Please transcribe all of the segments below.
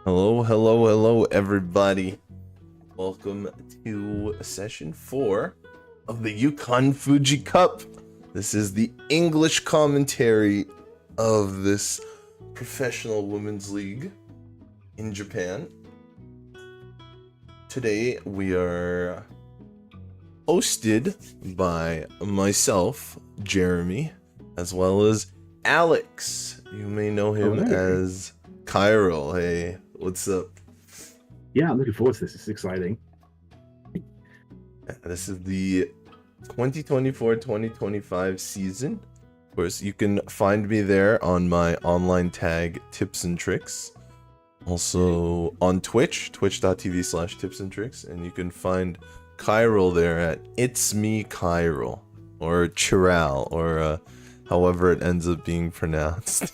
Hello, hello, hello, everybody. Welcome to session 4 of the Yukan Fuji Cup. This is the English commentary of this professional women's league in Japan. Today we are hosted by myself, Jeremy, as well as Alex. You may know him as Chiral. Hey, what's up? Yeah, I'm looking forward to this. It's exciting. This is the 2024-2025 season. Of course, you can find me there on my online tag, Tipzntrix. Also on Twitch, twitch.tv/Tipzntrix. And you can find Chiral there at It's Me Chiral, or Chiral, or however it ends up being pronounced.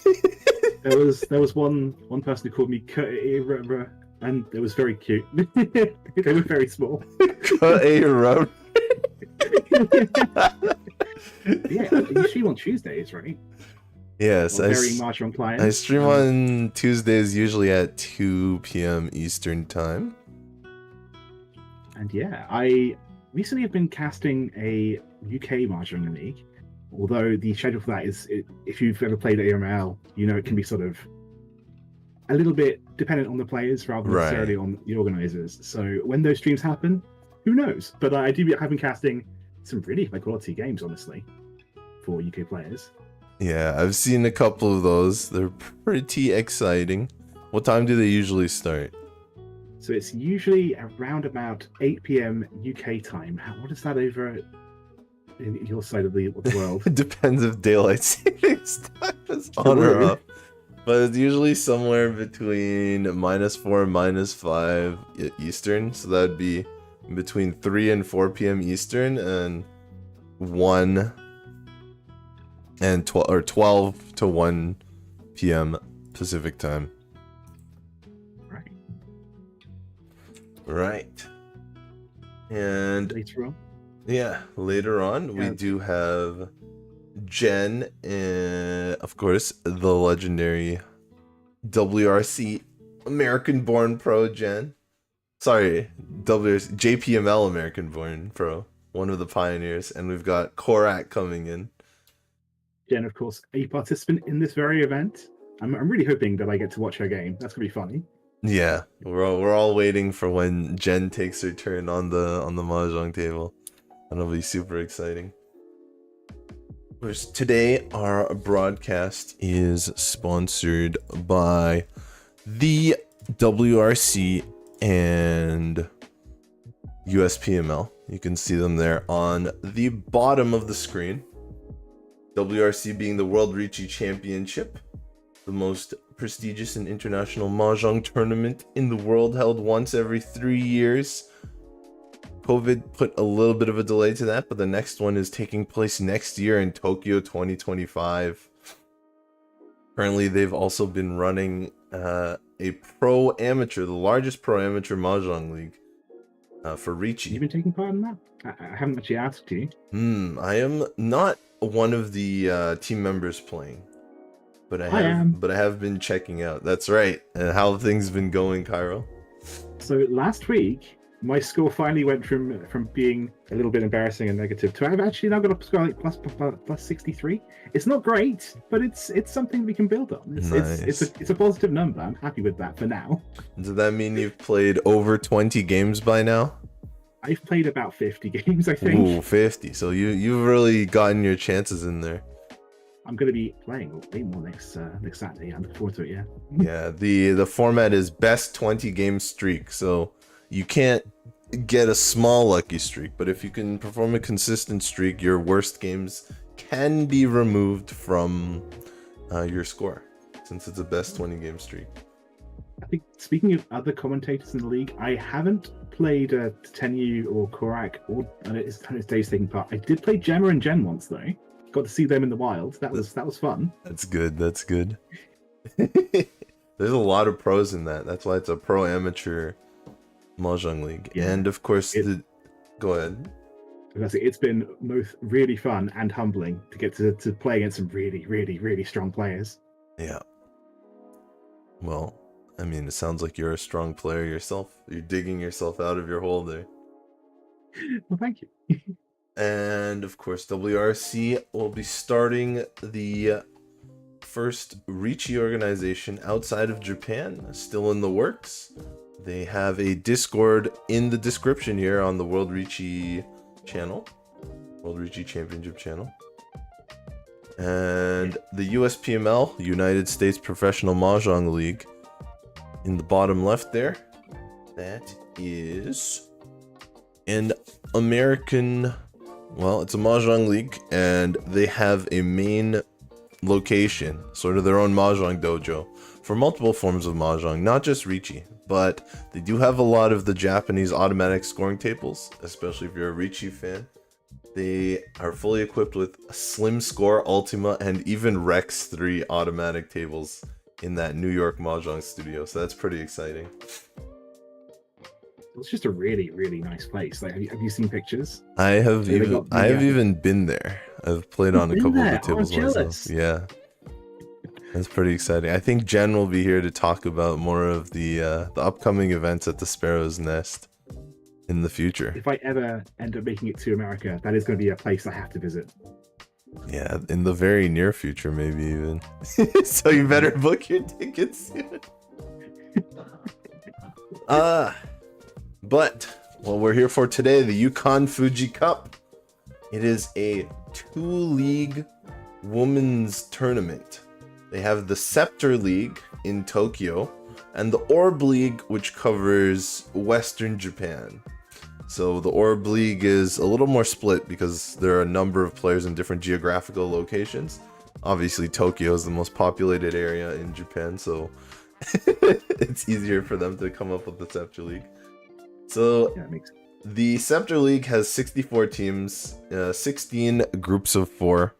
There was one person who called me Corak, and it was very cute. They were very small. Corak. Yeah, you stream on Tuesdays, right? Yes, I stream on Tuesdays, usually at 2 p.m. Eastern time. And yeah, I recently have been casting a UK Mahjong league. Although the schedule for that is, if you've ever played AML, you know it can be sort of a little bit dependent on the players rather than necessarily on the organizers. So when those streams happen, who knows? But I do have been casting some really high quality games, honestly, for UK players. Yeah, I've seen a couple of those. They're pretty exciting. What time do they usually start? So it's usually around about 8 p.m. UK time. What is that over in your side of the world? It depends if daylight savings time is on or off. But it's usually somewhere between -4 and -5 Eastern. So that'd be between 3 and 4 p.m. Eastern and 1 and 12 to 1 p.m. Pacific time. Right. And later on? Yeah, later on we do have Jenn and, of course, the legendary WRC American-born pro Jenn. Sorry, JPML American-born pro, one of the pioneers, and we've got Corak coming in. Jenn, of course, a participant in this very event. I'm really hoping that I get to watch her game. That's gonna be funny. Yeah, we're all waiting for when Jenn takes her turn on the mahjong table. That'll be super exciting. Today, our broadcast is sponsored by the WRC and USPML. You can see them there on the bottom of the screen. WRC being the World Riichi Championship, the most prestigious and international mahjong tournament in the world, held once every 3 years. COVID put a little bit of a delay to that, but the next one is taking place next year in Tokyo 2025. Currently, they've also been running a pro-amateur, the largest pro-amateur mahjong league for Riichi. You've been taking part in that? I haven't actually asked you. I am not one of the team members playing. But I have been checking out. That's right. And how have things been going, Chiral? So last week, my score finally went from being a little bit embarrassing and negative to I've actually now got a score like plus 63. It's not great, but it's something we can build on. It's a positive number. I'm happy with that for now. Does that mean you've played over 20 games by now? I've played about 50 games, I think. Ooh, 50. So you've really gotten your chances in there. I'm going to be playing way more next Saturday. I'm looking forward to it, yeah. Yeah, the format is best 20 game streak, so you can't get a small lucky streak, but if you can perform a consistent streak, your worst games can be removed from your score, since it's a best 20 game streak. I think, speaking of other commentators in the league, I haven't played Tenyu or Corak or his days taking part. I did play Gemma and Jenn once, though. Got to see them in the wild. That was fun. That's good. That's good. There's a lot of pros in that. That's why it's a pro-amateur mahjong league. Yeah. And of course, go ahead. It's been both really fun and humbling to get to play against some really, really, really strong players. Yeah. Well, I mean, it sounds like you're a strong player yourself. You're digging yourself out of your hole there. Well, thank you. And of course, WRC will be starting the first Riichi organization outside of Japan, still in the works. They have a Discord in the description here on the World Riichi channel, World Riichi Championship channel. And the USPML, United States Professional Mahjong League, in the bottom left there, that is an American, well, it's a Mahjong league, and they have a main location, sort of their own Mahjong dojo, for multiple forms of Mahjong, not just Riichi, but they do have a lot of the Japanese automatic scoring tables, especially if you're a Riichi fan. They are fully equipped with Slim Score, Ultima, and even Rex 3 automatic tables in that New York Mahjong studio, so that's pretty exciting. It's just a really, really nice place. Like, have you seen pictures? I have even been there. I've played on a couple of the tables myself. Yeah, that's pretty exciting. I think Jenn will be here to talk about more of the upcoming events at the Sparrow's Nest in the future. If I ever end up making it to America, that is going to be a place I have to visit. Yeah, in the very near future, maybe even. So you better book your tickets soon. But what we're here for today, the Yukan Fuji Cup. It is a 2-league women's tournament. They have the Scepter League in Tokyo and the Orb League, which covers Western Japan. So the Orb League is a little more split because there are a number of players in different geographical locations. Obviously, Tokyo is the most populated area in Japan, so it's easier for them to come up with the Scepter League. So Yeah, it makes sense. the Scepter League has 64 teams, 16 groups of 4.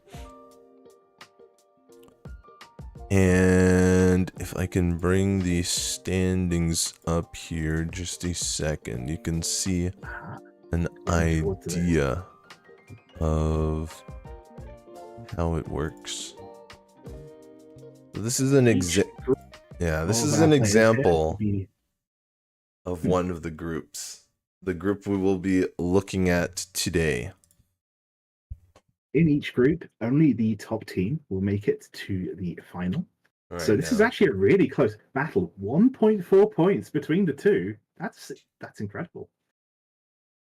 And if I can bring the standings up here just a second, you can see an idea of how it works. So this is an example of one of the groups. The group we will be looking at today. In each group, only the top team will make it to the final. Right So this now. is actually a really close battle. 1.4 points between the two. That's incredible.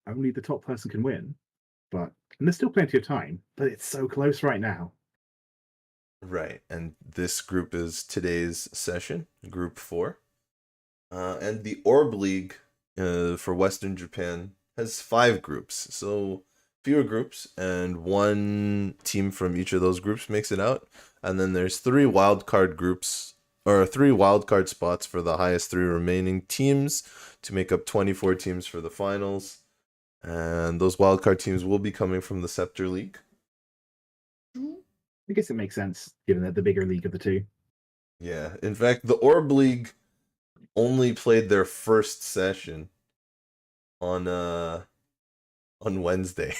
Only the top person can win. And there's still plenty of time, but it's so close right now. Right, and this group is today's session, Group 4. And the Orb League for Western Japan has 5 groups, so fewer groups, and 1 team from each of those groups makes it out. And then there's 3 wildcard groups, or 3 wildcard spots for the highest 3 remaining teams to make up 24 teams for the finals. And those wildcard teams will be coming from the Scepter League. I guess it makes sense, given that the bigger league of the two. Yeah, in fact, the Orb League only played their first session on Wednesday.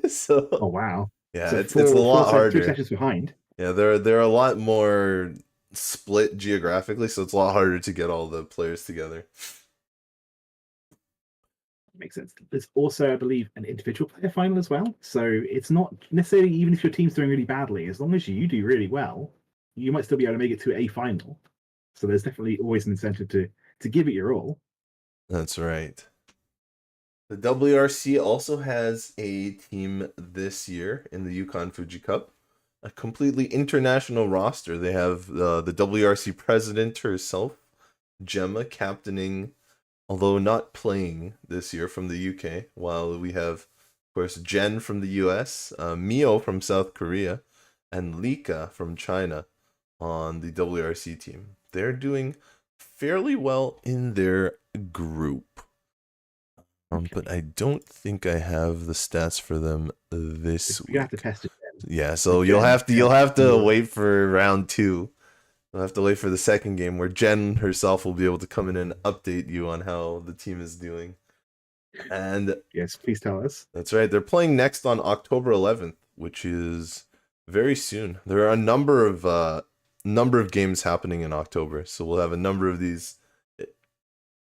So Oh wow! yeah, So it's a lot harder. 2 sessions behind. Yeah, they're a lot more split geographically, so it's a lot harder to get all the players together. Makes sense. There's also, I believe, an individual player final as well. So it's not necessarily even if your team's doing really badly, as long as you do really well, you might still be able to make it to a final. So there's definitely always an incentive to give it your all. That's right. The WRC also has a team this year in the Yukan Fuji Cup, a completely international roster. They have the WRC president herself, Gemma, captaining, although not playing this year, from the UK, while we have, of course, Jenn from the US, Mio from South Korea, and Lika from China on the WRC team. They're doing fairly well in their group. But I don't think I have the stats for them this week. You have to test it then. Yeah, so you'll have to wait for round 2. You'll have to wait for the second game where Jenn herself will be able to come in and update you on how the team is doing. And Yes, please tell us. that's right, they're playing next on October 11th, which is very soon. There are a number of games happening in October, so we'll have a number of these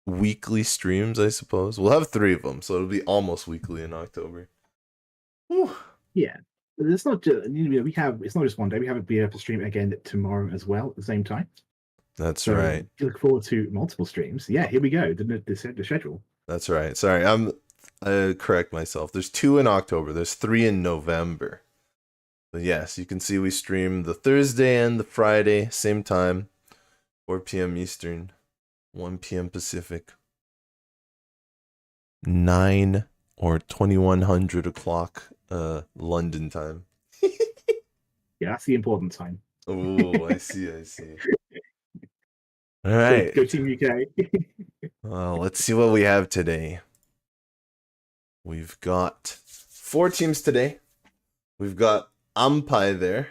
weekly streams, I suppose. We'll have 3 of them, so it'll be almost weekly in October. Whew. Yeah. But it's not just, we have, it's not just one day. We have it be able to stream it again tomorrow as well at the same time. That's So right. if you look forward to multiple streams, yeah, here we go. The schedule. That's right. Sorry, I correct myself. There's 2 in October. There's 3 in November. But yes, you can see we stream the Thursday and the Friday, same time, 4 p.m. Eastern, 1 p.m. Pacific, 9 or 2100 o'clock London time. Yeah, that's the important time. Oh, I see. All right. Go Team UK. Well, let's see what we have today. We've got 4 teams today. We've got Ampai there.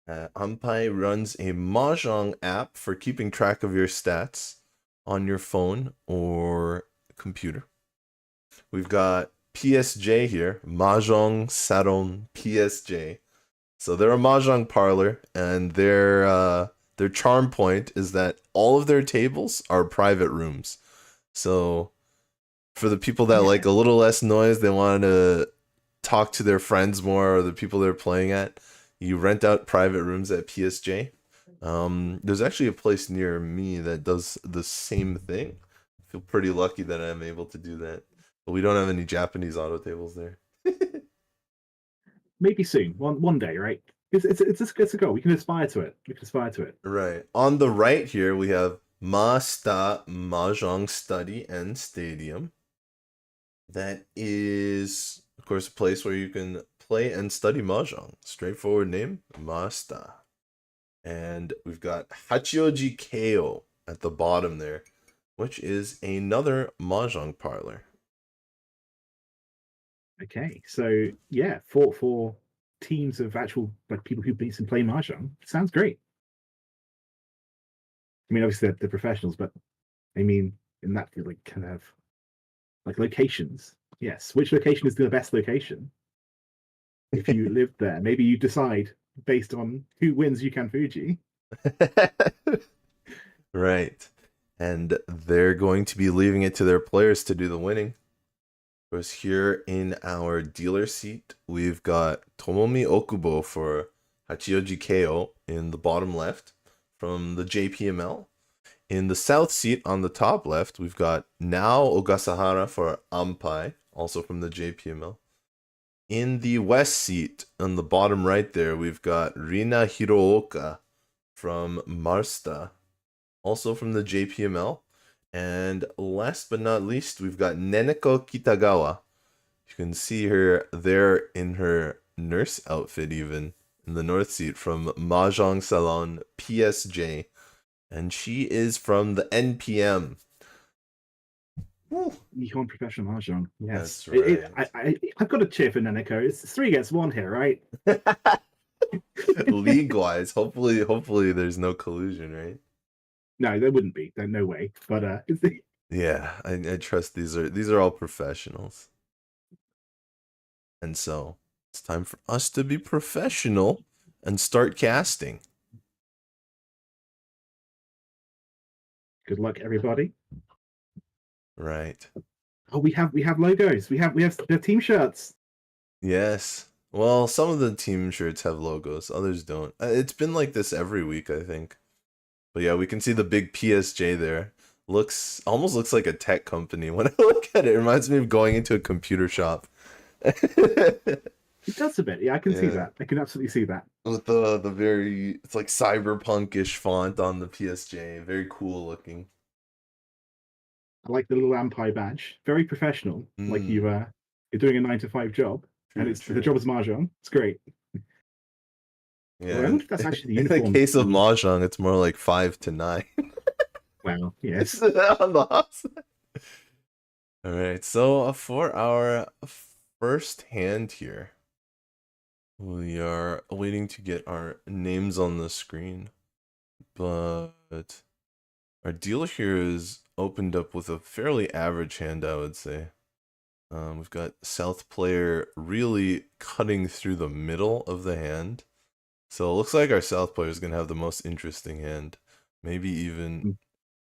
Ampai runs a Mahjong app for keeping track of your stats on your phone or computer. We've got PSJ here, Mahjong Saron PSJ. So they're a Mahjong parlor, and their charm point is that all of their tables are private rooms. So for the people that like a little less noise, they want to talk to their friends more, or the people they're playing at, you rent out private rooms at PSJ. There's actually a place near me that does the same thing. I feel pretty lucky that I'm able to do that. But we don't have any Japanese auto tables there. Maybe soon, one day, right? It's a goal. We can aspire to it. Right. On the right here, we have Marsta Mahjong Study and Stadium. That is, of course, a place where you can play and study Mahjong. Straightforward name, Marsta. And we've got Hachioji Keio at the bottom there, which is another Mahjong parlor. Okay, so yeah, for teams of actual people who beat and play Mahjong, sounds great. I mean, obviously they're professionals, but I mean, in that like kind of like locations. Yes, which location is the best location? If you live there, maybe you decide based on who wins Yukan Fuji. Right. And they're going to be leaving it to their players to do the winning. Of course, here in our dealer seat, we've got Tomomi Okubo for Hachioji Keio in the bottom left from the JPML. In the south seat on the top left, we've got now Ogasahara for Ampai, also from the JPML. In the west seat on the bottom right there, we've got Rina Hirooka from Marsta, also from the JPML. And last but not least, we've got Neneko Kitagawa. You can see her there in her nurse outfit even, in the north seat from Mahjong Salon PSJ. And she is from the NPM. Nihon Professional Mahjong. Yes. That's right. I've got to cheer for Neneko. It's 3 against 1 here, right? League-wise, hopefully there's no collusion, right? No, there wouldn't be. There's no way. But yeah, I trust these are all professionals. And so it's time for us to be professional and start casting. Good luck, everybody. Right. Oh, we have logos. We have the team shirts. Yes. Well, some of the team shirts have logos, others don't. It's been like this every week, I think. But yeah, we can see the big PSJ there. Almost looks like a tech company. When I look at it, it reminds me of going into a computer shop. It does a bit. Yeah, I can see that. I can absolutely see that. With the very, it's like cyberpunkish font on the PSJ. Very cool looking. I like the little Ampai badge. Very professional. Like you're doing a 9-to-5 job. True, and the job is Mahjong. It's great. Yeah. Well, I wonder if that's actually the uniform. In the case of Mahjong, it's more like 5 to 9. Well, yes. On the all right, so for our first hand here, we are waiting to get our names on the screen, but our dealer here is opened up with a fairly average hand, I would say. We've got South player really cutting through the middle of the hand. So it looks like our South player is going to have the most interesting hand. Maybe even...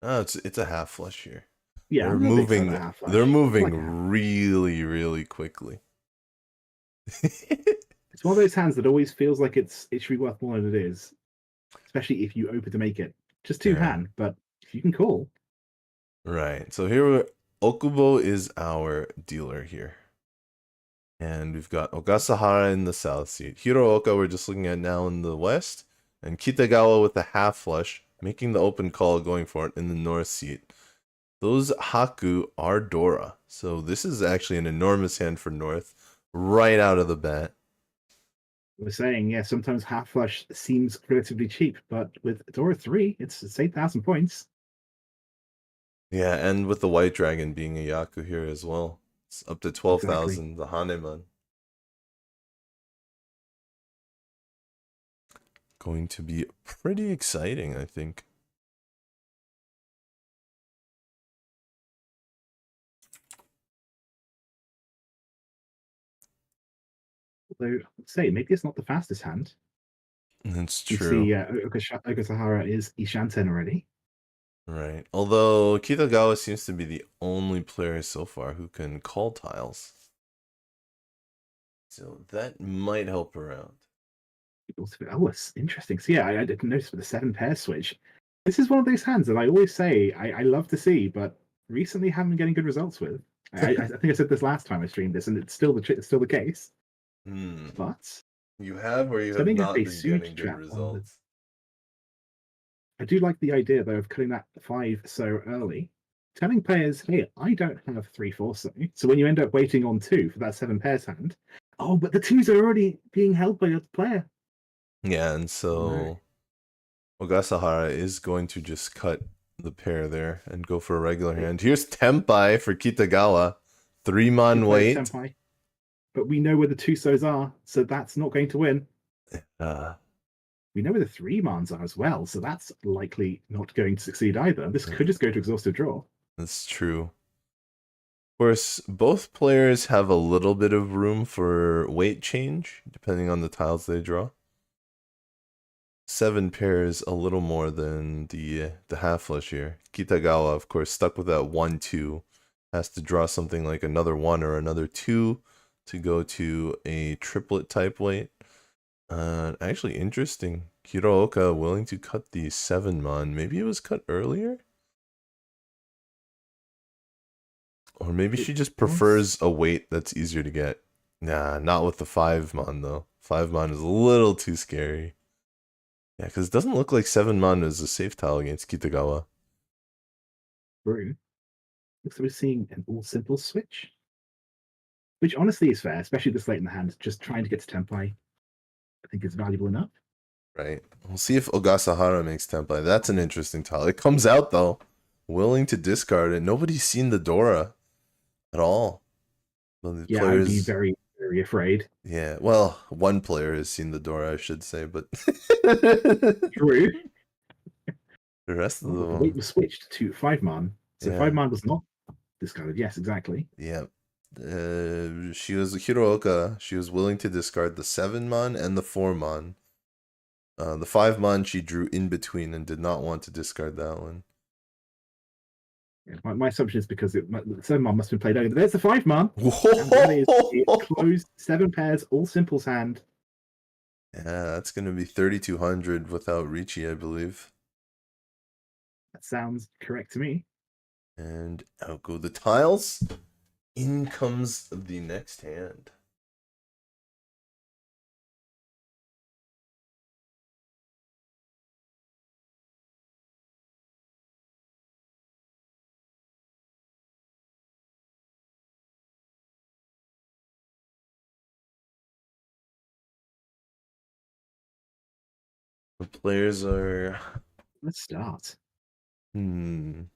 it's a half flush here. Yeah, They're I'm not a big fan moving. of half They're flash. moving Like half. really, really quickly. It's one of those hands that always feels like it should be worth more than it is, especially if you open to make it. Just two Yeah. hand, but if you can call, Right. So here, Okubo is our dealer here. And we've got Ogasahara in the south seat. Hirooka we're just looking at now in the west. And Kitagawa with the half flush, making the open call, going for it in the north seat. Those Haku are Dora. So this is actually an enormous hand for north, right out of the bat. we're saying, yeah, sometimes half flush seems relatively cheap, but with Dora 3, it's 8,000 points. Yeah, and with the White Dragon being a Yaku here as well. It's up to 12,000, Exactly. the Haneman. Going to be pretty exciting, I think. Although, let's say, maybe it's not the fastest hand. It's We true. see Ogasahara is Ishanten already. Right. Although Kitagawa seems to be the only player so far who can call tiles. So that might help her out. Oh, it's interesting. So yeah, I didn't notice with the 7 pair switch. This is one of those hands that I always say I love to see, but recently haven't been getting good results with. I think I said this last time I streamed this, and it's still the case. Hmm. But You have or you have setting up not a been sewage getting good trap on the. results. I do like the idea though of cutting that 5 so early. Telling players, hey, I don't have 3/4 so when you end up waiting on 2 for that 7 pairs hand, oh, but the 2s are already being held by the player. Yeah, and Oh no. so Ogasahara is going to just cut the pair there and go for a regular hand. Here's Tempai for Kitagawa. 3-mon Good play, wait. Senpai. But we know where the 2 are, so that's not going to win. Uh, We know where the 3 mans are as well, so that's likely not going to succeed either. This could just go to exhaustive draw. that's true. Of course, both players have a little bit of room for weight change, depending on the tiles they draw. 7 pairs, a little more than the half flush here. Kitagawa, of course, stuck with that 1-2. Has to draw something like another 1 or another 2 to go to a triplet type weight. Actually, interesting. Hirooka willing to cut the 7-mon. Maybe it was cut earlier? Or maybe she just prefers a weight that's easier to get. Nah, not with the 5-mon though. 5-mon is a little too scary. Yeah, because it doesn't look like 7-mon is a safe tile against Kitagawa. True. Looks like we're seeing an all simple switch. Which honestly is fair, especially this late in the hand. Just trying to get to Tempai, I think is valuable enough. Right. We'll see if Ogasahara makes Tempai. That's an interesting tile. It comes out though. Willing to discard it. Nobody's seen the Dora at all. Well, the Yeah, players... I'd be very, very afraid. Yeah, well, one player has seen the Dora, I should say, but... True. The rest of Oh, the them... weight was switched to 5-man. So Yeah. 5-man was not discarded. Yes, exactly. Yeah. She was Hirooka. She was willing to discard the 7-mon and the 4-mon. The 5-mon she drew in between and did not want to discard that one. Yeah, my assumption is because the 7-man must have been played over. There's the 5-man. Whoa! And that is it closed 7 pairs, all simples hand. Yeah, that's going to be 3,200 without Riichi, I believe. That sounds correct to me. And out go the tiles. In comes the next hand. The players are... Let's start. Seem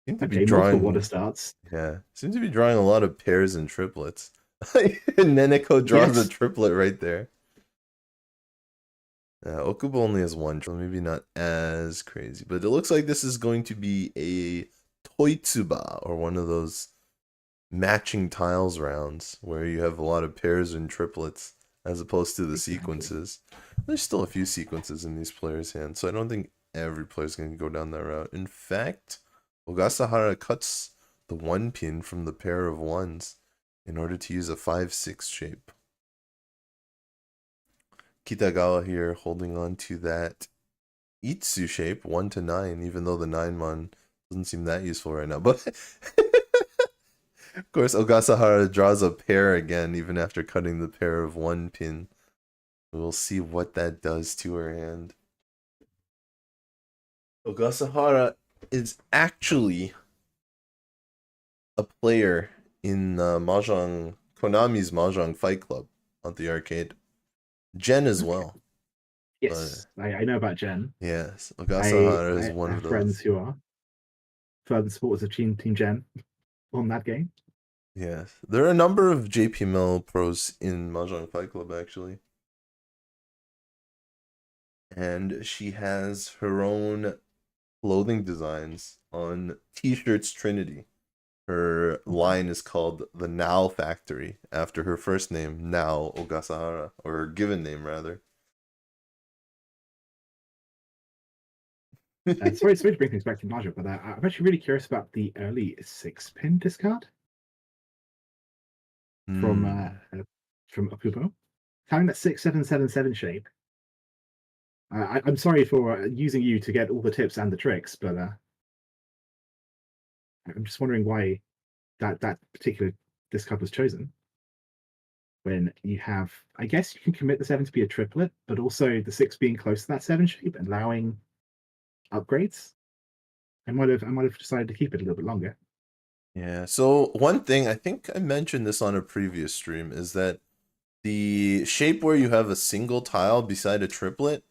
to be Okay, drawing... multiple water starts. Yeah, seem to be drawing a lot of pairs and triplets. Neneko draws a triplet right there. Okubo only has 1, so maybe not as crazy. But it looks like this is going to be a Toitsuba, or one of those matching tiles rounds, where you have a lot of pairs and triplets, as opposed to the sequences. There's still a few sequences in these players' hands, so I don't think every player's going to go down that route. In fact, Ogasahara cuts the 1 pin from the pair of 1s in order to use a 5-6 shape. Kitagawa here holding on to that Itsu shape, 1 to 9, even though the 9-mon doesn't seem that useful right now. But of course, Ogasahara draws a pair again, even after cutting the pair of 1 pin. We'll see what that does to her hand. Ogasahara is actually a player in Mahjong, Konami's Mahjong Fight Club on the arcade. Jenn as well. Yes, I know about Jenn. Yes, Ogasahara is I one have of those. friends who are further supporters of Team Jenn on that game. Yes, there are a number of JPML pros in Mahjong Fight Club actually. And she has her own clothing designs on T-shirts Trinity. Her line is called the Now Factory, after her first name, Now Ogasahara, or her given name, rather. Sorry to bring things back to Mahjong, but I'm actually really curious about the early 6-pin discard from Okubo. Having that 6777 shape. I'm sorry for using you to get all the tips and the tricks, but I'm just wondering why that particular discard was chosen. When you have, I guess you can commit the 7 to be a triplet, but also the 6 being close to that 7 shape and allowing upgrades. I might have decided to keep it a little bit longer. Yeah, so one thing, I think I mentioned this on a previous stream, is that the shape where you have a single tile beside a triplet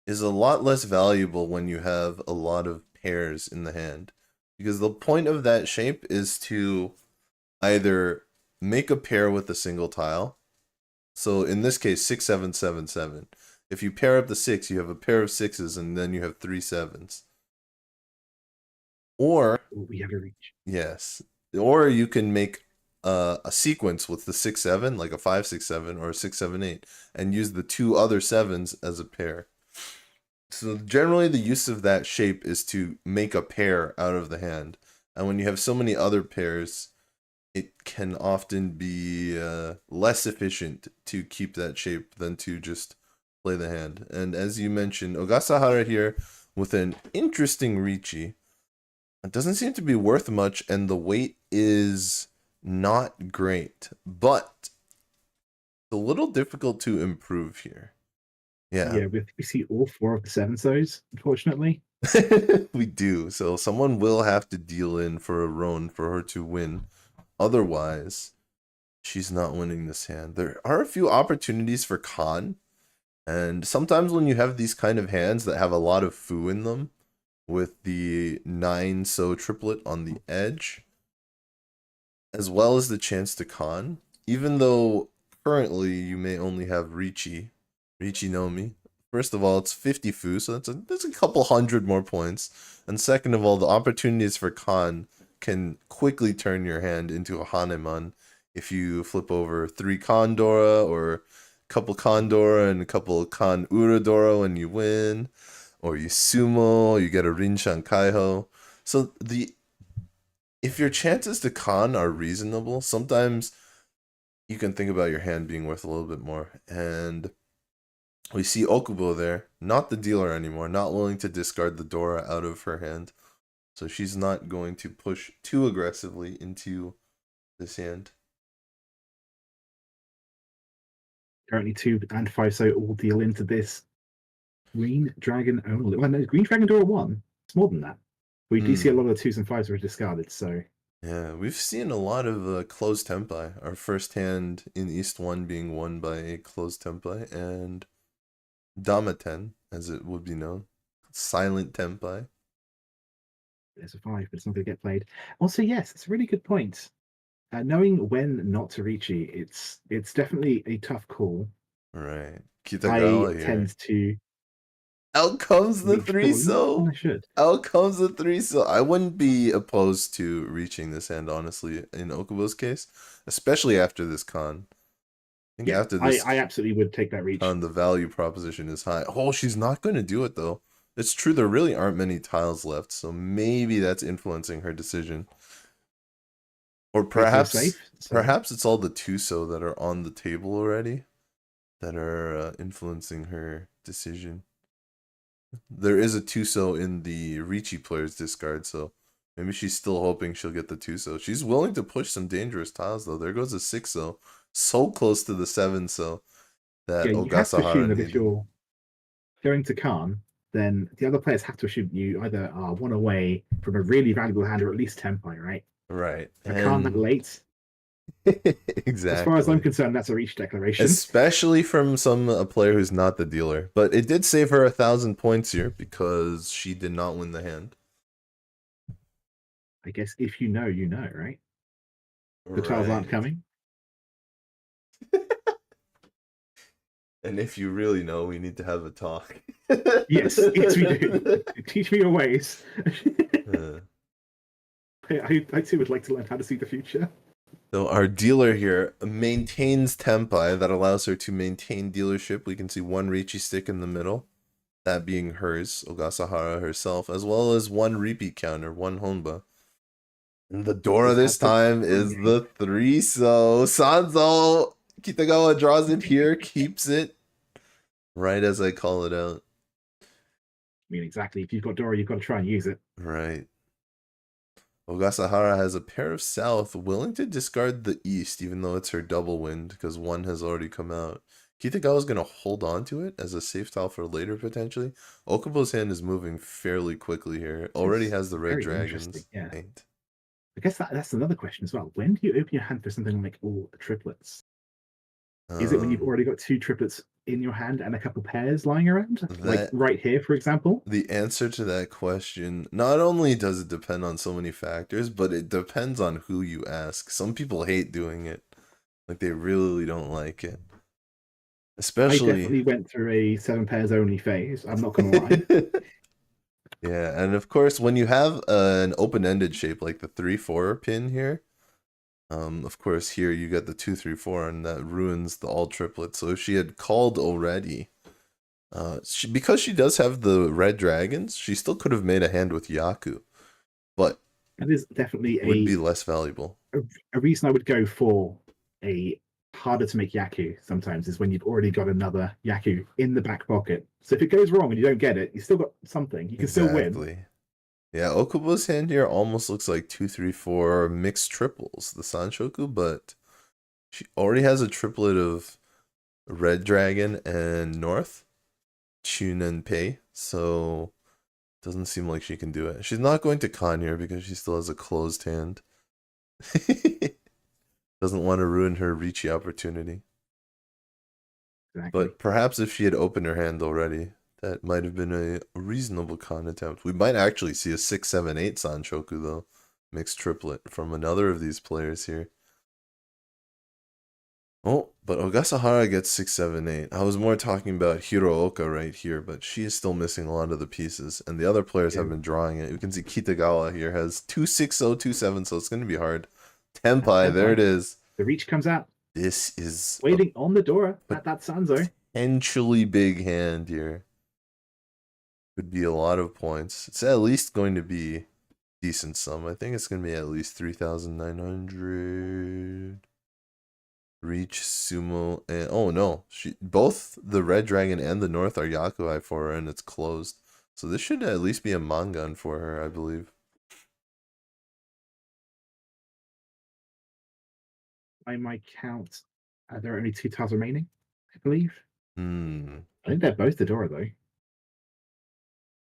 is a lot less valuable when you have a lot of pairs in the hand. Because the point of that shape is to either make a pair with a single tile. So in this case, 6, 7, 7, 7. If you pair up the 6, you have a pair of 6s and then you have 3 7s. Or we have a reach. Yes. Or you can make a sequence with the 6 7, like a 5 6 7 or a 6 7 8, and use the 2 other 7s as a pair. So generally the use of that shape is to make a pair out of the hand. And when you have so many other pairs, it can often be less efficient to keep that shape than to just play the hand. And as you mentioned, Ogasahara here with an interesting Riichi. It doesn't seem to be worth much, and the weight is not great, but it's a little difficult to improve here. Yeah, we see all 4 of the 7s, unfortunately. we do. So someone will have to deal in for a roan for her to win. Otherwise, she's not winning this hand. There are a few opportunities for Khan, and sometimes when you have these kind of hands that have a lot of foo in them, with the 9 so triplet on the edge, as well as the chance to con, even though currently you may only have Riichi Nomi. First of all, it's 50 fu, so that's a couple hundred more points. And second of all, the opportunities for con can quickly turn your hand into a Haneman if you flip over 3 Condora or a couple Condora and a couple Con Uradora and you win. Or you sumo, you get a Rinshan Kaiho. So if your chances to con are reasonable, sometimes you can think about your hand being worth a little bit more. And we see Okubo there, not the dealer anymore, not willing to discard the Dora out of her hand. So she's not going to push too aggressively into this hand. Currently 2 and 5 so all deal into this. Green Dragon only. Well, no, Green Dragon Dora 1. It's more than that. We do see a lot of the 2s and 5s were discarded, so. Yeah, we've seen a lot of closed tempai. Our first hand in East 1 being won by a closed tempai, and Damaten, as it would be known. Silent tempai. There's a 5, but it's not going to get played. Also, yes, it's a really good point. Knowing when not to Riichi, it's definitely a tough call. Right. Kitagawa I here. tend to. Out comes the 3 so. I should. Out comes the 3 so. I wouldn't be opposed to reaching this hand, honestly, in Okubo's case, especially after this con. I think after this, I absolutely would take that reach. The value proposition is high. Oh, she's not going to do it though. It's true, there really aren't many tiles left, so maybe that's influencing her decision. Or Play so perhaps, safe. So perhaps it's all the Tuso that are on the table already that are influencing her decision. There is a Tuso in the Riichi player's discard, so maybe she's still hoping she'll get the Tuso. She's willing to push some dangerous tiles, though. There goes a 6-so. So close to the 7-so that yeah, you have to assume Ogasahara that if needed. you're going to Khan, then the other players have to assume you either are one away from a really valuable hand or at least Tempai, right? Right. For Khan that late, as far as I'm Exactly. concerned, that's a reach declaration. Especially from a player who's not the dealer. But it did save her 1,000 points here because she did not win the hand. I guess if you know, you know, right? The tiles aren't Right. coming. And if you really know, we need to have a talk. Yes, yes, we do. Teach me your ways. I too would like to learn how to see the future. So our dealer here maintains Tempai. That allows her to maintain dealership. We can see one Riichi stick in the middle, that being hers, Ogasahara herself, as well as one repeat counter, one Honba. And the Dora this time is the 3-so. Sanzo Kitagawa draws it here, keeps it. Right as I call it out. I mean, exactly. If you've got Dora, you've got to try and use it. Right. Ogasahara has a pair of South, willing to discard the East, even though it's her double wind, because one has already come out. Kitagawa's going to hold on to it as a safe tile for later, potentially. Okubo's hand is moving fairly quickly here. It already has the red dragons. Yeah. Right. I guess that's another question as well. When do you open your hand for something like all triplets? Is it when you've already got 2 triplets in your hand and a couple pairs lying around? Like right here, for example? The answer to that question, not only does it depend on so many factors, but it depends on who you ask. Some people hate doing it. Like, they really don't like it. Especially... I definitely went through a 7 pairs only phase. I'm not going to lie. Yeah, and of course, when you have an open-ended shape like the 3-4 pin here, of course, here you get the 2-3-4, and that ruins the all triplet. So if she had called already, because she does have the red dragons, she still could have made a hand with Yaku, but that is definitely would be less valuable. A reason I would go for a harder to make Yaku sometimes is when you've already got another Yaku in the back pocket. So if it goes wrong and you don't get it, you still got something. You can still win. Yeah, Okubo's hand here almost looks like 2-3-4 mixed triples, the Sanshoku, but she already has a triplet of Red Dragon and North, Chun and Pei, so doesn't seem like she can do it. She's not going to con here because she still has a closed hand. Doesn't want to ruin her Riichi opportunity. Exactly. But perhaps if she had opened her hand already, that might have been a reasonable con attempt. We might actually see a 6-7-8 Sanshoku, though. Mixed triplet from another of these players here. Oh, but Ogasahara gets 6-7-8. I was more talking about Hirooka right here, but she is still missing a lot of the pieces. And the other players have been drawing it. You can see Kitagawa here has 2-6-0, 2-7, so it's going to be hard. Tempai, there it is. The reach comes out. This is waiting on the door at that Sanzo. Potentially big hand here. Could be a lot of points. It's at least going to be decent sum. I think it's going to be at least 3,900. Reach, Sumo, and oh no, both the Red Dragon and the North are Yakuai for her, and it's closed. So this should at least be a Mangan for her, I believe. By my count, there are only 2 tiles remaining, I believe. I think they're both the door, though.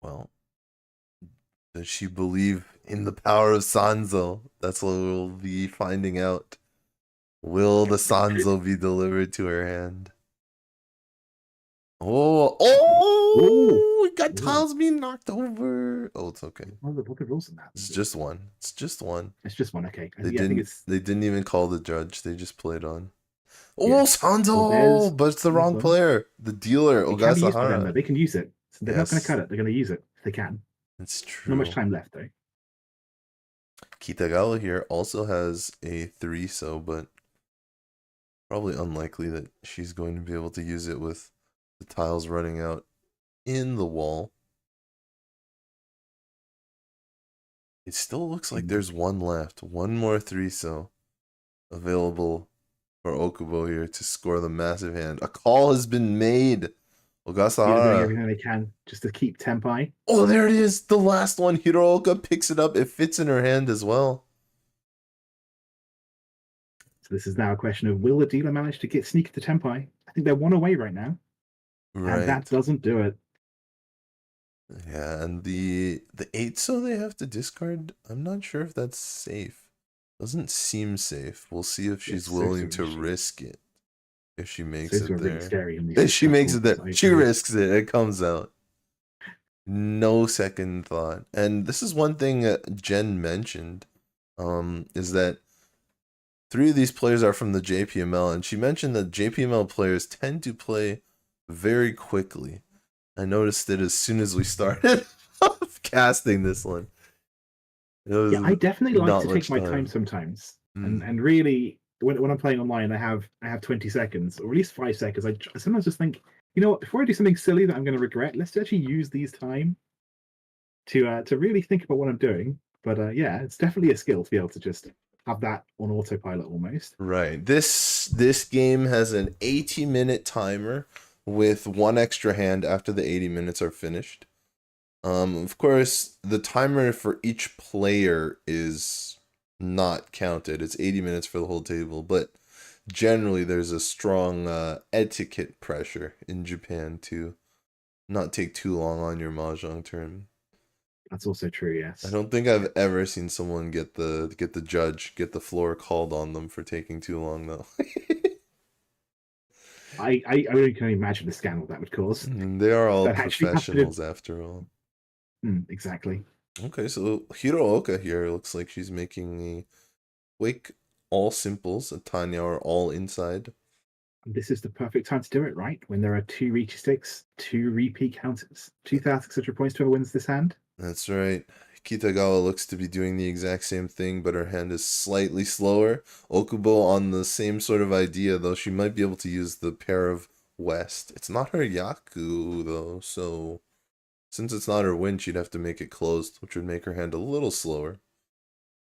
Well, does she believe in the power of Sanzo? That's what we'll be finding out. Will the Sanzo be delivered to her hand? We got tiles being knocked over. Oh, it's okay. What are the rules in that? It's just one. It's just one. It's just one, okay. They didn't even call the judge. They just played on. Sanzo! Well, but it's the wrong player. The dealer, Ogasahara. They can use it. So they're not going to cut it. They're going to use it if they can. It's true. Not much time left, though. Kitagawa here also has a 3-so, but probably unlikely that she's going to be able to use it with the tiles running out in the wall. It still looks like there's one left. One more 3-so available for Okubo here to score the massive hand. A call has been made. They're doing Ogasahara. everything they can just to keep Tempai. Oh, there it is. The last one. Hirooka picks it up. It fits in her hand as well. So this is now a question of, will the dealer manage to sneak the Tempai? I think they're one away right now. Right. And that doesn't do it. Yeah, and the 8-so they have to discard. I'm not sure if that's safe. Doesn't seem safe. We'll see if she's willing to risk it. If she makes it there. Really scary If she makes it there. She risks it. It comes out. No second thought. And this is one thing Jenn mentioned, is that 3 of these players are from the JPML, and she mentioned that JPML players tend to play very quickly. I noticed it as soon as we started casting this one. Yeah, I definitely like to take my time sometimes, and really, when I'm playing online, I have 20 seconds or at least 5 seconds. I sometimes just think, you know what? Before I do something silly that I'm going to regret, let's actually use these time to really think about what I'm doing. But yeah, it's definitely a skill to be able to just have that on autopilot almost. Right. This game has an 80-minute timer with 1 extra hand after the 80 minutes are finished. Of course, the timer for each player is not counted. It's 80 minutes for the whole table, but generally there's a strong etiquette pressure in Japan to not take too long on your mahjong turn. That's also true, yes. I don't think I've ever seen someone get the floor called on them for taking too long though. I really can imagine the scandal that would cause. They are all professionals after all. Exactly. Okay, so Hirooka here looks like she's making a quick all simples. Tanya are all inside. This is the perfect time to do it, right? When there are 2 Riichi sticks, 2 repeat counters, 2,600 points to whoever wins this hand. That's right. Kitagawa looks to be doing the exact same thing, but her hand is slightly slower. Okubo on the same sort of idea, though she might be able to use the pair of West. It's not her Yaku, though, so since it's not her win, she'd have to make it closed, which would make her hand a little slower.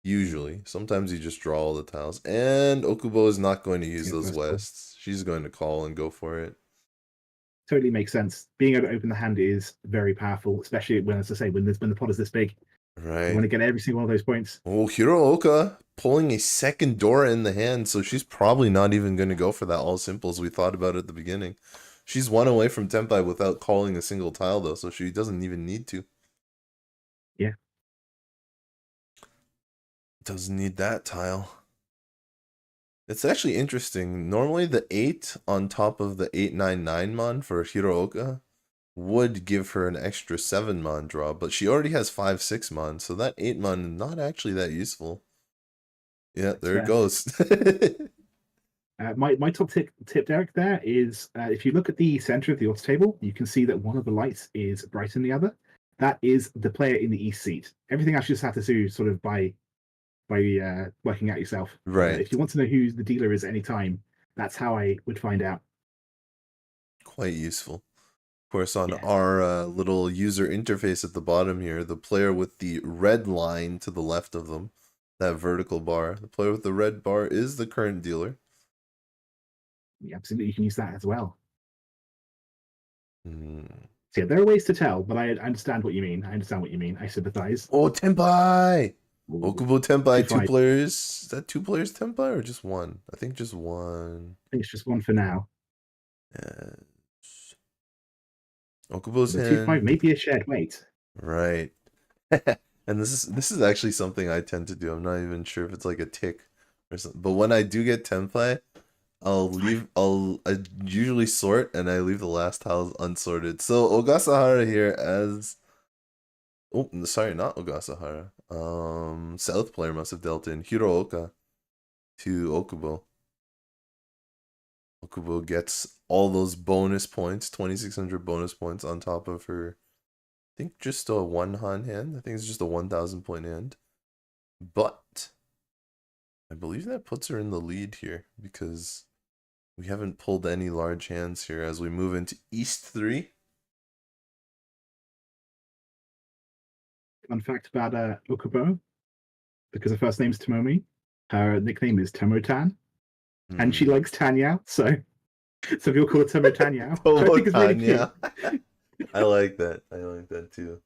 Usually. Sometimes you just draw all the tiles. And Okubo is not going to use those Wests. She's going to call and go for it. Totally makes sense. Being able to open the hand is very powerful, especially when, as I say, when the pot is this big. Right. You want to get every single one of those points. Oh, Hirooka pulling a second Dora in the hand, so she's probably not even going to go for that all simples we thought about at the beginning. She's 1 away from Tempai without calling a single tile, though, so she doesn't even need to. Yeah. Doesn't need that tile. It's actually interesting. Normally the 8 on top of the 899 mon for Hirooka would give her an extra 7 mon draw, but she already has 5-6 mon, so that 8 mon is not actually that useful. Yeah, there it goes. My top tip, Derek, there is if you look at the center of the odds table, you can see that one of the lights is brighter than the other. That is the player in the east seat. Everything else you just have to do sort of by working out yourself. Right. If you want to know who the dealer is at any time, that's how I would find out. Quite useful. Of course, on our little user interface at the bottom here, the player with the red line to the left of them, that vertical bar, the player with the red bar is the current dealer. Yeah, absolutely, you can use that as well. So yeah, there are ways to tell, but I understand what you mean. I sympathize. Oh, Tempai! Okubo Tempai, 2 players. Is that 2 players Tempai or just 1? I think just 1. I think it's just 1 for now. Yes. Okubo's hand. 2-5 may be a shared weight. Right. And this is actually something I tend to do. I'm not even sure if it's like a tick or something. But when I do get Tempai, I usually sort and I leave the last tiles unsorted. So Ogasahara here as sorry, not Ogasahara. South player must have dealt in Hirooka to Okubo. Okubo gets all those bonus points, 2,600 bonus points on top of her. I think just a 1 Han hand. I think it's just a 1,000 point hand. But I believe that puts her in the lead here because we haven't pulled any large hands here as we move into East 3. Fun fact about Okubo, because her first name's Tomomi. Her nickname is Tomotan, and she likes Tanya, so some people call her Tomotanya, which I think is really cute. I like that. I like that too.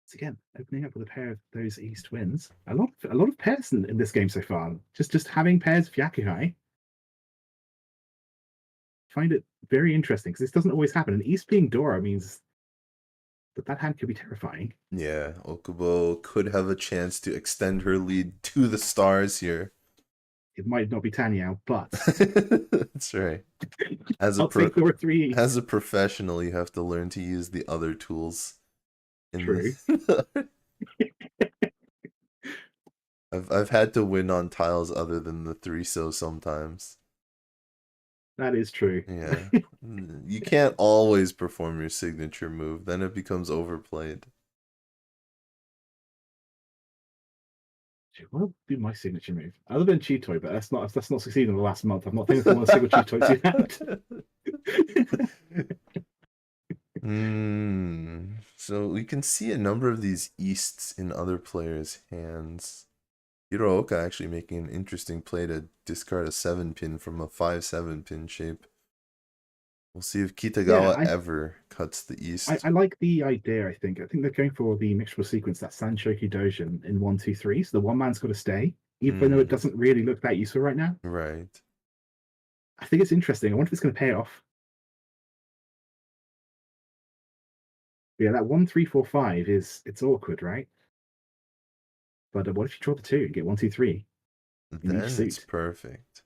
So again, opening up with a pair of those East wins. A lot of pairs in this game so far. Just having pairs of Yakuhai. Find it very interesting because this doesn't always happen. And East being Dora means that hand could be terrifying. Yeah, Okubo could have a chance to extend her lead to the stars here. It might not be Tanya, but that's right. As a as a professional, you have to learn to use the other tools. True. I've had to win on tiles other than the 3-so sometimes. That is true. Yeah. You can't always perform your signature move, then it becomes overplayed. What would be my signature move? Other than Cheetoy, but that's not succeeded in the last month. I'm not thinking of a single Cheetoy yet. So we can see a number of these Easts in other players' hands. Hirooka actually making an interesting play to discard a 7-pin from a 5-7 pin shape. We'll see if Kitagawa ever cuts the East. I like the idea, I think. I think they're going for the mixture sequence, that Sanshoku Dojin in 1, 2, 3. So the one man's got to stay, even though it doesn't really look that useful right now. Right. I think it's interesting. I wonder if it's going to pay off. Yeah, that 1, 3, 4, 5 it's awkward, right? But what if you draw the 2 and get 1, 2, 3? Then it's perfect.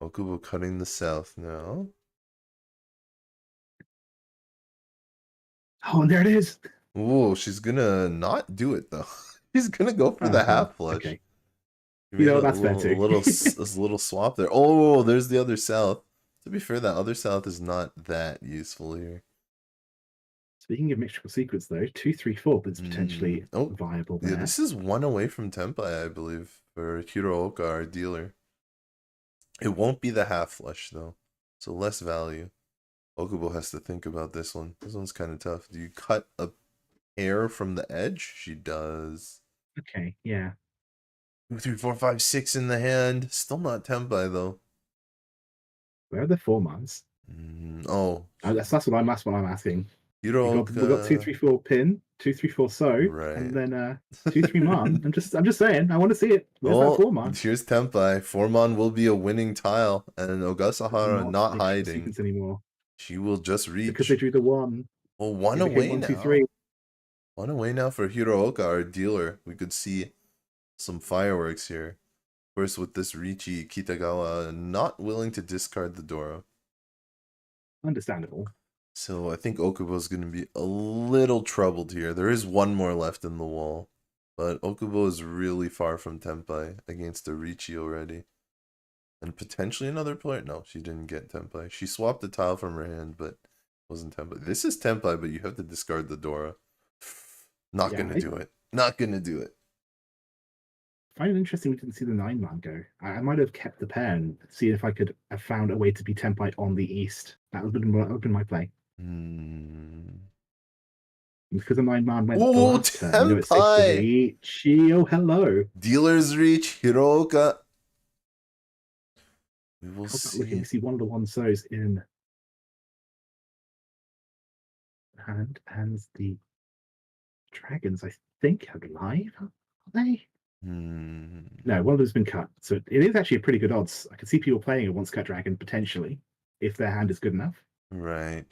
Okubo cutting the south now. Oh, and there it is. Whoa, she's gonna not do it though. She's gonna go for the half flush. Okay. You know, that's fair too. A little swap there. Oh, there's the other south. To be fair, that other south is not that useful here. Speaking of mixture sequence though, 2, 3, 4 is potentially viable there. Yeah, this is 1 away from Tempai, I believe, for Hirooka, our dealer. It won't be the half flush though, so less value. Okubo has to think about this one. This one's kind of tough. Do you cut a pair from the edge? She does. Okay, yeah. 2, 3, 4, 5, 6 in the hand. Still not Tempai though. Where are the 4 mans? That's what I'm asking. Hirooka. We got 2, 3, 4 pin, 2, 3, 4 so, right. And then 2, 3 man. I'm just saying, I want to see it. Where's that 4 man? Here's Tempai. 4 man will be a winning tile, and Ogasahara not hiding anymore. She will just reach because they drew the 1. Well, 1 away 1, 2, 3. 1 away now for Hirooka, our dealer. We could see some fireworks here. Of course, with this Riichi Kitagawa not willing to discard the Dora. Understandable. So I think Okubo is going to be a little troubled here. There is 1 more left in the wall, but Okubo is really far from Tempai against a Riichi already. And potentially another player. No, she didn't get Tempai. She swapped a tile from her hand, but it wasn't Tempai. This is Tempai, but you have to discard the Dora. Not going to do it. Not going to do it. I find it interesting we didn't see the 9-man go. I might have kept the pair and see if I could have found a way to be Tempai on the East. That would have been my play. Because the 9-man went the last turn. Riichi, oh hello. Dealer's Reach, Hirooka. We will see. We see one of the 1-sos in hand, and the dragons, I think, are alive. Are they? No, one of them's been cut. So it is actually a pretty good odds. I could see people playing a once-cut dragon potentially, if their hand is good enough. Right.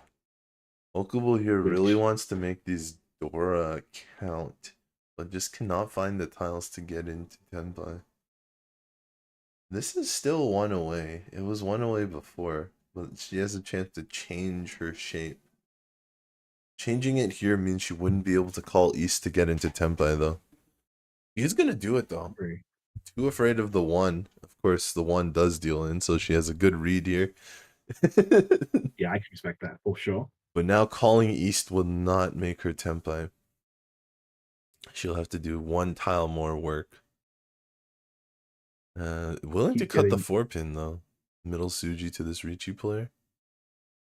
Okubo here really wants to make these Dora count, but just cannot find the tiles to get into Tempai. This is still 1 away. It was 1 away before, but she has a chance to change her shape. Changing it here means she wouldn't be able to call East to get into Tempai, though. He's going to do it, though. Too afraid of the 1. Of course, the 1 does deal in, so she has a good read here. Yeah, I can respect that, for sure. But now calling East will not make her Tempai. She'll have to do 1 tile more work. Willing to cut the 4-pin, though. Middle Suji to this Riichi player.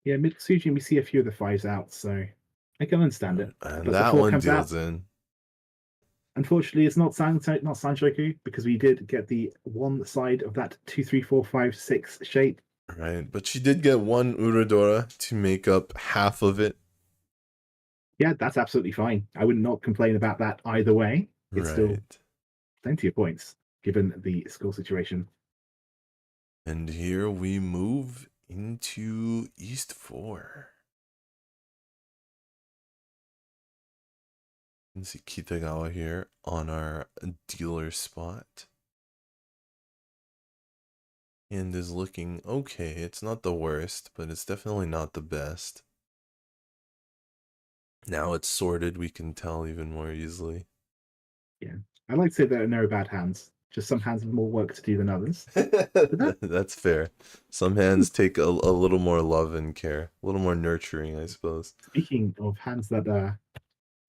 Yeah, middle Suji, we see a few of the 5s out, so I can understand it. And But that before it one comes out, deals in. unfortunately, it's not Sanchoku because we did get the one side of that 2, 3, 4, 5, 6 shape. Right, but she did get one Urodora to make up half of it. Yeah, that's absolutely fine. I would not complain about that either way. It's still Right. plenty of points given the score situation. And here we move into East 4. You can see Kitagawa here on our dealer spot. And is looking okay. It's not the worst, but it's definitely not the best. Now it's sorted, we can tell even more easily. Yeah. I like to say there are no bad hands. Just some hands have more work to do than others. That's fair. Some hands take a little more love and care, a little more nurturing, I suppose. Speaking of hands that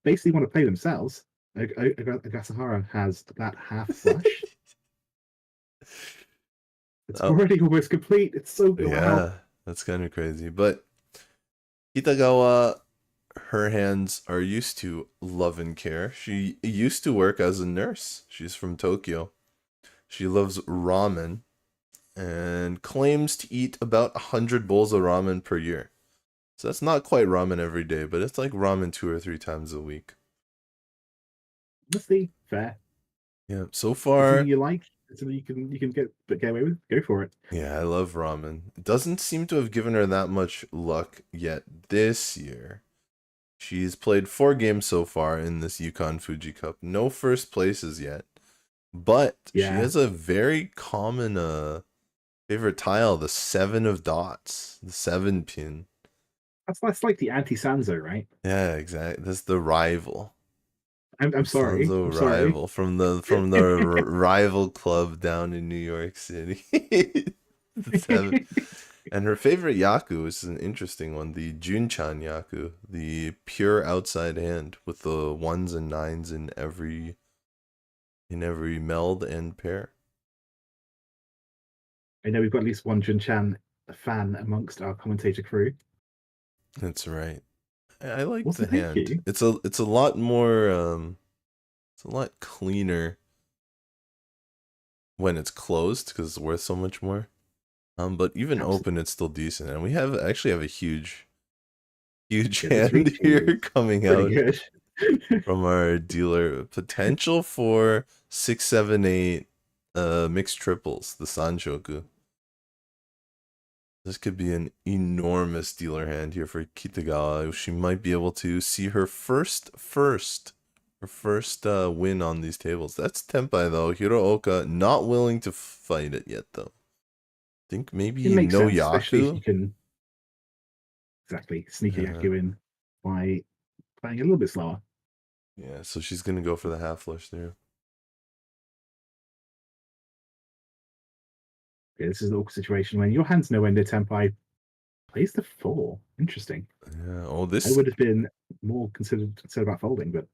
basically want to play themselves, Ogasahara has that half flush. It's already almost complete. It's so good. Yeah, Wow. that's kind of crazy. But Kitagawa, her hands are used to love and care. She used to work as a nurse. She's from Tokyo. She loves ramen and claims to eat about 100 bowls of ramen per year. So that's not quite ramen every day, but it's like ramen 2 or 3 times a week. Honestly, fair. Yeah, so It's far. something you like. It's something you can get away with. Go for it. Yeah, I love ramen. It doesn't seem to have given her that much luck yet this year. She's played 4 games so far in this Yukan Fuji Cup. No first places yet. But she has a very common favorite tile, the 7 of dots, the 7 pin. That's like the anti-Sanzo, right? Yeah, exactly. That's the rival. I'm sorry. Sanzo I'm rival sorry. from the rival club down in New York City. The 7. And her favorite Yaku is an interesting one, the Junchan Yaku, the pure outside hand with the 1s and 9s in every meld and pair. I know we've got at least one Jun-chan fan amongst our commentator crew. That's right. I like What's the hand. you? It's a lot more it's a lot cleaner when it's closed because it's worth so much more. But even open, it's still decent, and we actually have a huge hand here coming out from our dealer. Potential for 6, 7, 8 mixed triples, the Sanchoku. This could be an enormous dealer hand here for Kitagawa. She might be able to see her first win on these tables. That's Tenpai though. Hirooka not willing to fight it yet though. Think maybe no sense, Yaku. especially if you can sneak a Yaku in by playing a little bit slower. Yeah, so she's gonna go for the half flush there. Okay, this is an awkward situation when your hand's nowhere near Tenpai. Plays the 4. Interesting. Yeah. Oh, this. I would have been more concerned about folding, but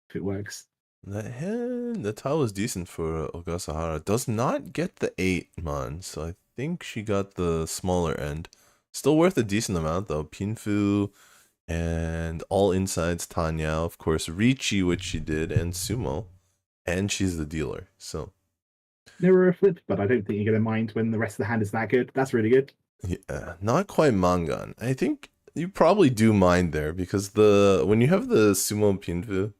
if it works. The tile was decent for Ogasahara. Does not get the 8 man, so I think she got the smaller end. Still worth a decent amount though. Pinfu and all insides Tanya, of course Riichi, which she did, and Sumo, and she's the dealer. So never a flip, but I don't think you're gonna mind when the rest of the hand is that good. That's really good. Yeah, not quite Mangan. I think you probably do mind there because when you have the Sumo Pinfu.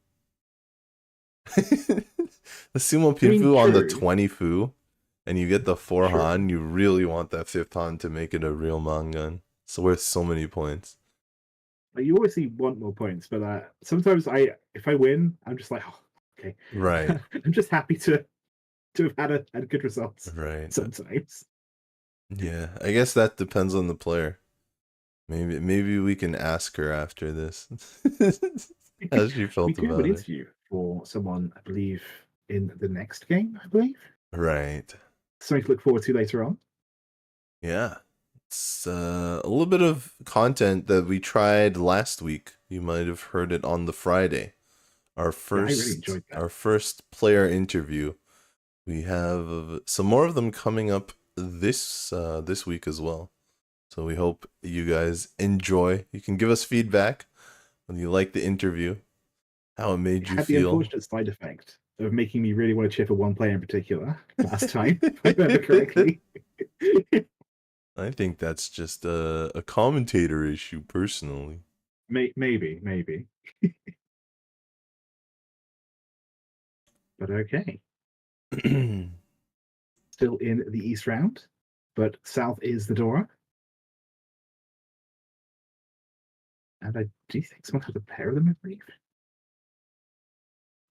The Sumo Pinfu on the 20 Fu, and you get the 4 Han, you really want that 5th Han to make it a real Mangan. It's worth so many points. You obviously want more points, but sometimes if I win, I'm just like, oh, okay. Right. I'm just happy to have had good results. Right. Sometimes. Yeah, I guess that depends on the player. Maybe we can ask her after this how she felt about it. We have an interview for someone, I believe, in the next game, I believe. Right. Something to look forward to later on. Yeah. It's a little bit of content that we tried last week. You might have heard it on the Friday. Our first, I really enjoyed that. Our first player interview. We have some more of them coming up this week as well. So we hope you guys enjoy. You can give us feedback. You like the interview? How it made It you had the feel? unfortunate side effect of making me really want to cheer for one player in particular last time, if I remember correctly. I think that's just a commentator issue, personally. Maybe. But okay. Still in the East round, but South is the Dora. And I do think someone has a pair of them, I believe.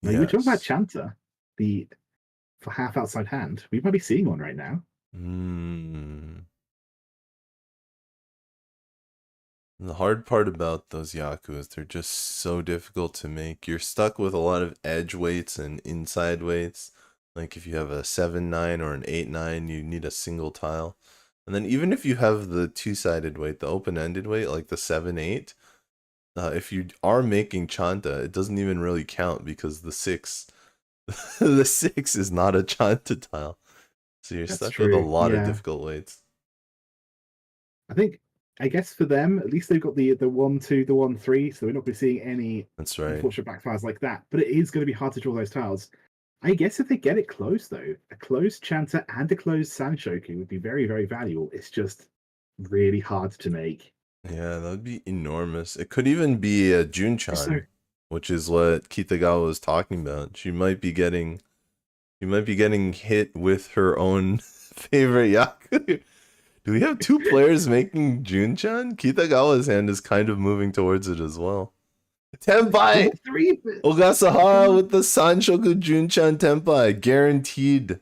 Now, you were talking about Yes. Chanta, the for half outside hand. We might be seeing one right now. The hard part about those Yaku is they're just so difficult to make. You're stuck with a lot of edge weights and inside weights. Like if you have a 7-9 or an 8-9, you need a single tile. And then even if you have the two-sided weight, the open-ended weight, like the 7-8, if you are making Chanta, it doesn't even really count because the 6 the 6 is not a Chanta tile. So you're That's stuck with a true. lot of Yeah. difficult weights. I guess for them, at least they've got the 1-2, the 1-3, so we're not going to be seeing any That's right. unfortunate backfires like that. But it is going to be hard to draw those tiles. I guess if they get it close, though, a closed Chanta and a closed Sanshoku would be very, very valuable. It's just really hard to make. Yeah, that would be enormous. It could even be a So, Junchan, which is what Kitagawa was talking about. She might be getting hit with her own favorite Yaku. Do we have two players making Junchan? Kitagawa's hand is kind of moving towards it as well. Tenpai! Ogasahara with the Sanshoku Junchan Tenpai. Guaranteed.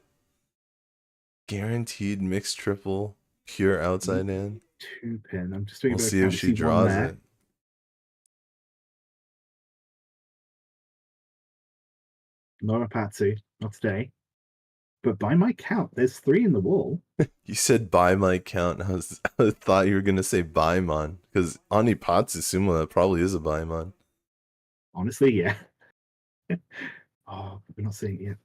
Guaranteed mixed triple. Pure outside hand. 2-pin. I'm just doing We'll a bit see of if she draws it. Norapatsu, not today. But by my count, there's 3 in the wall. You said by my count. I thought you were gonna say Baimon, because Onipatsu Sumo, that probably is a Baimon. Honestly, yeah. Oh, we're not seeing it yet.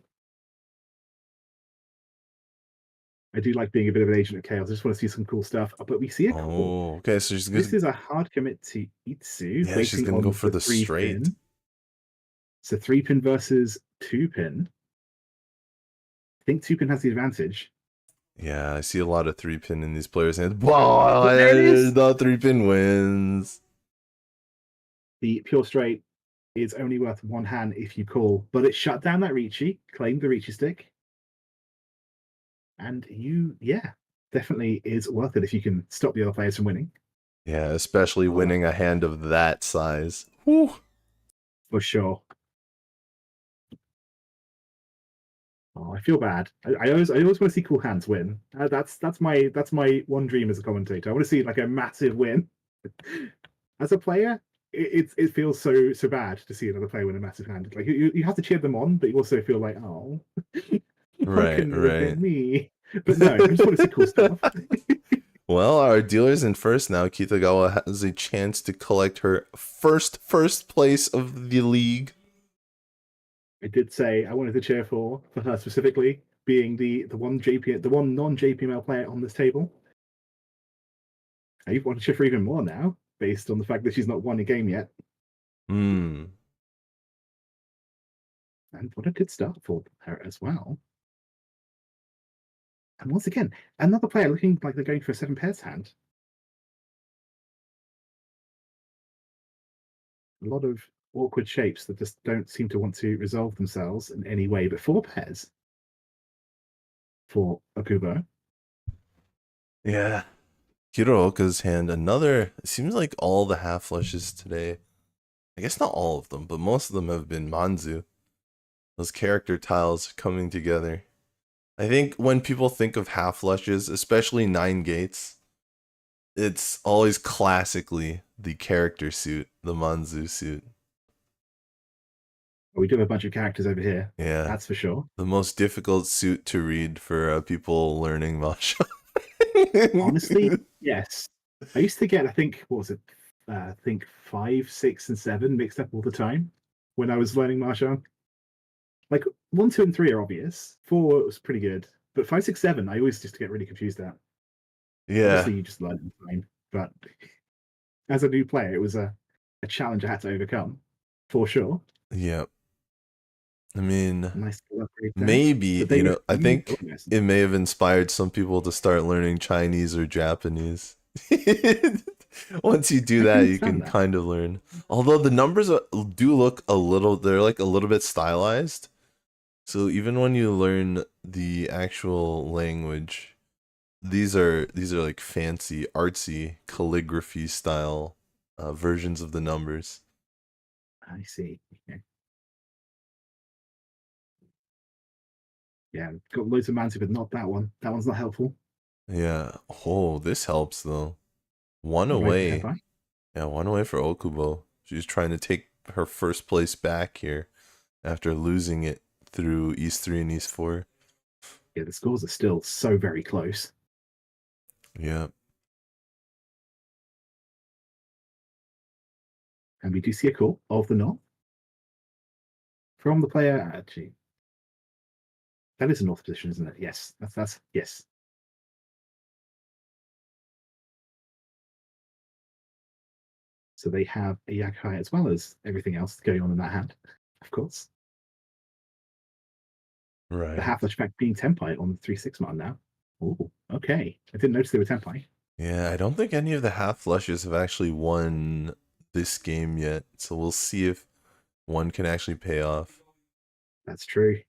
I do like being a bit of an agent of chaos. I just want to see some cool stuff. But we see a couple. Oh, okay. So she's gonna. This is a hard commit to Itsu. Yeah, she's gonna go for the straight. Pin. So 3-pin versus 2-pin. I think 2-pin has the advantage. Yeah, I see a lot of 3-pin in these players' hands. Wow, the 3-pin wins. The pure straight is only worth 1 hand if you call, but it shut down that Riichi, claimed the Riichi stick. And definitely is worth it if you can stop the other players from winning. Yeah, especially winning a hand of that size. Whew. For sure. Oh, I feel bad. I always want to see cool hands win. That's my one dream as a commentator. I want to see like a massive win. As a player, it feels so bad to see another player win a massive hand. Like you have to cheer them on, but you also feel like, oh, right. Me. But no, I just want to see cool stuff. Well, our dealer's in first now. Kitagawa has a chance to collect her first place of the league. I did say I wanted to cheer for her specifically, being the one non-JPML player on this table. I want to cheer for even more now, based on the fact that she's not won a game yet. And what a good start for her as well. And once again, another player looking like they're going for a 7 pairs hand. A lot of awkward shapes that just don't seem to want to resolve themselves in any way, but 4 pairs for Okubo. Yeah. Hirooka's hand, it seems like all the half flushes today, I guess not all of them, but most of them have been Manzu. Those character tiles coming together. I think when people think of half flushes, especially 9 gates, it's always classically the character suit, the Manzu suit. We do have a bunch of characters over here. Yeah. That's for sure. The most difficult suit to read for people learning Mahjong. Honestly, yes. I used to get, I think, what was it? I think 5, 6, and 7 mixed up all the time when I was learning Mahjong. Like 1, 2, and 3 are obvious. 4 was pretty good, but 5, 6, 7, I always just get really confused at. Yeah. Obviously, you just learn it fine, but as a new player, it was a challenge I had to overcome, for sure. Yeah. I mean, Nice skill upgrade there. maybe, But they I refuse. think it may have inspired some people to start learning Chinese or Japanese. Once you do I can that, you understand can that. kind of learn. Although the numbers do look they're like a little bit stylized. So even when you learn the actual language, these are like fancy, artsy calligraphy style versions of the numbers. I see. Okay. Yeah, got loads of Mansi, but not that one. That one's not helpful. Yeah. Oh, this helps though. One Right for away. Ampai. Yeah, one away for Okubo. She's trying to take her first place back here after losing it through East 3 and East 4. Yeah, the scores are still so very close. Yeah. And we do see a call of the North from the player. Actually, that is a North position, isn't it? Yes, that's yes. So they have a Yakai as well as everything else going on in that hand, of course. Right. The half effect being Tenpai on the 3/6 mark now. Oh, okay. I didn't notice they were Tenpai. Yeah, I don't think any of the half flushes have actually won this game yet. So we'll see if one can actually pay off. That's true.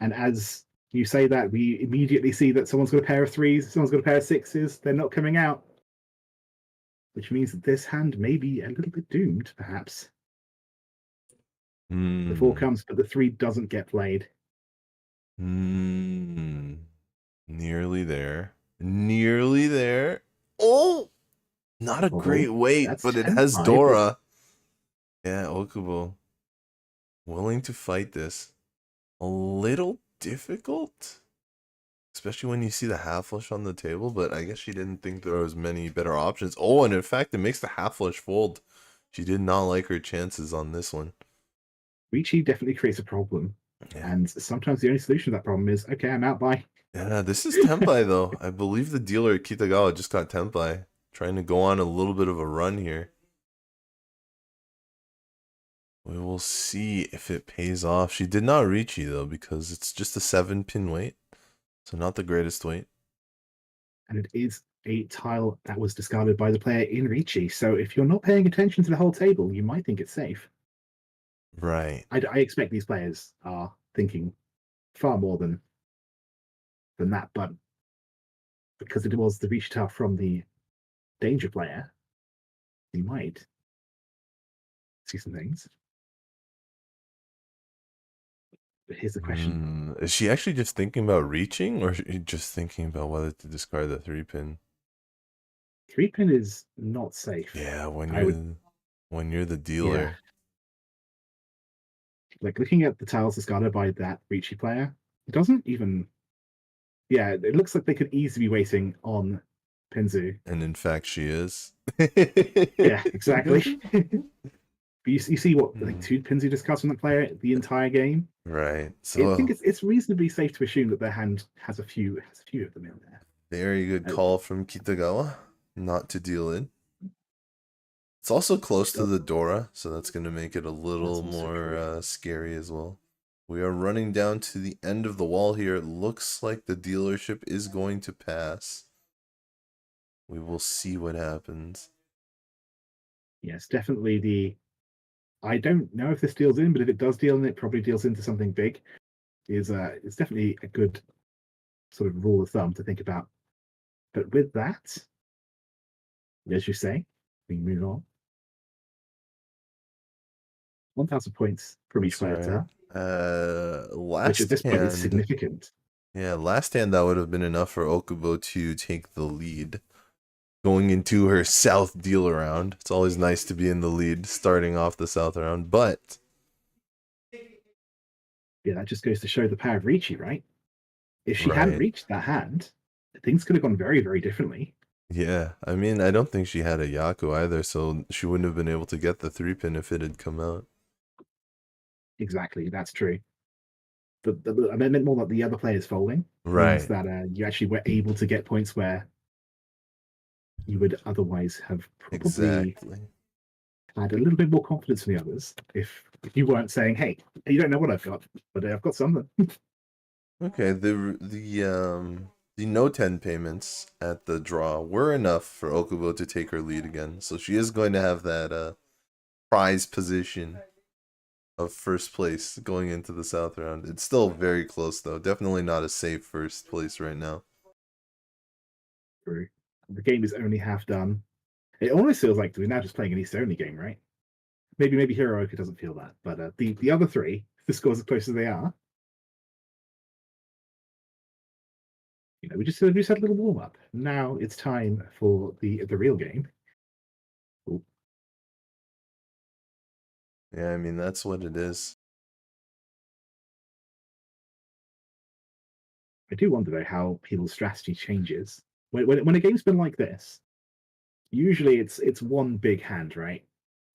And as you say that, we immediately see that someone's got a pair of threes, someone's got a pair of sixes. They're not coming out, which means that this hand may be a little bit doomed, perhaps. The four comes, but the three doesn't get played. Nearly there. Nearly there. Oh! Not a great weight, but it has Dora. Yeah, Okubo. Willing to fight this. A little difficult. Especially when you see the half flush on the table, but I guess she didn't think there was many better options. Oh, and in fact, it makes the half flush fold. She did not like her chances on this one. Riichi definitely creates a problem. Yeah. And sometimes the only solution to that problem is, okay, I'm out by. Yeah, this is Tenpai though. I believe the dealer Kitagawa just got Tenpai. Trying to go on a little bit of a run here. We will see if it pays off. She did not reach you though, because it's just a 7-pin weight. So not the greatest weight. And it is a tile that was discarded by the player in Riichi. So if you're not paying attention to the whole table, you might think it's safe. Right. I expect these players are thinking far more than that, but because it was the Riichi tile from the danger player, you might see some things. But here's the question. Is she actually just thinking about reaching, or is she just thinking about whether to discard the 3-pin? 3-pin is not safe. Yeah, when you're the dealer. Yeah. Like looking at the tiles discarded by that Riichi player, it doesn't even. Yeah, it looks like they could easily be waiting on Pinzu. And in fact, she is. Yeah, exactly. But you see what like 2 Pinzu discards from that player the entire game. Right. So I think it's reasonably safe to assume that their hand has a few of them in there. Very good call from Kitagawa, not to deal in. It's also close to the Dora, so that's going to make it a little more scary as well. We are running down to the end of the wall here. It looks like the dealership is going to pass. We will see what happens. Yes, definitely I don't know if this deals in, but if it does deal in, it probably deals into something big. It's definitely a good sort of rule of thumb to think about. But with that, as you say, we move on. 1,000 points from each player. Which at this point is significant. Yeah, last hand that would have been enough for Okubo to take the lead. Going into her South deal round. It's always nice to be in the lead starting off the South round, but yeah, that just goes to show the power of Riichi, right? If she hadn't reached that hand, things could have gone very, very differently. Yeah, I mean, I don't think she had a Yaku either, so she wouldn't have been able to get the 3-pin if it had come out. Exactly, that's true. I meant more that the other players folding. Right. Means that you actually were able to get points where you would otherwise have probably. Exactly. had a little bit more confidence than the others. If you weren't saying, "Hey, you don't know what I've got, but I've got something." Okay, the no 10 payments at the draw were enough for Okubo to take her lead again. So she is going to have that prize position of first place going into the South round. It's still very close though. Definitely not a safe first place right now. True. The game is only half done. It almost feels like we're now just playing an East only game, right? Maybe Hirooka doesn't feel that, but the other three, the scores as close as they are, we just had a little warm up. Now it's time for the real game. Ooh. Yeah, I mean that's what it is. I do wonder though how people's strategy changes when a game's been like this. Usually it's one big hand, right?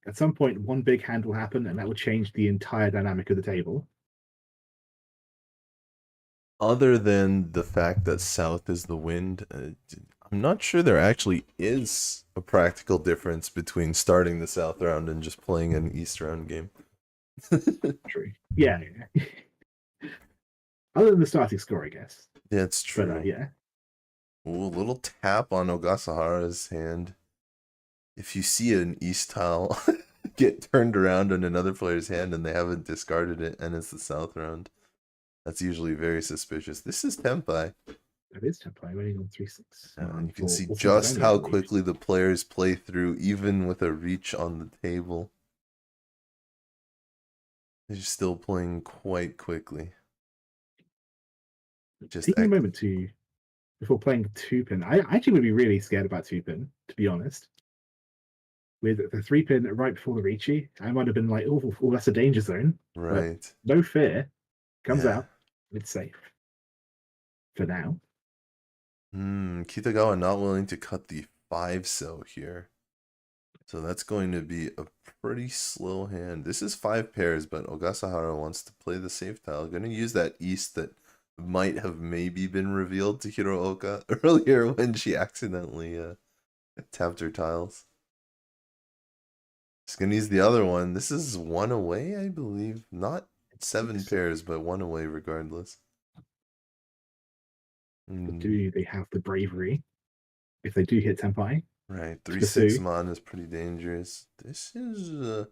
At some point, one big hand will happen, and that will change the entire dynamic of the table. Other than the fact that South is the wind, I'm not sure there actually is a practical difference between starting the South round and just playing an East round game. True. Yeah. Other than the starting score, I guess. That's true. But yeah. Ooh, a little tap on Ogasahara's hand. If you see an East tile get turned around on another player's hand and they haven't discarded it and it's the South round, that's usually very suspicious. This is Tempai. That is Tempai winning on 3-6. You can see just how quickly the players play through, even with a reach on the table. They're still playing quite quickly. Just taking a moment before playing two-pin. I actually would be really scared about two-pin, to be honest. With the three-pin right before the Riichi, I might have been like, oh, that's a danger zone. Right. But no fear. Comes out. It's safe. For now. Kitagawa not willing to cut the 5-cell here. So that's going to be a pretty slow hand. This is 5 pairs, but Ogasahara wants to play the safe tile. Going to use that East that might have maybe been revealed to Hirooka earlier when she accidentally tapped her tiles. Just going to use the other one. This is 1 away, I believe. Not 7 pairs, but 1 away regardless. Do they have the bravery if they do hit Tempai? Right, 3-6 mon is pretty dangerous. This is a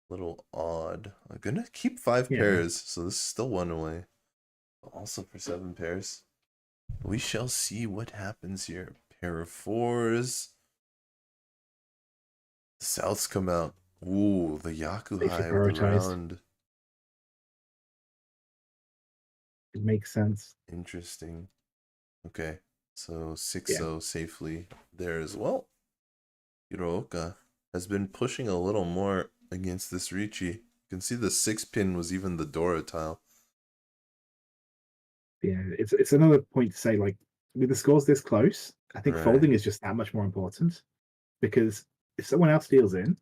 little odd. I'm gonna keep 5 pairs, so this is still 1 away. Also for 7 pairs. We shall see what happens here. Pair of 4s. The Souths come out. Ooh, the Yaku high of the round. It makes sense. Interesting. Okay, so 6-0 safely there as well. Hirooka has been pushing a little more against this Riichi. You can see the 6-pin was even the Dora tile. Yeah, it's another point to say, like, with the scores this close, I think folding is just that much more important. Because if someone else deals in,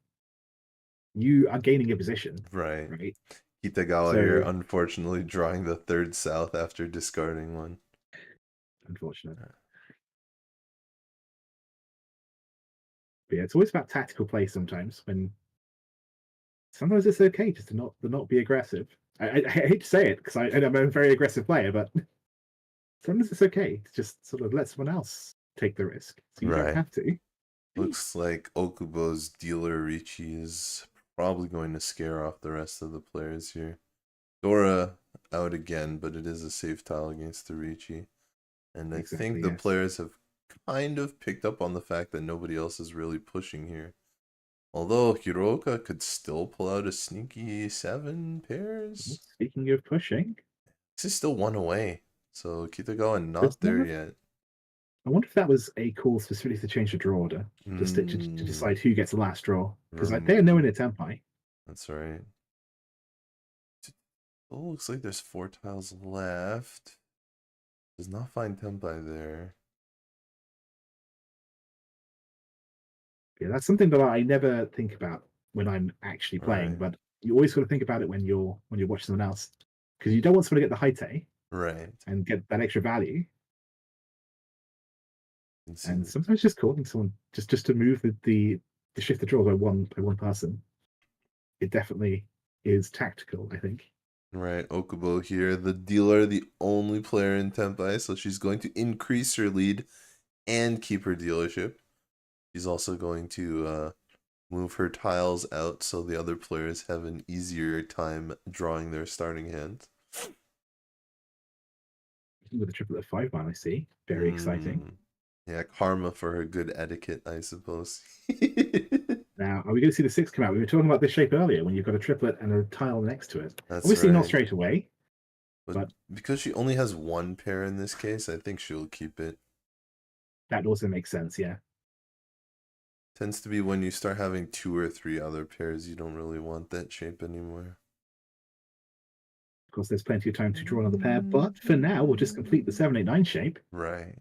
you are gaining a position. Right. Kitagawa here, unfortunately, drawing the 3rd South after discarding one. Unfortunate. But yeah, it's always about tactical play sometimes. Sometimes it's okay just to not be aggressive. I hate to say it because I'm a very aggressive player, but sometimes it's okay to just sort of let someone else take the risk, so you don't have to. Looks like Okubo's dealer Riichi is probably going to scare off the rest of the players here. Dora out again, but it is a safe tile against the Riichi. And I think the players have kind of picked up on the fact that nobody else is really pushing here. Although Hirooka could still pull out a sneaky 7 pairs. Speaking of pushing, this is still 1 away. So Kitagawa not there yet. I wonder if that was a call specifically to change the draw order, just to decide who gets the last draw. Because they are nowhere near Tempai. That's right. It looks like there's 4 tiles left. Does not find Tempai there. Yeah, that's something that I never think about when I'm actually playing, but you always got to think about it when you're watching someone else, because you don't want someone to get the Haite, and get that extra value. And sometimes just calling someone just to move the to shift the draw by one person, it definitely is tactical, I think. Right, Okubo here, the dealer, the only player in Tenpai, so she's going to increase her lead and keep her dealership. She's also going to move her tiles out so the other players have an easier time drawing their starting hands. With a triplet of 5-1, I see. Very exciting. Yeah, karma for her good etiquette, I suppose. Now, are we going to see the 6 come out? We were talking about this shape earlier when you've got a triplet and a tile next to it. That's Obviously right. not straight away. But because she only has one pair in this case, I think she'll keep it. That also makes sense, yeah. Tends to be when you start having 2 or 3 other pairs, you don't really want that shape anymore. Of course, there's plenty of time to draw another pair, but for now, we'll just complete the 7-8-9 shape. Right.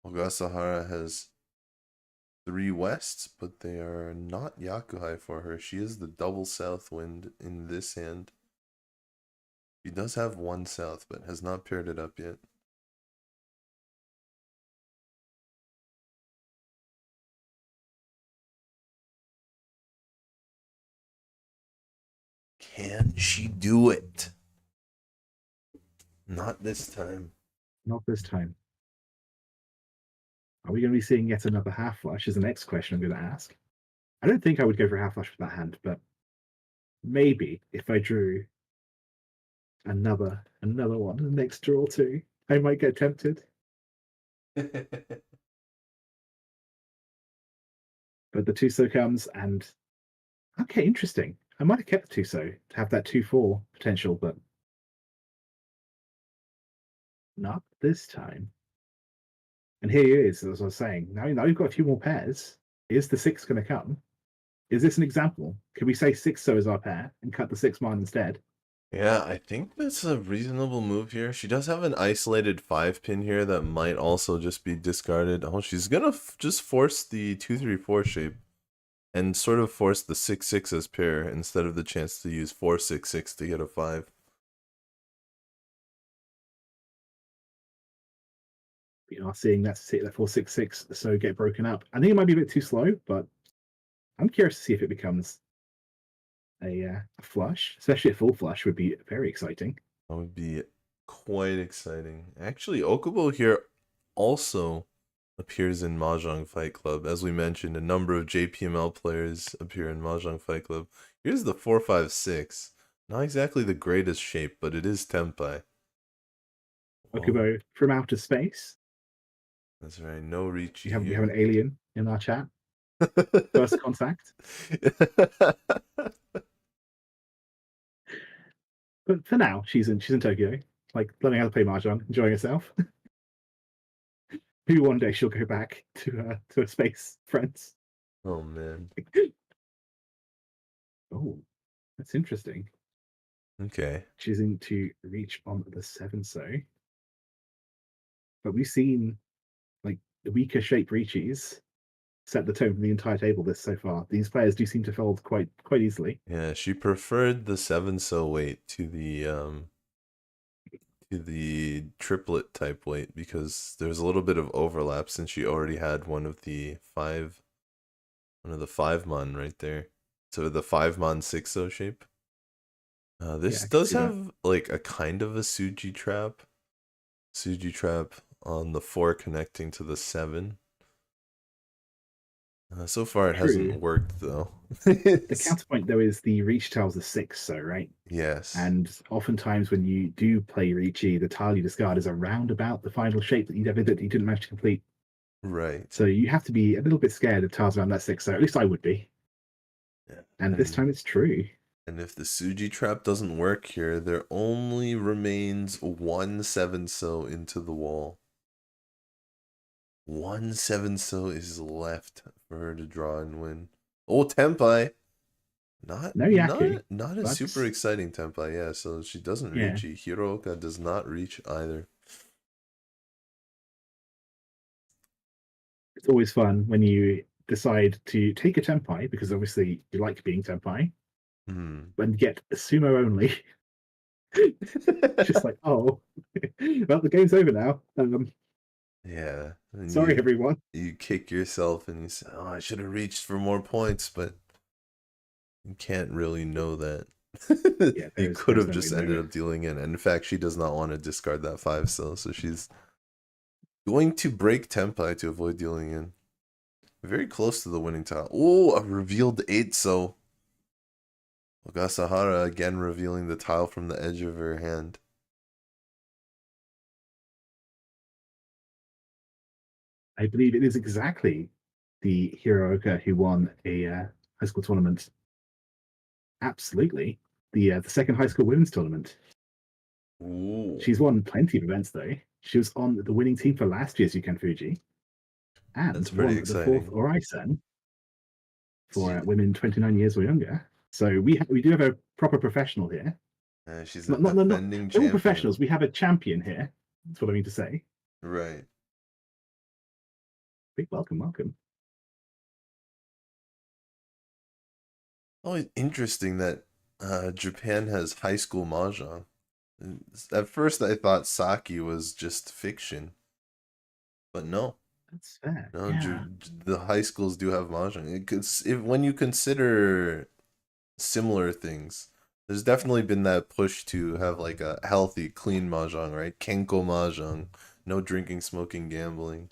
Ogasahara has 3 wests, but they are not Yakuhai for her. She is the double south wind in this hand. She does have 1 south, but has not paired it up yet. Can she do it? Not this time. Not this time. Are we going to be seeing yet another half flush? Is the next question I'm going to ask. I don't think I would go for a half flush with that hand, but maybe if I drew another one in the next draw or two, I might get tempted. But the Tuso comes and okay, interesting. I might have kept the Tuso to have that 2-4 potential, but not this time. And here he is, as I was saying. Now you've got a few more pairs. Is the 6 going to come? Is this an example? Can we say 6 so is our pair and cut the 6 man instead? Yeah, I think that's a reasonable move here. She does have an isolated 5-pin here that might also just be discarded. Oh, she's gonna just force the 2-3-4 shape and sort of force the 6-6 as pair instead of the chance to use 4-6-6 to get a 5. We are seeing that 4-6-6 so get broken up. I think it might be a bit too slow, but I'm curious to see if it becomes a flush, especially a full flush would be very exciting. That would be quite exciting. Actually, Okubo here also appears in Mahjong Fight Club. As we mentioned, a number of JPML players appear in Mahjong Fight Club. Here's the 4-5-6. Not exactly the greatest shape, but it is Tenpai. Okubo from outer space. That's right, no Riichi. We have an alien in our chat. First contact. But for now, she's in Tokyo, like learning how to play Mahjong, enjoying herself. Maybe one day she'll go back to her space friends. Oh man. Oh, that's interesting. Okay. Choosing to reach on the 7 so. But we've seen like the weaker shape Riichis set the tone for the entire table this so far. These players do seem to fold quite easily. Yeah, she preferred the 7 so weight to the triplet type weight because there's a little bit of overlap since she already had one of the 5 mon right there. So the 5 mon 6 so shape. This does have like a kind of a Suji trap. Suji trap on the 4 connecting to the 7. So far it hasn't worked though. The counterpoint though is the Riichi tile's a 6 so, right? Yes. And oftentimes when you do play Riichi, the tile you discard is around about the final shape that you didn't manage to complete. Right. So you have to be a little bit scared of tiles around that 6 so, at least I would be. Yeah. And this time it's true. And if the Suji trap doesn't work here, there only remains 1 7 so into the wall. 1 7 so is left for her to draw and win. Oh, Tenpai! Not a super exciting Tenpai, yeah, so she doesn't reach. Hirooka does not reach either. It's always fun when you decide to take a Tenpai, because obviously you like being Tenpai, and get a sumo only. Just like, oh, well, the game's over now. Yeah, And Sorry, everyone. you kick yourself and you say, "Oh, I should have reached for more points," but you can't really know that. Yeah, You could there's have no way just to know ended it. up dealing in. And in fact, she does not want to discard that 5 still, so she's going to break Tempai to avoid dealing in. Very close to the winning tile. Oh, a revealed 8, so Ogasahara again revealing the tile from the edge of her hand. I believe it is exactly the Hirooka who won a high school tournament. Absolutely. The second high school women's tournament. Ooh. She's won plenty of events, though. She was on the winning team for last year's Yukan Fuji and That's pretty won the fourth exciting. Orisen for She, women 29 years or younger. So we do have a proper professional here. she's a Not defending they're all champion. professionals. We have a champion here. That's what I mean to say. Right. Big welcome. Always interesting that Japan has high school mahjong. At first, I thought sake was just fiction, but no, That's fair. no, Yeah. the high schools do have mahjong. When you consider similar things, there's definitely been that push to have like a healthy, clean mahjong, right? Kenko mahjong, no drinking, smoking, gambling,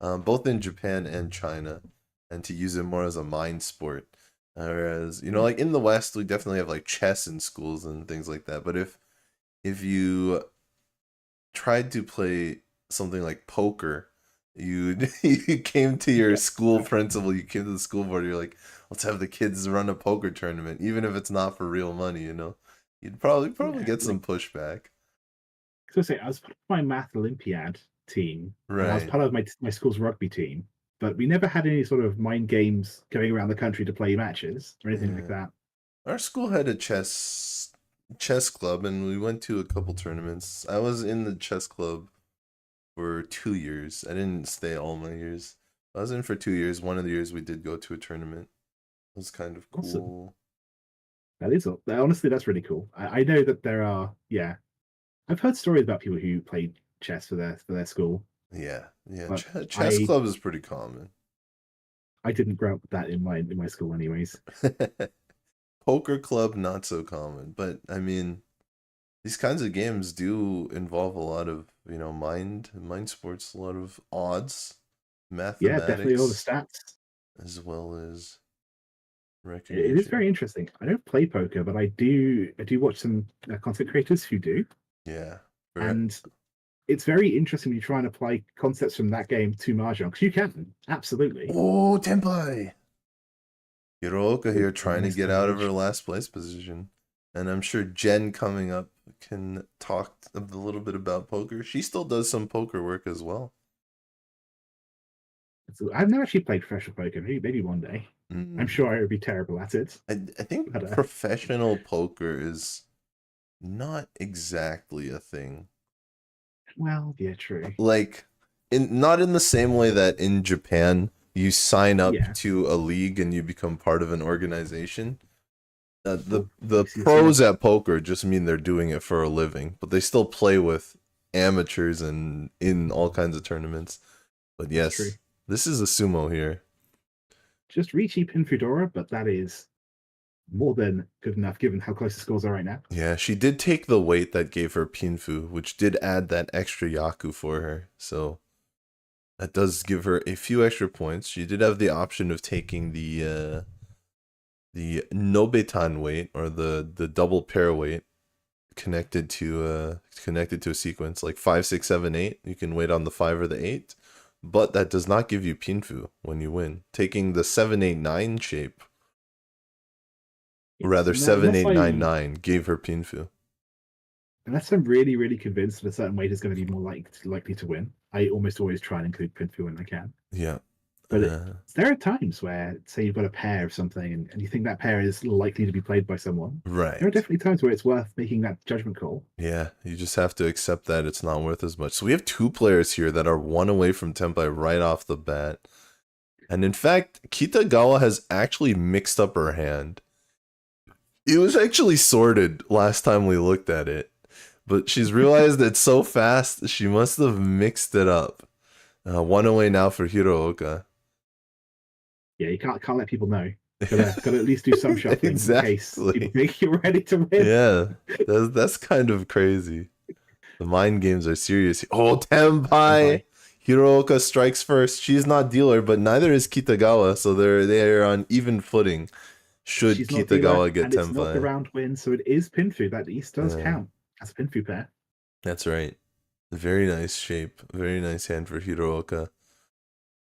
both in Japan and China, and to use it more as a mind sport. Whereas, like in the West, we definitely have like chess in schools and things like that. But if you tried to play something like poker, you you came to your school principal, you came to the school board, you're like, let's have the kids run a poker tournament, even if it's not for real money, You'd probably get some pushback. So say I was part of my math Olympiad team, and I was Right. part of my school's rugby team, but we never had any sort of mind games going around the country to play matches or anything like that. Our school had a chess club, and we went to a couple tournaments. I was in the chess club for 2 years. I didn't stay all my years. I was in for 2 years. One of the years we did go to a tournament. It was kind of Awesome. cool. That is honestly that's really cool. I know that there are I've heard stories about people who played chess for their school. Yeah. But Chess club is pretty common. I didn't grow up with that in my school anyways. Poker club, not so common. But I mean, these kinds of games do involve a lot of, mind sports, a lot of odds, Yeah, definitely all the mathematics, stats. as well as It is recognition. very interesting. I don't play poker, but I do watch some content creators who do. Yeah. And it's very interesting when you try and apply concepts from that game to Mahjong, because you can, absolutely. Oh, Tempai! Hirooka here Oh, trying to nice get out of damage. her last place position. And I'm sure Jenn coming up can talk a little bit about poker. She still does some poker work as well. So I've never actually played professional poker. Maybe one day. I'm sure I would be terrible at it. I think But, professional poker is not exactly a thing. well, yeah, true. Like, not in the same way that in Japan you sign up Yeah. to a league and you become part of an organization. The I see. pros at poker just mean they're doing it for a living, but they still play with amateurs and in all kinds of tournaments. But yes, True. this is a sumo here. Just Riichi Pinfudora, but that is more than good enough given how close the scores are right now. Yeah, she did take the weight that gave her Pinfu, which did add that extra Yaku for her. So that does give her a few extra points. She did have the option of taking the Nobetan weight, or the double pair weight connected to a sequence like 5, 6, 7, 8. You can wait on the 5 or the 8, but that does not give you Pinfu when you win. Taking the 7, 8, 9 shape, or rather 7, 8, 9, 9 gave her Pinfu. Unless I'm really, really convinced that a certain weight is going to be more likely to win, I almost always try and include Pinfu when I can. Yeah. But there are times where, say, you've got a pair of something and you think that pair is likely to be played by someone. Right. There are definitely times where it's worth making that judgment call. Yeah, you just have to accept that it's not worth as much. So we have 2 players here that are 1 away from Tempai right off the bat. And in fact, Kitagawa has actually mixed up her hand. It was actually sorted last time we looked at it, but she's realized it so fast she must have mixed it up. One away now for Hirooka. Yeah, you can't let people know. Gotta at least do some shuffling in case people Exactly. think you're ready to win. Yeah, that's kind of crazy. The mind games are serious. Oh, Tenpai! Hirooka strikes first. She's not dealer, but neither is Kitagawa, so they're on even footing. Should She's not dealer, Kitagawa get and it's not the Tenpai? round win, so it is Pinfu. That East does Yeah, count as a Pinfu pair. that's right. Very nice shape. Very nice hand for Hirooka.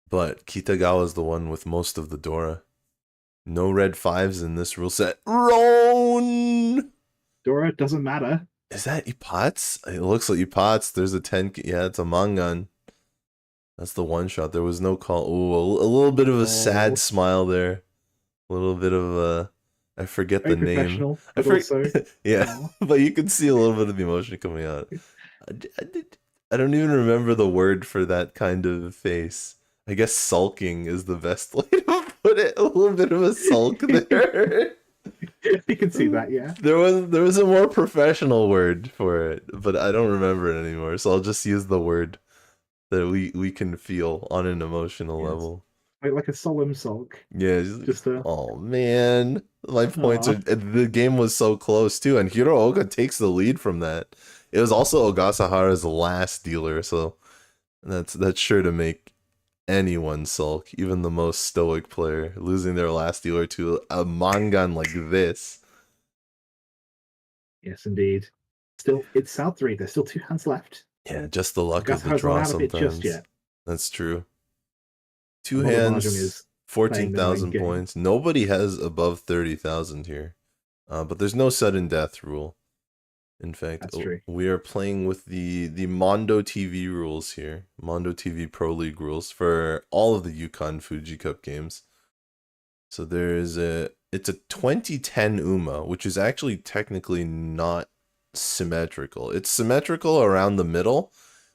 But Kitagawa's the one with most of the Dora. No red fives in this rule set. Roan! Dora doesn't matter. Is that Ipats? It looks like Ipats. There's a 10. Yeah, it's a Mangan. That's the one shot. There was no call. Ooh, a little bit of a sad smile there. A little bit of a. I forget the name. But also, yeah, but you can see a little bit of the emotion coming out. I don't even remember the word for that kind of face. I guess sulking is the best way to put it. A little bit of a sulk there. You can see that, yeah. There was a more professional word for it, but I don't remember it anymore. So I'll just use the word that we can feel on an emotional level. Like a solemn sulk. Yeah, just oh man, my points are. The game was so close too, and Hirooka takes the lead from that. It was also Ogasahara's last dealer, so that's sure to make anyone sulk, even the most stoic player, losing their last dealer to a Mangan like this. Yes, indeed. Still, it's South 3. There's still 2 hands left. Yeah, just the luck of the draw sometimes. Just yet. That's true. 2 hands, 14,000 points. Nobody has above 30,000 here. But there's no sudden death rule. In fact, we are playing with the Mondo TV rules here. Mondo TV Pro League rules for all of the Yukan Fuji Cup games. So it's a 2010 UMA, which is actually technically not symmetrical. It's symmetrical around the middle,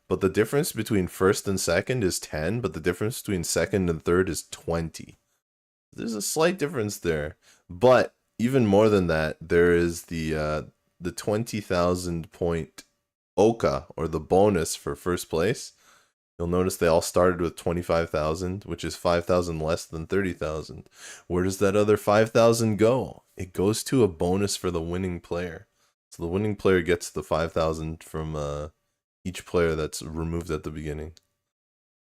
but the difference between first and second is 10, but the difference between second and third is 20. There's a slight difference there. But even more than that, there is the 20,000 point Oka, or the bonus for first place. You'll notice they all started with 25,000, which is 5,000 less than 30,000. Where does that other 5,000 go? It goes to a bonus for the winning player. So the winning player gets the 5,000 from each player that's removed at the beginning.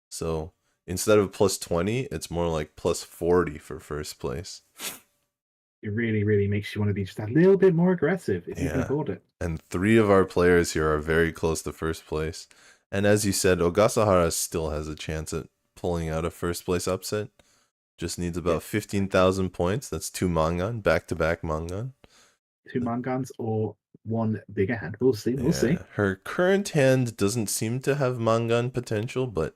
So instead of plus 20, it's more like plus 40 for first place. It really, really makes you want to be just a little bit more aggressive if you can afford it. And 3 of our players here are very close to first place. And as you said, Ogasahara still has a chance at pulling out a first place upset. Just needs about 15,000 points. That's 2 Mangan, back-to-back Mangan. 2 Mangans or 1 bigger hand. We'll see. We'll see. Her current hand doesn't seem to have Mangan potential, but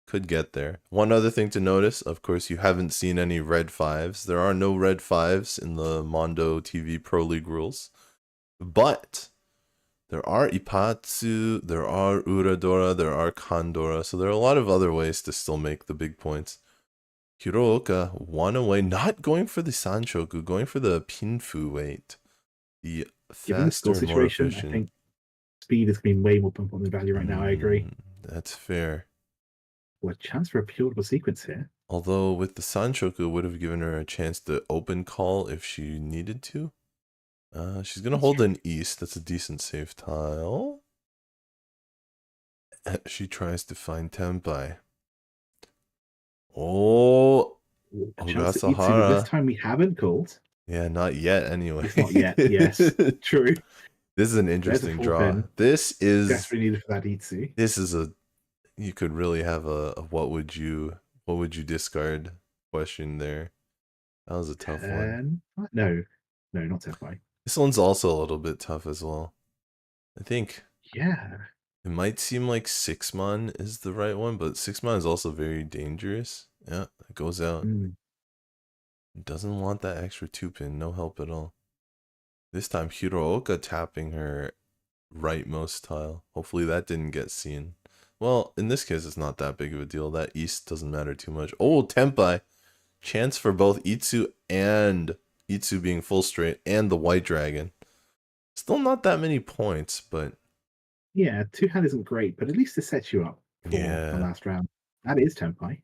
could get there. One other thing to notice, of course, you haven't seen any red 5s. There are no red 5s in the Mondo TV Pro League rules. But there are Ipatsu, there are Uradora, there are Kandora, so there are a lot of other ways to still make the big points. Hirooka, 1 away, not going for the Sanshoku, going for the Pinfu weight. The faster, more efficient. I think speed is being way more important than value right now, I agree. That's fair. Well, a chance for a pure sequence here. Although with the Sanshoku would have given her a chance to open call if she needed to. She's going to hold an east. That's a decent safe tile. She tries to find Tenpai. Oh, Ogasahara. This time we haven't called. Yeah, not yet anyway. It's not yet, yes. True. This is an interesting draw. This is desperately needed for that Itsu. This is you could really have a what would you discard question there. That was a tough one. No, not Tenpai. This one's also a little bit tough as well. I think. Yeah. It might seem like 6-mon is the right one, but 6-mon is also very dangerous. Yeah, it goes out. It doesn't want that extra 2-pin, no help at all. This time Hirooka tapping her rightmost tile. Hopefully that didn't get seen. Well, in this case it's not that big of a deal. That east doesn't matter too much. Oh, Tenpai. Chance for both Itsu and Itsu being full straight and the white dragon. Still not that many points, but yeah, 2-hand isn't great, but at least it sets you up for the last round. That is Tenpai,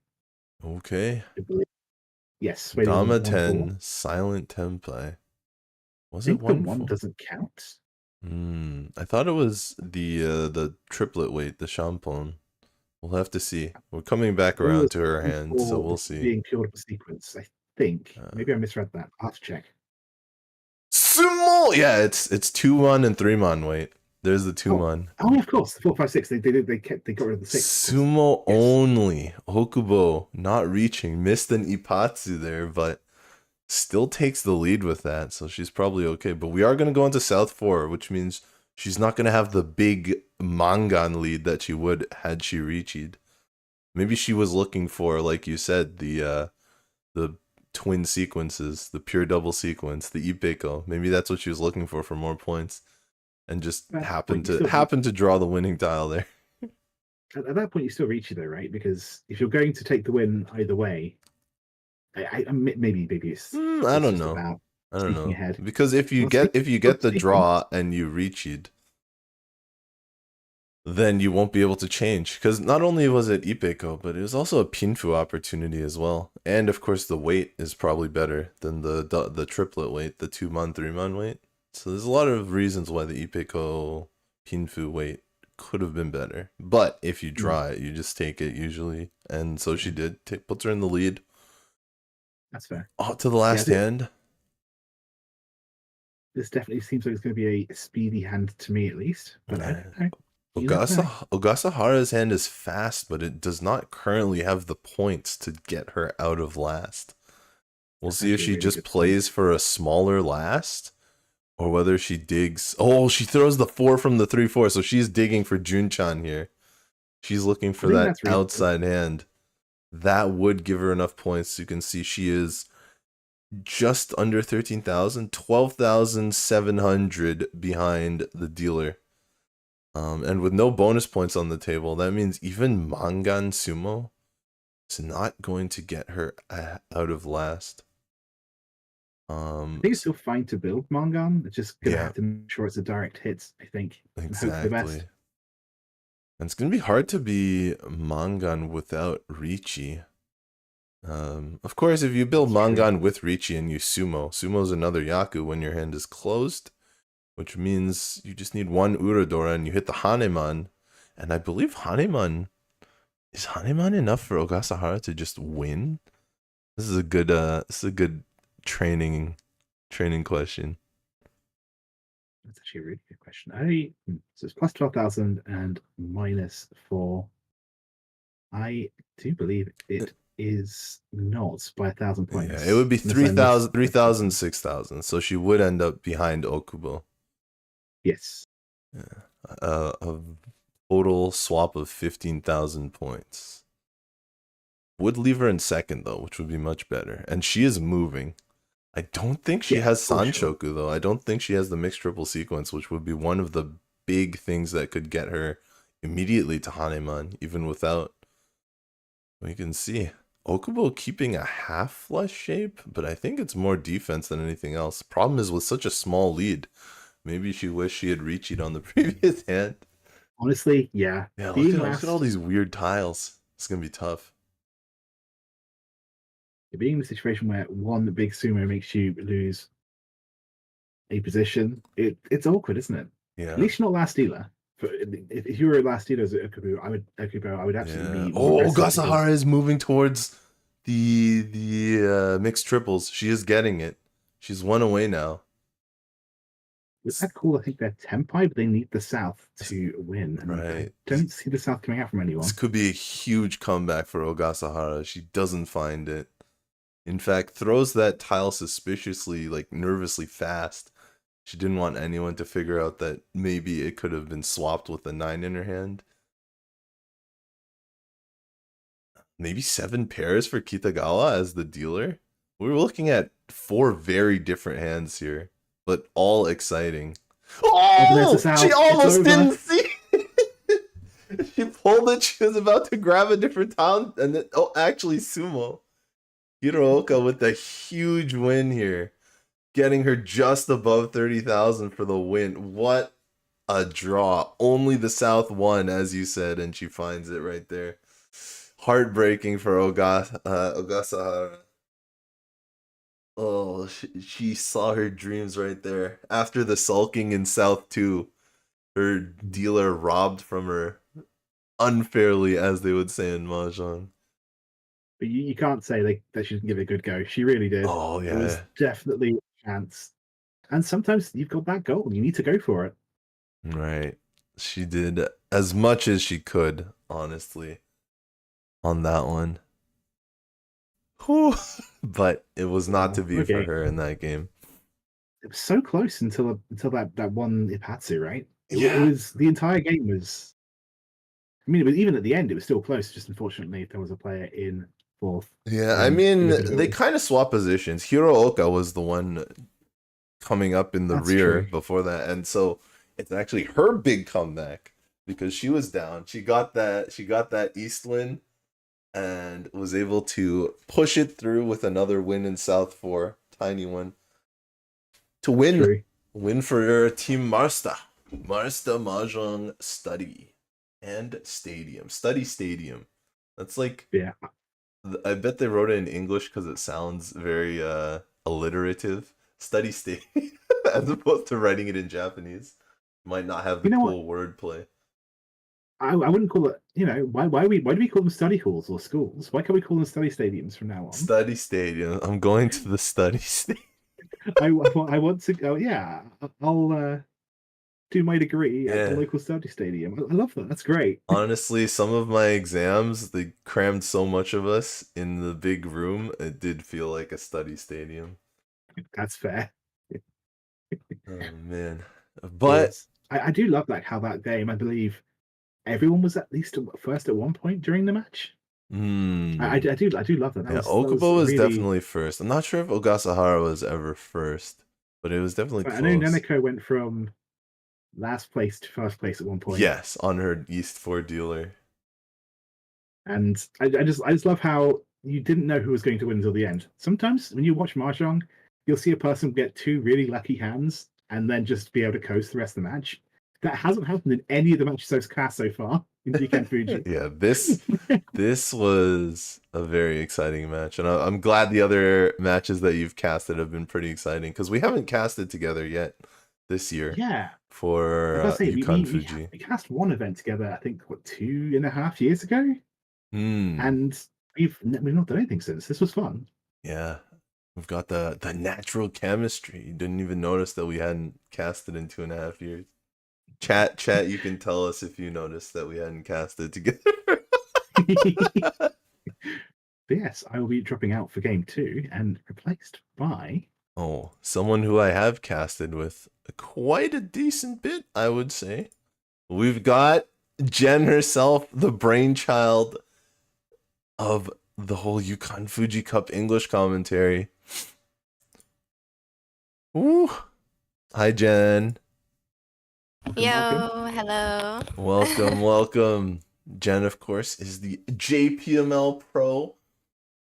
Okay. I believe. Yes, rating Dama 1-4. 10, silent Tenpai. I Was it think the 1 one 4? doesn't count. I thought it was the triplet weight, the shampoo. We'll have to see. We're coming back It around was to her hand, so for we'll see. being cured of a sequence, I think. Uh, Maybe I misread that. I'll have to check. Sumo! Yeah, it's 2-mon and 3-mon weight. There's the 2-mon. Oh, yeah, of course. The 4, 5, 6. They got rid of the 6. Sumo Yes. only. Okubo not reaching. Missed an Ipatsu there, but still takes the lead with that, so she's probably okay. But we are going to go into South 4, which means she's not going to have the big Mangan lead that she would had she reached. Maybe she was looking for, like you said, the twin sequences, the pure double sequence, the Ipeko. Maybe that's what she was looking for more points, and just happened to draw the winning tile there. At that point, you still reach it though, right? Because if you're going to take the win either way, maybe it's. I don't know. I don't know. Ahead. Because if you get the draw and you reach it, then you won't be able to change. Because not only was it Ipeko, but it was also a Pinfu opportunity as well. And of course the weight is probably better than the triplet weight, the 2-mon, 3-mon weight. So there's a lot of reasons why the Ipeko Pinfu weight could have been better. But if you draw it, you just take it usually. And so she did. Puts her in the lead. That's fair. Oh, to the last hand. This definitely seems like it's going to be a speedy hand to me, at least. But I don't know. Ogasahara's hand is fast, but it does not currently have the points to get her out of last. We'll see if she just plays for a smaller last, or whether she digs. Oh, she throws the 4 from the 3-4, so she's digging for Junchan here. She's looking for that outside hand. That would give her enough points. You can see she is just under 13,000, 12,700 behind the dealer. And with no bonus points on the table, that means even Mangan Sumo is not going to get her out of last. I think it's still fine to build Mangan. It's just gonna have to make sure it's a direct hit, I think. Exactly. And it's gonna be hard to be Mangan without Riichi. Of course, if you build Mangan with Riichi and you Sumo's another Yaku when your hand is closed. Which means you just need one Uradora and you hit the Haneman. And I believe Haneman... Is Haneman enough for Ogasahara to just win? This is a good training question. That's actually a really good question. So it's plus 12,000 and minus 4. I do believe it is not by 1,000 points. Yeah, it would be 3,000, 6,000. So she would end up behind Okubo. Yes. Yeah. A total swap of 15,000 points. Would leave her in second though, which would be much better. And she is moving. I don't think she has Sanchoku though. I don't think she has the mixed triple sequence, which would be one of the big things that could get her immediately to Haneman, even without. We can see Okubo keeping a half flush shape, but I think it's more defense than anything else. Problem is with such a small lead. Maybe she wished she had reached it on the previous hand. Honestly, yeah. Yeah, look at all these weird tiles. It's going to be tough. Being in a situation where one big sumo makes you lose a position, it's awkward, isn't it? Yeah. At least you're not last dealer. If you were a last dealer as Okubo, I would absolutely be. Oh, Ogasahara is moving towards the mixed triples. She is getting it. She's one away now. Was that cool? I think they're Tenpai, but they need the South to win. And right. I don't see the South coming out from anyone. This could be a huge comeback for Ogasahara. She doesn't find it. In fact, throws that tile suspiciously, like nervously fast. She didn't want anyone to figure out that maybe it could have been swapped with a 9 in her hand. Maybe 7 pairs for Kitagawa as the dealer. We're looking at 4 very different hands here, but all exciting. Oh, she almost didn't see. She pulled it. She was about to grab a different tile, and then actually Sumo. Hirooka with the huge win here, getting her just above 30,000 for the win. What a draw! Only the South won, as you said, and she finds it right there. Heartbreaking for Ogasahara. Oh, she saw her dreams right there. After the sulking in South 2, her dealer robbed from her unfairly, as they would say in Mahjong. But you can't say that she didn't give it a good go. She really did. Oh, It was yeah. definitely a chance. And sometimes you've got that goal. You need to go for it. Right. She did as much as she could, honestly, on that one. Whew. But it was not to be for her in that game. It was so close until that one Ipatsu, right? It Yeah. was the entire game was. I mean, it was even at the end. It was still close. Just unfortunately, there was a player in fourth. Yeah, I mean, they kind of swap positions. Hirooka was the one coming up in the rear before that, and so it's actually her big comeback because she was down. She got that East win and was able to push it through with another win in South 4, tiny one, to win for Team Marsta. Marsta Mahjong Study and Stadium. Study Stadium. That's like, yeah. I bet they wrote it in English because it sounds very alliterative. Study Stadium, as opposed to writing it in Japanese. Might not have the cool wordplay. I wouldn't call it. Why do we call them study halls or schools? Why can't we call them study stadiums from now on? Study stadium. I'm going to the study stadium. I want to go. Yeah, I'll do my degree at the local study stadium. I love that. That's great. Honestly, some of my exams, they crammed so much of us in the big room. It did feel like a study stadium. That's fair. Oh man, but yes. I do love how that game. I believe everyone was at least first at one point during the match. I do love that. Okubo was definitely first. I'm not sure if Ogasahara was ever first, but it was definitely close. I know Neneko went from last place to first place at one point. Yes, on her East 4 dealer. And I just love how you didn't know who was going to win until the end. Sometimes when you watch Mahjong, you'll see a person get two really lucky hands and then just be able to coast the rest of the match. That hasn't happened in any of the matches I've cast so far in Yukan Fuji. Yeah, this was a very exciting match, and I'm glad the other matches that you've casted have been pretty exciting because we haven't casted together yet this year. Yeah, for Yukan Fuji. We cast one event together, I think, 2.5 years ago, and we've not done anything since. This was fun. Yeah, we've got the natural chemistry. You didn't even notice that we hadn't casted in 2.5 years. Chat, you can tell us if you noticed that we hadn't casted together. But yes, I will be dropping out for game 2 and replaced by someone who I have casted with quite a decent bit, I would say. We've got Jenn herself, the brainchild of the whole Yukan Fuji Cup English commentary. Ooh. Hi, Jenn. Yo, hello. Welcome. Jenn, of course, is the JPML pro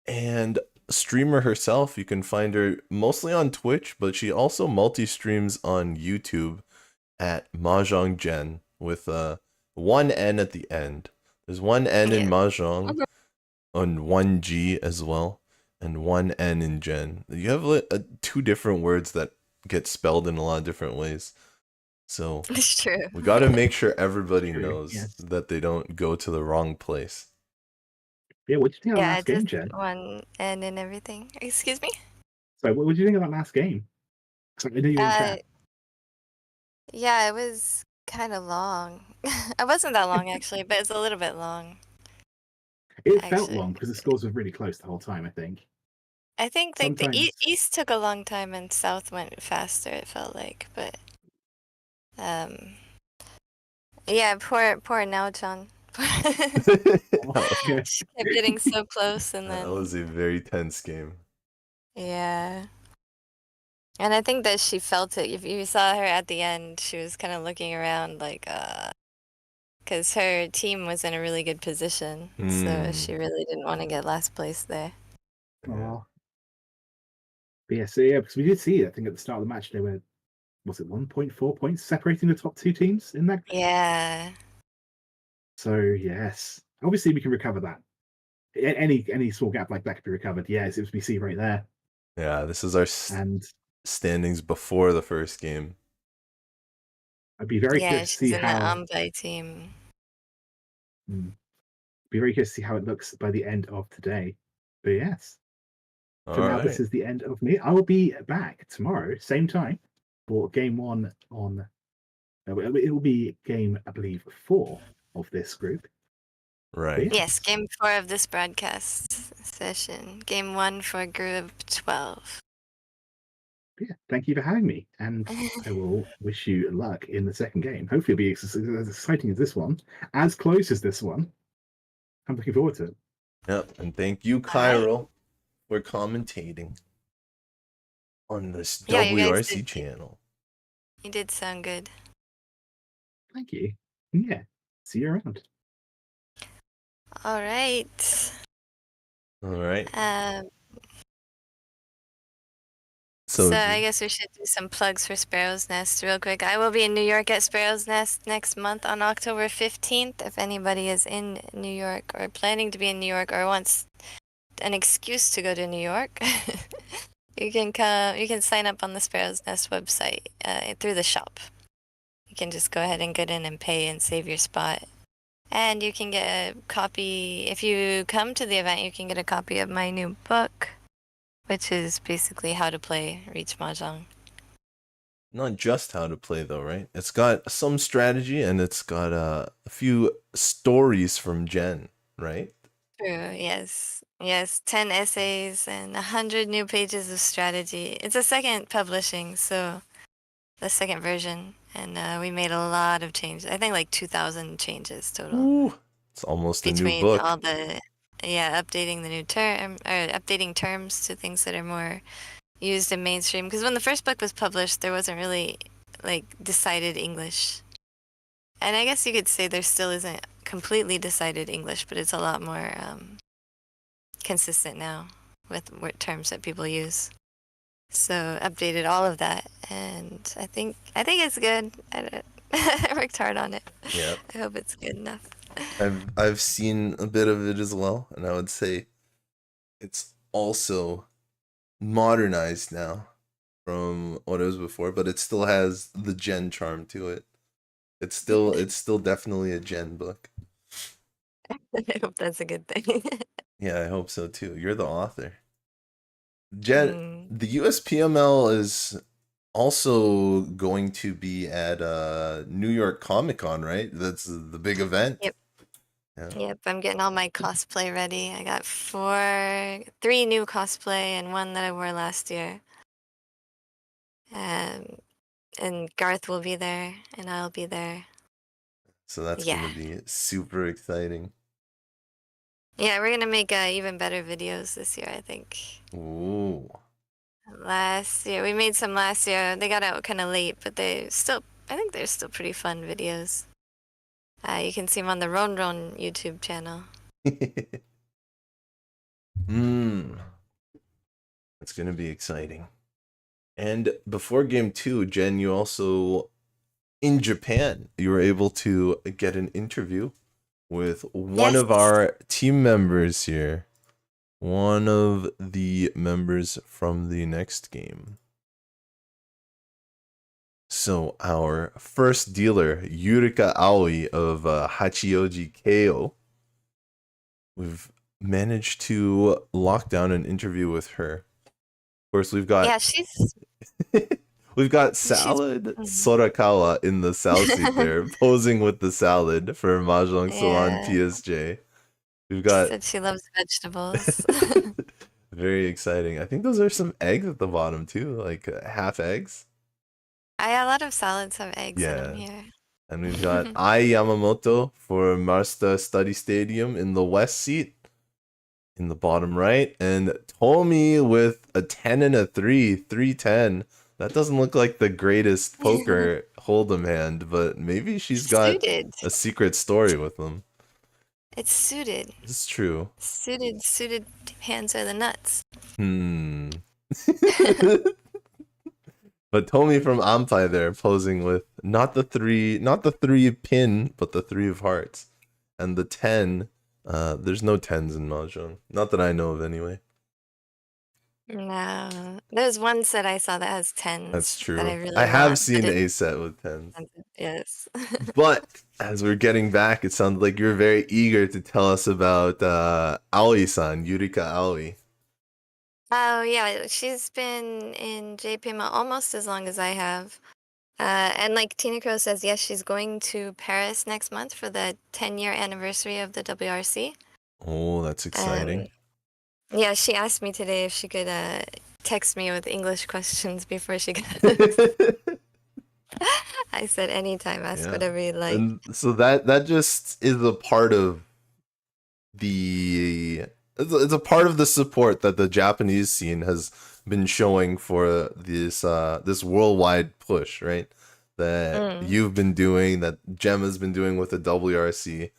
and streamer herself. You can find her mostly on Twitch, but she also multi-streams on YouTube at Mahjong Jenn with one N at the end. There's one N in Mahjong and one G as well, and one N in Jenn. You have two different words that get spelled in a lot of different ways. So it's true. We got to make sure everybody knows that they don't go to the wrong place. Yeah, what did you think of last game, Jenn? One N and everything. Excuse me? So what did you think of that last game? I know you in chat. Yeah, it was kind of long. It wasn't that long actually, but it's a little bit long. It felt long because the scores were really close the whole time, I think. I think like the East took a long time and South went faster, it felt like, but yeah, poor Naochan. She kept getting so close and then that was a very tense game. Yeah. And I think that she felt it. If you saw her at the end, she was kind of looking around like because her team was in a really good position. So she really didn't want to get last place there. But yeah, because we did see, I think at the start of the match, they were, was it 1.4 points separating the top two teams in that? Yeah. So yes, obviously we can recover that Any small gap like that could be recovered. Yeah, it seems to be seen right there. Yeah, this is our And standings before the first game. I'd be very Yeah, curious to she's see in the how. Ampai team. Be very curious to see how it looks by the end of today. But yes, for All now, right. this is the end of me. I will be back tomorrow, same time, for game one on. It will be game, I believe, 4 of this group. Right. Yes, game 4 of this broadcast session. Game 1 for group 12. Yeah, thank you for having me, and I will wish you luck in the second game. Hopefully, it'll be as exciting as this one, as close as this one. I'm looking forward to it. Yep. And thank you, Chiral, for commentating on this Yeah, you guys WRC did. channel. You did sound good. Thank you. Yeah, see you around. All right. All right. So I guess we should do some plugs for Sparrow's Nest real quick. I will be in New York at Sparrow's Nest next month on October 15th. If anybody is in New York or planning to be in New York or wants an excuse to go to New York, you can come. You can sign up on the Sparrow's Nest website through the shop. You can just go ahead and get in and pay and save your spot. And you can get a copy. If you come to the event, you can get a copy of my new book, which is basically how to play Riichi Mahjong. Not just how to play though, right? It's got some strategy and it's got a few stories from Jenn, right? True, yes. Yes, 10 essays and 100 new pages of strategy. It's a second publishing, so the second version. And we made a lot of changes. I think like 2,000 changes total. Ooh, it's almost a new Between book. all the, yeah, updating the new term, or updating terms to things that are more used in mainstream. Because when the first book was published, there wasn't really like decided English. And I guess you could say there still isn't completely decided English, but it's a lot more consistent now with what terms that people use. So updated all of that, and I think it's good. I worked hard on it. Yeah. I hope it's good enough. I've seen a bit of it as well, and I would say it's also modernized now from what it was before, but it still has the Jenn charm to it. It's still definitely a Jenn book. I hope that's a good thing. Yeah, I hope so too. You're the author. Jenn, the USPML is also going to be at New York Comic Con, right? That's the big event. Yep. Yeah. Yep, I'm getting all my cosplay ready. I got 3 new cosplay and 1 that I wore last year. And Garth will be there, and I'll be there. So that's gonna be super exciting. Yeah, we're gonna make even better videos this year, I think. Ooh. Last year, we made some last year. They got out kind of late, but I think they're still pretty fun videos. You can see them on the Ron Ron YouTube channel. That's gonna be exciting. And before game 2, Jenn, you also in Japan, you were able to get an interview with one of our team members here. One of the members from the next game. So our first dealer, Yurika Aoi of Hachioji Keio. We've managed to lock down an interview with her. Of course, we've got... Yeah, she's... We've got Salad Sorakawa in the salad seat there, posing with the salad for Mahjong Salon PSJ. We've got... She said she loves vegetables. Very exciting. I think those are some eggs at the bottom too, like half eggs. A lot of salads have eggs in them here. And we've got Yamamoto for Marsta Study Stadium in the west seat, in the bottom right, and Tomi with a 10 and a 3, 3-10. That doesn't look like the greatest poker hold'em hand, but maybe she's got a secret story with them. It's suited. It's true. Suited hands are the nuts. But Tomi from Ampai there posing with not the three pin, but the 3 of hearts. And the 10 There's no tens in Mahjong. Not that I know of anyway. No. There's one set I saw that has That's 10s that I true. I really have want, but seen it's a set with tens. expensive. Yes. But as we're getting back, it sounds like you're very eager to tell us about Aoi-san, Yurika Aoi. Oh yeah, she's been in JPML almost as long as I have. And like Tina Crow says, yes, she's going to Paris next month for the 10-year anniversary of the WRC. Oh, that's exciting. Yeah, she asked me today if she could text me with English questions before she goes. I said anytime, ask Yeah. whatever you like. And so that just is a part of the it's a part of the support that the Japanese scene has been showing for this worldwide push, right? That you've been doing, that Gemma's been doing with the WRC,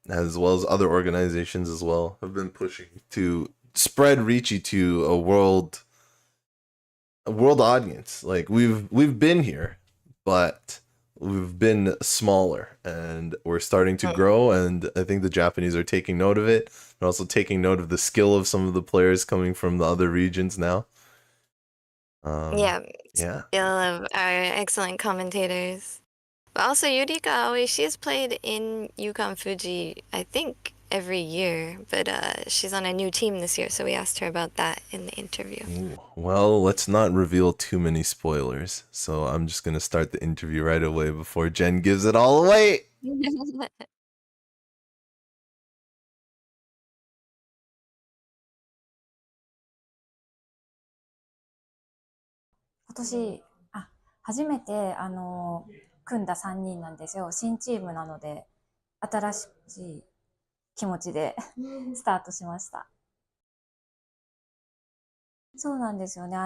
as well as other organizations as well, have been pushing to spread Riichi to a world audience. Like we've been here, but we've been smaller and we're starting to grow, and I think the Japanese are taking note of it. They're also taking note of the skill of some of the players coming from the other regions now. Yeah, Yeah. skill of our excellent commentators. But also Yurika she's played in Yukan Fuji, I think, every year, but she's on a new team this year, so we asked her about that in the interview. Ooh, well, let's not reveal too many spoilers, so I'm just gonna start the interview right away before Jenn gives it all away. 今年、初めて、組んだ3人なんですよ。新チームなので、新しい気持ちでスタートしました。そうなんですよね。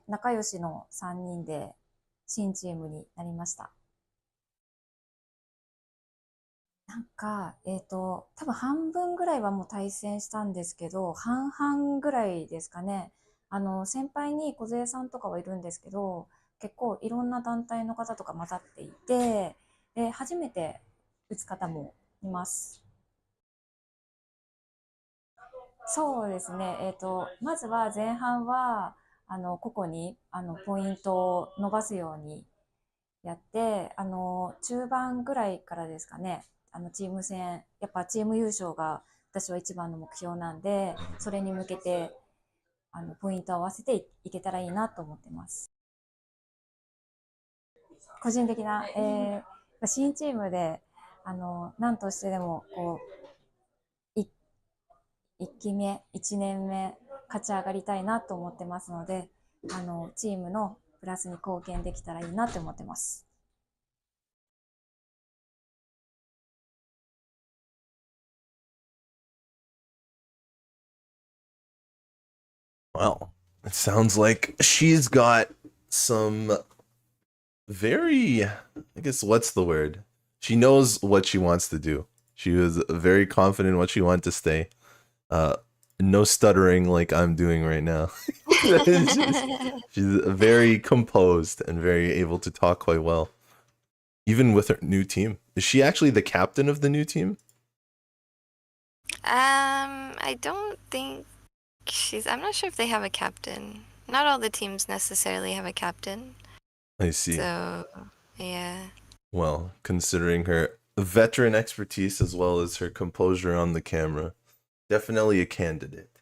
仲良しの3人で新チームになりました。なんか、多分半分ぐらいはもう対戦したんですけど、半々ぐらいですかね。先輩に梢さんとかはいるんですけど、結構いろんな団体の方とか混ざっていて、で、初めて打つ方もいます。そうですね。まずは前半は、個々に、ポイントを伸ばすようにやって、中盤ぐらいからですかね、チーム戦、やっぱチーム優勝が私は一番の目標なんで、それに向けて、ポイントを合わせていけたらいいなと思ってます。個人的な、新チームで、何としてでも、こう、1期目、1年目、勝ち上がりたいなと思ってますので、チームのプラスに貢献できたらいいなと思ってます。Well, it sounds like she's got some very, I guess, what's the word? She knows what she wants to do. She was very confident in what she wanted to stay. No stuttering like I'm doing right now. She's very composed and very able to talk quite well. Even with her new team. Is she actually the captain of the new team? I don't think I'm not sure if they have a captain. Not all the teams necessarily have a captain. I see. So, yeah. Well, considering her veteran expertise as well as her composure on the camera, definitely a candidate.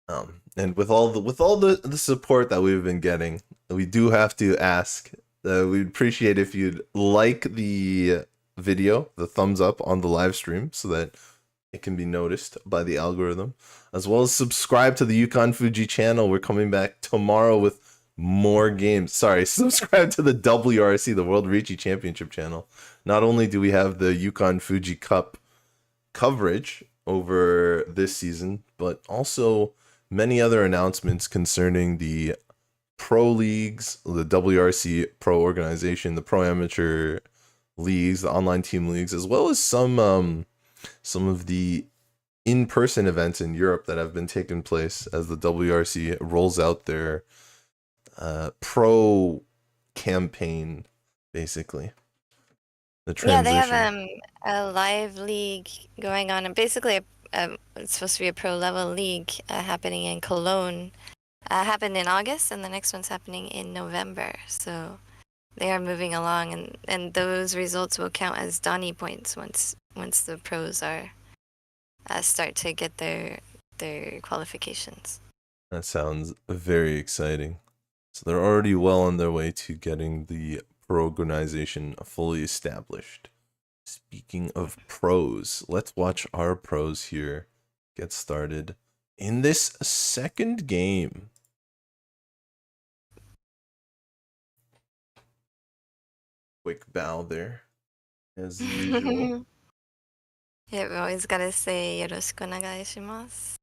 And with all the support that we've been getting, we do have to ask. We'd appreciate if you'd like the video, the thumbs up on the live stream, so that it can be noticed by the algorithm, as well as subscribe to the Yukan Fuji channel. We're coming back tomorrow with more games. Sorry, subscribe to the WRC, the World Riichi Championship channel. Not only do we have the Yukan Fuji Cup coverage over this season, but also many other announcements concerning the pro leagues, the WRC pro organization, the pro amateur leagues, the online team leagues, as well as some of the in-person events in Europe that have been taking place as the WRC rolls out their pro campaign, basically. The Yeah, they transition. have a live league going on, and basically it's supposed to be a pro level league happening in Cologne. Happened in August, and the next one's happening in November. So they are moving along, and those results will count as Donny points once the pros are start to get their qualifications. That sounds very exciting. So they're already well on their way to getting the pro organization fully established. Speaking of pros, let's watch our pros here get started in this second game. Quick bow there, as usual. Yeah, we always gotta say yoroshiku onegai shimasu.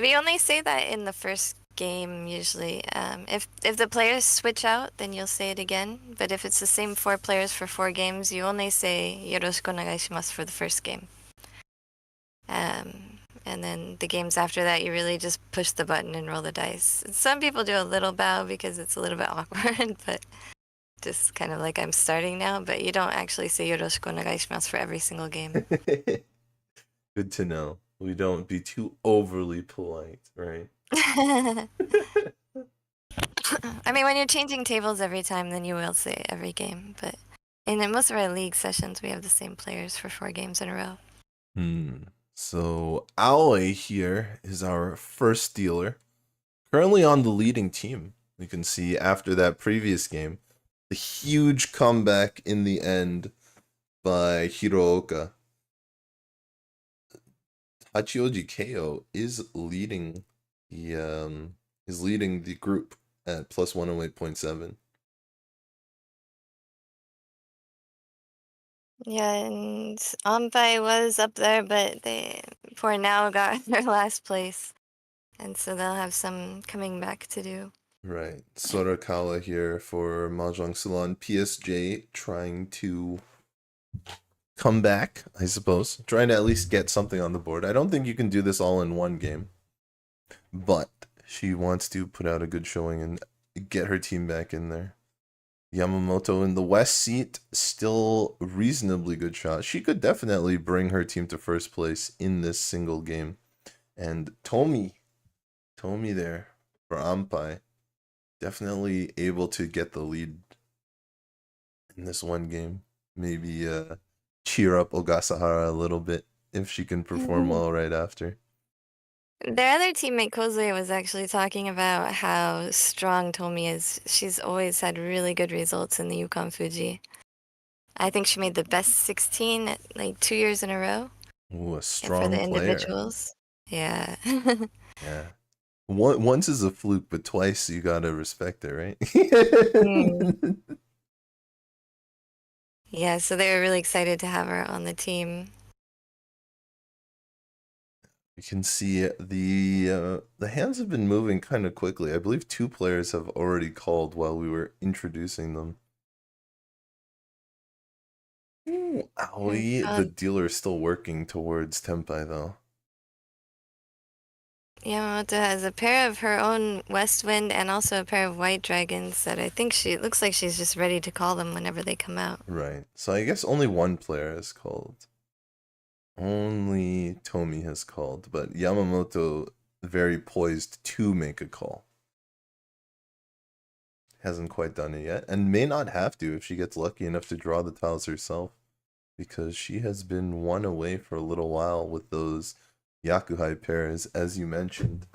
We only say that in the first game usually. If the players switch out, then you'll say it again. But if it's the same 4 players for 4 games, you only say yoroshiku onegai shimasu for the first game. And then the games after that, you really just push the button and roll the dice. Some people do a little bow because it's a little bit awkward, but just kind of like I'm starting now. But you don't actually say yoroshiku onegai shimasu for every single game. Good to know. We don't be too overly polite, right? I mean, when you're changing tables every time, then you will say every game. But in most of our league sessions, we have the same players for 4 games in a row. So Aoi here is our first dealer, currently on the leading team. We can see after that previous game, the huge comeback in the end by Hirooka. Hachioji Keio is leading the group at plus 108.7. Yeah, and Ampai was up there, but they for now got their last place. And so they'll have some coming back to do. Right. Sorakawa here for Mahjong Salon PSJ trying to come back, I suppose. Trying to at least get something on the board. I don't think you can do this all in one game. But she wants to put out a good showing and get her team back in there. Yamamoto in the west seat, still reasonably good shot. She could definitely bring her team to first place in this single game. And Tomi there for Ampai, definitely able to get the lead in this one game. Maybe cheer up Ogasahara a little bit if she can perform well right after. Their other teammate Kozue was actually talking about how strong Tomi is. She's always had really good results in the Yukan Fuji. I think she made the best 16 like 2 years in a row. Ooh, a And strong for the player. individuals. Yeah. Yeah. Once is a fluke, but twice you gotta respect it, right? Yeah, so they were really excited to have her on the team. You can see the hands have been moving kind of quickly. I believe 2 players have already called while we were introducing them. Ooh, Aoi, the dealer is still working towards Tenpai though. Yamamoto has a pair of her own West Wind and also a pair of White Dragons that I think it looks like she's just ready to call them whenever they come out. Right. So I guess only one player has called. Only Tomi has called, but Yamamoto very poised to make a call. Hasn't quite done it yet, and may not have to if she gets lucky enough to draw the tiles herself, because she has been one away for a little while with those Yakuhai pairs, as you mentioned.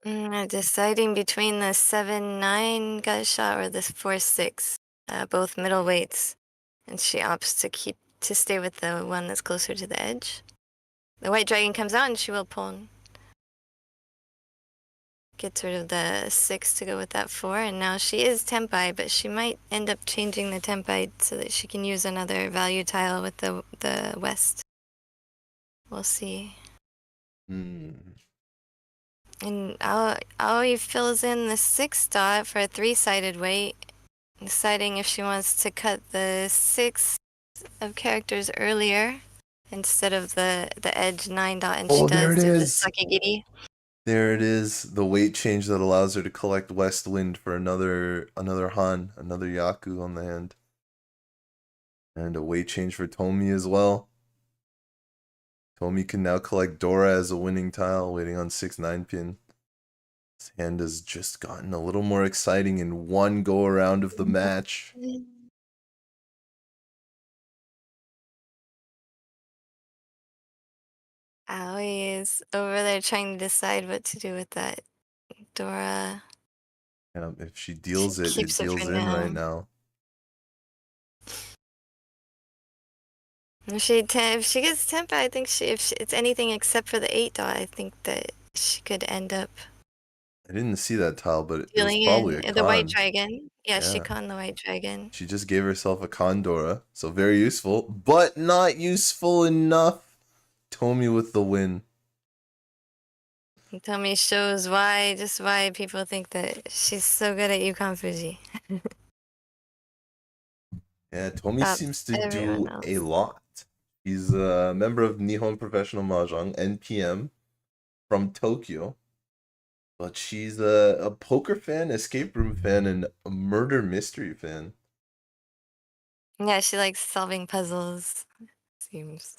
Deciding between the 7-9 gut shot or the 4-6, both middleweights, and she opts to stay with the one that's closer to the edge. The White Dragon comes out and she will pawn. Gets rid of the 6 to go with that 4, and now she is Tenpai, but she might end up changing the Tenpai so that she can use another value tile with the west. We'll see. And Aoi fills in the 6 dot for a 3-sided weight, deciding if she wants to cut the 6 of characters earlier instead of the edge 9 dot, and she does do the Sakigiri. There it is, the weight change that allows her to collect West Wind for another Han, another Yaku on the hand. And a weight change for Tomi as well. Tomi can now collect Dora as a winning tile, waiting on 6-9 pin. His hand has just gotten a little more exciting in one go around of the match. Aoi is over there trying to decide what to do with that Dora. If she deals it, it Keeps it for deals in right now. now. If she gets tempo, I think if it's anything except for the 8 dot, I think that she could end up I didn't see that tile, but it was dealing probably a in the white con. dragon. Yeah, she Yeah. conned the white dragon. She just gave herself a Condora, so very useful, but not useful enough. Tomi with the win. And Tomi shows why people think that she's so good at Yukan Fuji. Yeah, Tomi Stops seems to everyone do a else. lot. He's a member of Nihon Professional Mahjong, NPM, from Tokyo. But she's a poker fan, escape room fan, and a murder mystery fan. Yeah, she likes solving puzzles. Seems.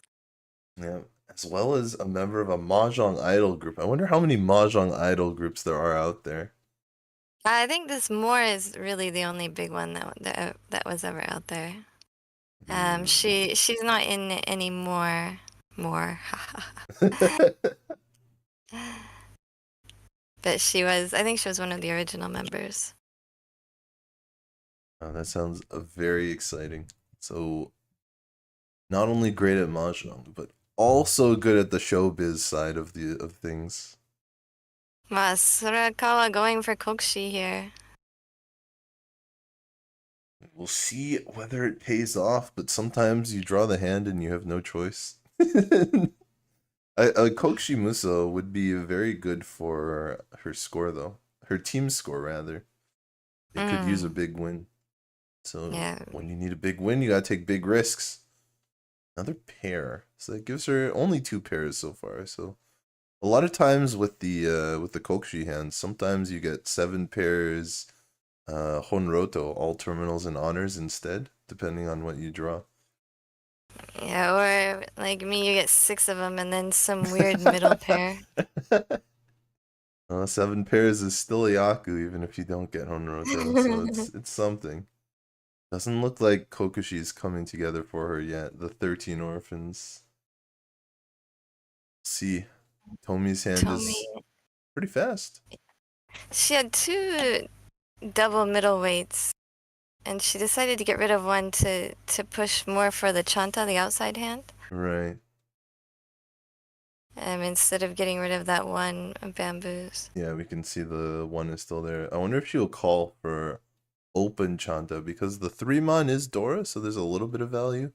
Yeah, as well as a member of a Mahjong idol group. I wonder how many Mahjong idol groups there are out there. I think this More is really the only big one that was ever out there. She's not in any more. But she was. I think she was one of the original members. Oh, that sounds very exciting. So, not only great at Mahjong, but also good at the showbiz side of things. Sorakawa going for Kokshi here. We'll see whether it pays off, but sometimes you draw the hand and you have no choice. A Kokshi Muso would be very good for her score, though. Her team score, rather. They could use a big win. So Yeah. when you need a big win, you gotta take big risks. Another pair. So that gives her only 2 pairs so far. So a lot of times with the Kokshi hands, sometimes you get 7 pairs Honroto, all terminals and honors instead, depending on what you draw. Yeah, or like me, you get 6 of them and then some weird middle pair. 7 pairs is still a Yaku, even if you don't get Honroto, so it's something. Doesn't look like Kokushi is coming together for her yet. The 13 orphans. See, Tomi's hand is pretty fast. She had 2 double middleweights, and she decided to get rid of one to push more for the Chanta, the outside hand. Right. Instead of getting rid of that one bamboos. Yeah, we can see the one is still there. I wonder if she'll call for open Chanta, because the 3-mon is Dora, so there's a little bit of value.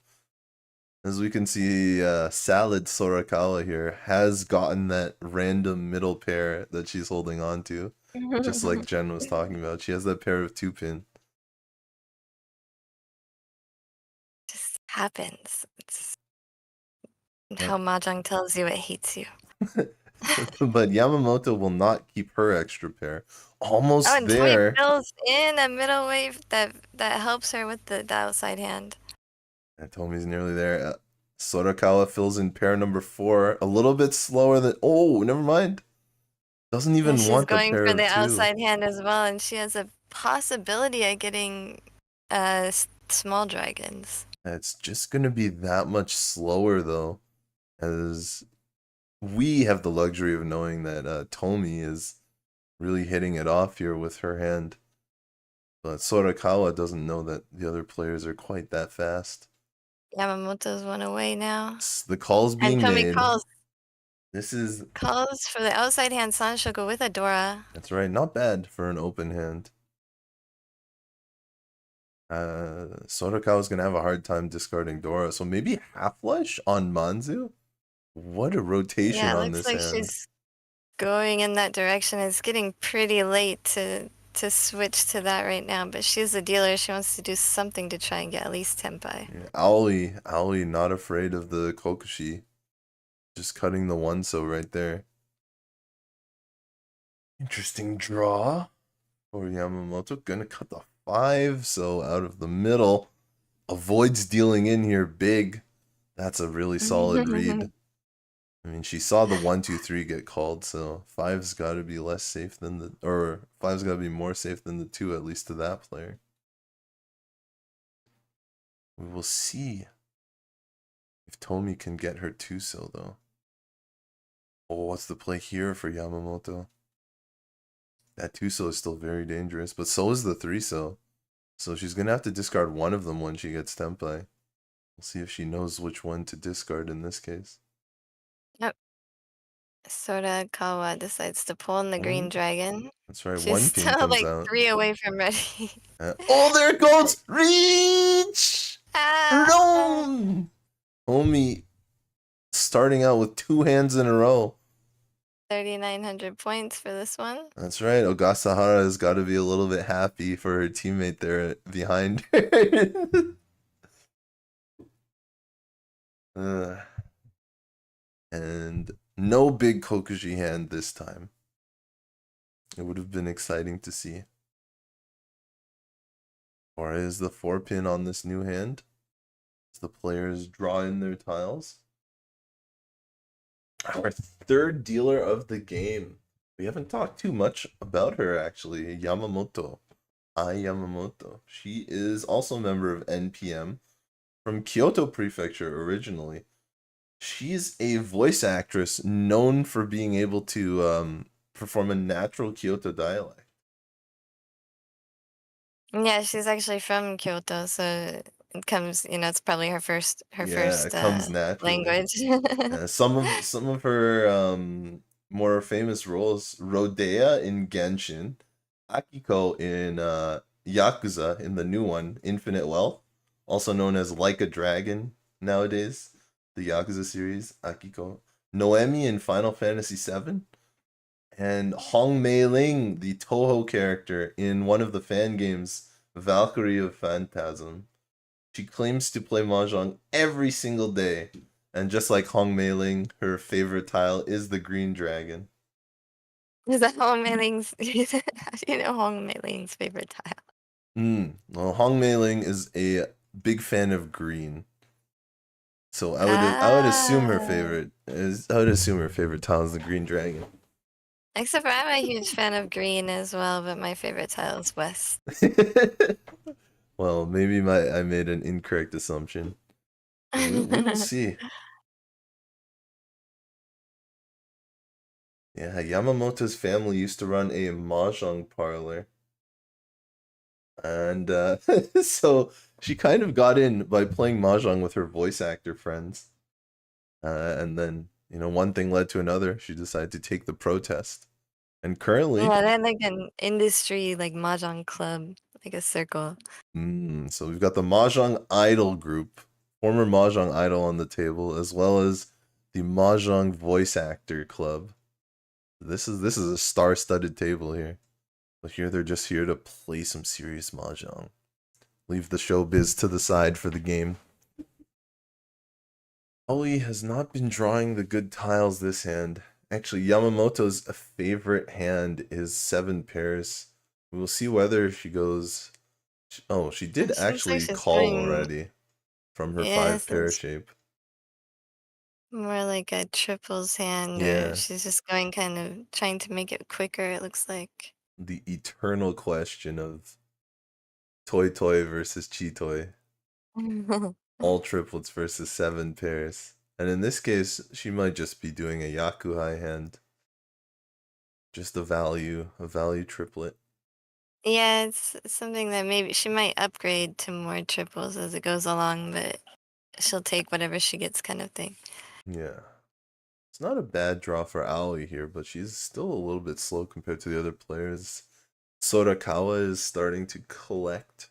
As we can see, Salad Sorakawa here has gotten that random middle pair that she's holding on to. Just like Jenn was talking about. She has that pair of 2-pin. Just happens. It's how Mahjong tells you it hates you. But Yamamoto will not keep her extra pair. Almost and there. Tomi fills in a middleweight that helps her with the outside hand. And Tomi's nearly there. Sorakawa fills in pair number 4. A little bit slower than... Oh, never mind. Doesn't even And she's want the going pair for of the 2. outside hand as well, and she has a possibility of getting small dragons. It's just going to be that much slower, though, as we have the luxury of knowing that Tomi is really hitting it off here with her hand. But Sorakawa doesn't know that the other players are quite that fast. Yamamoto's one away now. The call's being And Tomi made. calls for the outside hand Sanshoku with a Dora. That's right, not bad for an open hand. Sorakawa's gonna have a hard time discarding Dora, so maybe Half-Flush on Manzu? What a rotation Yeah, on looks this like hand. she's going in that direction. It's getting pretty late to switch to that right now, but she's a dealer. She wants to do something to try and get at least Tenpai. Yeah, Aoi not afraid of the Kokushi. Just cutting the 1-so right there. Interesting draw for Yamamoto. Gonna cut the 5-so out of the middle. avoids dealing in here big. That's a really solid read. I mean, she saw the 1, 2, 3 get called, so 5's got to be less safe than the, or 5's got to be more safe than the 2, at least to that player. We will see if Tomi can get her 2-so though. Oh, what's the play here for Yamamoto? That 2-so is still very dangerous, but so is the 3-so. So she's gonna have to discard one of them when she gets Tenpai. We'll see if she knows which one to discard in this case. Yep. Sorakawa decides to pull in the green dragon. That's right, She's one pin still comes like out. 3 away from ready. Oh, there it goes! Reach! Ah! No! Tomi starting out with 2 hands in a row. 3,900 points for this one. That's right. Ogasahara has got to be a little bit happy for her teammate there behind her. And no big Kokuji hand this time. It would have been exciting to see. Or is the 4-pin on this new hand? As the players draw in their tiles. Our third dealer of the game. We haven't talked too much about her actually. Yamamoto. Yamamoto. She is also a member of NPM from Kyoto Prefecture originally. She's a voice actress known for being able to perform a natural Kyoto dialect. Yeah, she's actually from Kyoto, so it comes, it's probably her first It comes naturally. language. Some of her more famous roles: Rodea in Genshin, Akiko in Yakuza in the new one, Infinite Wealth, also known as Like a Dragon nowadays, the Yakuza series, Akiko. Noemi in Final Fantasy VII, and Hong Mei Ling, the Toho character in one of the fan games, Valkyrie of Phantasm. She claims to play Mahjong every single day, and just like Hong Mei Ling, her favorite tile is the green dragon. Is that Hong Mei Ling's? How do you know Hong Mei Ling's favorite tile? Well, Hong Mei Ling is a big fan of green, so I would assume her favorite tile is the green dragon. Except for I'm a huge fan of green as well, but my favorite tile is West. Well, maybe I made an incorrect assumption. We will see. Yeah, Yamamoto's family used to run a mahjong parlor. And so she kind of got in by playing mahjong with her voice actor friends. And then, one thing led to another. She decided to take the protest. And currently... Yeah, they're like an industry, like mahjong club, like a circle. So we've got the Mahjong Idol group, former Mahjong Idol on the table, as well as the Mahjong Voice Actor Club. This is a star-studded table here. But here they're just here to play some serious Mahjong. Leave the showbiz to the side for the game. Oli has not been drawing the good tiles this hand. Actually, Yamamoto's favorite hand is 7 pairs. We will see whether she goes... Oh, she did actually call already from her 5-pair shape. More like a triples hand. Yeah. She's just going kind of trying to make it quicker, it looks like. The eternal question of Toy Toy versus Chi-Toy. All triplets versus 7 pairs. And in this case, she might just be doing a Yakuhai hand. Just a value triplet. Yeah, it's something that maybe she might upgrade to more triples as it goes along, but she'll take whatever she gets kind of thing. Yeah. It's not a bad draw for Aoi here, but she's still a little bit slow compared to the other players. Sorakawa is starting to collect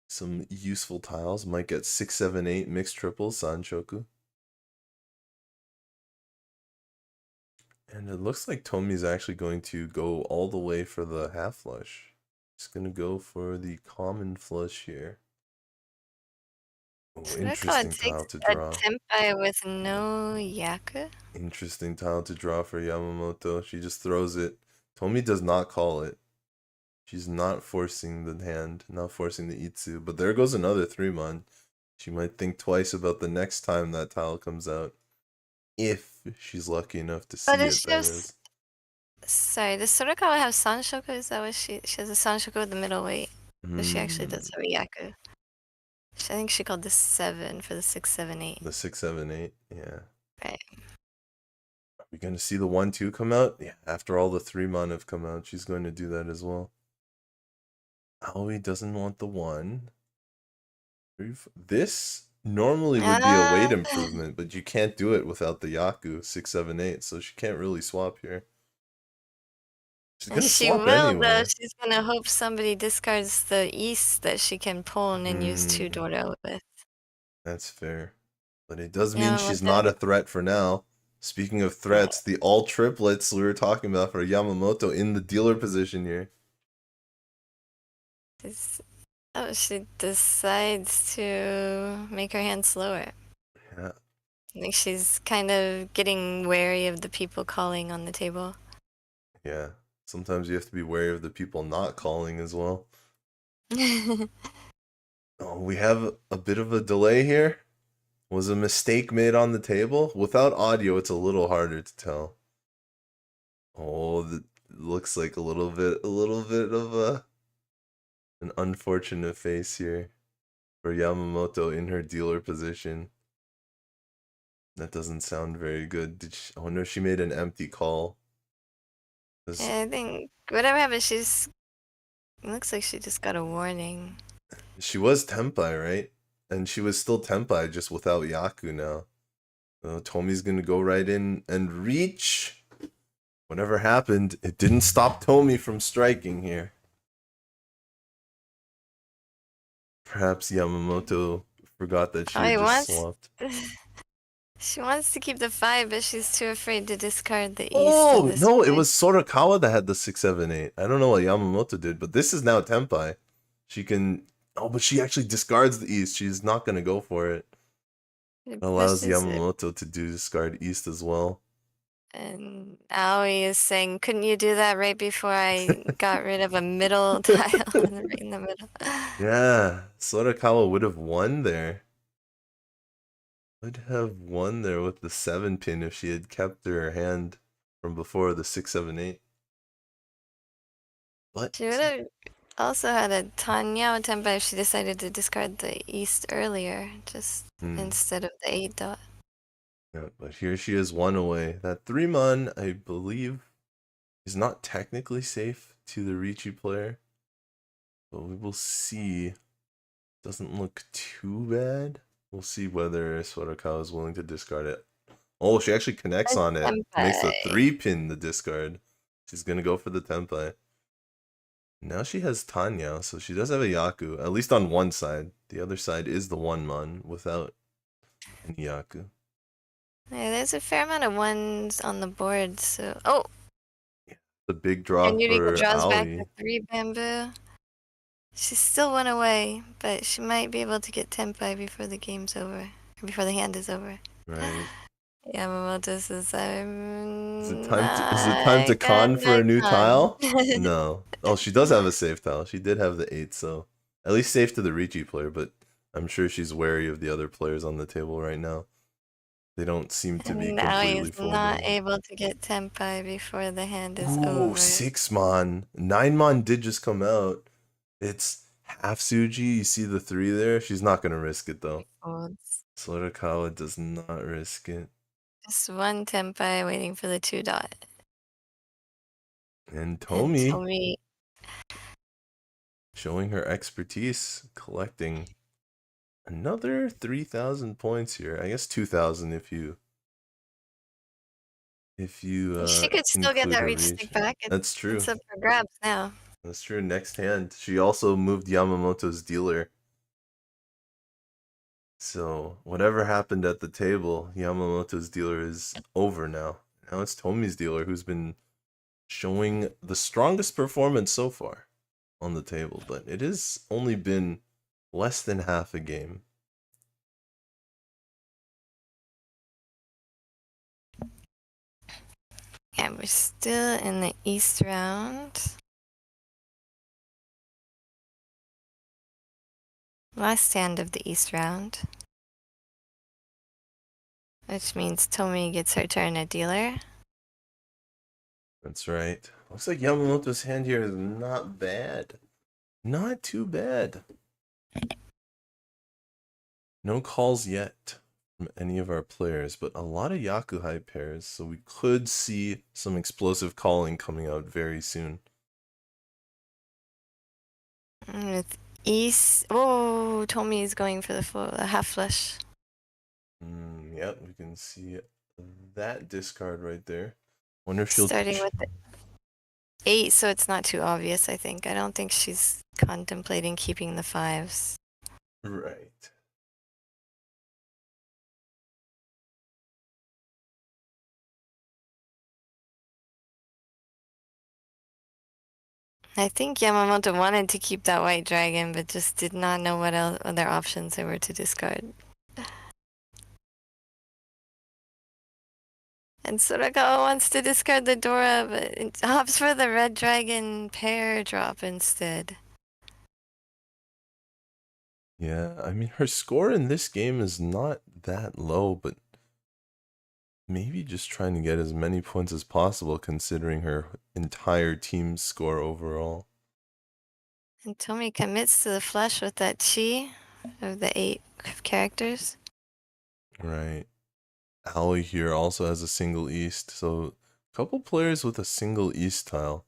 some useful tiles. Might get 6, 7, 8 mixed triples, Sanchoku. And it looks like Tomi's actually going to go all the way for the half flush. He's going to go for the common flush here. Oh, interesting tile to draw. A Tenpai with no Yaku? Interesting tile to draw for Yamamoto. She just throws it. Tomi does not call it. She's not forcing the hand, not forcing the Itsu. But there goes another 3-mon. She might think twice about the next time that tile comes out. If she's lucky enough to see does it, she that have is. Sorry, does Sorakawa have Sanshoku? Is that what she has a Sanshoku with the middleweight? But she actually does have a Yaku. I think she called this 7 for the 6, 7, 8. The 6, 7, 8, yeah. Right. Are we going to see the 1, 2 come out? Yeah, after all the 3-mon have come out, she's going to do that as well. Aoi doesn't want the 1. This normally would be a weight improvement, but you can't do it without the Yaku 6, 7, 8, so she can't really swap here. She's gonna She swap will, anyway. though. She's gonna hope somebody discards the East that she can pull and then use 2 Doro with. That's fair. But it does mean Yeah, she's what not a threat for now. Speaking of threats, the all triplets we were talking about for Yamamoto in the dealer position here. Oh, she decides to make her hand slower. Yeah. I think she's kind of getting wary of the people calling on the table. Yeah. Sometimes you have to be wary of the people not calling as well. Oh, we have a bit of a delay here. Was a mistake made on the table? Without audio, it's a little harder to tell. Oh, it looks like a little bit of an unfortunate face here for Yamamoto in her dealer position. That doesn't sound very good. I wonder if she made an empty call. Yeah, I think whatever happened, it looks like she just got a warning. She was Tenpai, right? And she was still Tenpai, just without Yaku now. Tomi's gonna go right in and reach. Whatever happened, it didn't stop Tomi from striking here. Perhaps Yamamoto forgot that she had just swapped. She wants to keep the 5, but she's too afraid to discard the East. Oh, no, it was Sorakawa that had the 6, 7, 8. I don't know what Yamamoto did, but this is now Tenpai. She can... Oh, but she actually discards the East. She's not going to go for it. It allows Yamamoto to discard East as well. And Aoi is saying, couldn't you do that right before I got rid of a middle tile right in the middle? Yeah, Sorakawa would have won there. Would have won there with the 7 pin if she had kept her hand from before the 6, 7, 8. But she would have also had a Tanyao Tenpai if she decided to discard the East earlier, just instead of the 8 dot. Yeah, but here she is 1 away. That 3-mon, I believe, is not technically safe to the Riichi player. But we will see. Doesn't look too bad. We'll see whether Sorakawa is willing to discard it. Oh, she actually connects on it. Makes the 3-pin the discard. She's going to go for the Tenpai. Now she has Tanya, so she does have a Yaku, at least on one side. The other side is the 1-mon without any Yaku. Yeah, there's a fair amount of 1s on the board, so... Oh! Yeah, the big draw and Yurika for draws back Aoi. the 3 bamboo. She's still 1 away, but she might be able to get Tenpai before the game's over. Or before the hand is over. Right. Yamamoto says, Is it time to con for a new tile? No. Oh, she does have a safe tile. She did have the 8, so at least safe to the Riichi player, but I'm sure she's wary of the other players on the table right now. They don't seem to be completely folding. Now he's not able to get Tenpai before the hand is over. over. 6-mon. 9-mon did just come out. It's half Suji. You see the 3 there? She's not going to risk it, though. Sorakawa does not risk it. Just 1 Tenpai waiting for the 2 dot. And Tomi showing her expertise, collecting another 3,000 points here. I guess 2,000 if you she could still get that reach stick back. That's true. It's up for grabs now. That's true. Next hand, she also moved Yamamoto's dealer. So whatever happened at the table, Yamamoto's dealer is over now. Now it's Tomi's dealer who's been showing the strongest performance so far on the table, but it has only been less than half a game. Yeah, we're still in the East round. Last hand of the East round. Which means Tomi gets her turn at dealer. That's right. Looks like Yamamoto's hand here is not bad. Not too bad. No calls yet from any of our players, but a lot of Yakuhai pairs, so we could see some explosive calling coming out very soon. With East. Oh, Tomi is going for the half flush. Yep, we can see that discard right there. Wonder if she'll Starting with the 8, so it's not too obvious, I think. I don't think she's contemplating keeping the 5s. Right. I think Yamamoto wanted to keep that white dragon, but just did not know what other options there were to discard. And Sorakawa wants to discard the Dora, but it opts for the red dragon pair drop instead. Yeah, I mean, her score in this game is not that low, but maybe just trying to get as many points as possible considering her entire team's score overall. And Tomi commits to the flush with that chi of the 8 characters. Right. Aoi here also has a single east, so a couple players with a single east tile.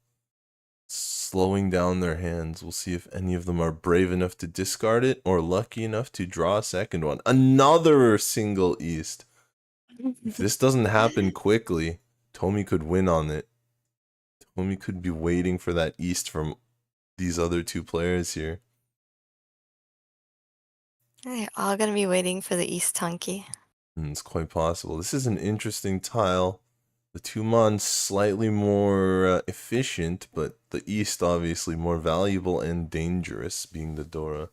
Slowing down their hands. We'll see if any of them are brave enough to discard it or lucky enough to draw a second one. Another single east. If this doesn't happen quickly, Tomi could win on it. Tomi could be waiting for that east from these other two players here. They're all going to be waiting for the East Tonki. It's quite possible. This is an interesting tile. The Tumon slightly more efficient, but the East obviously more valuable and dangerous, being the Dora.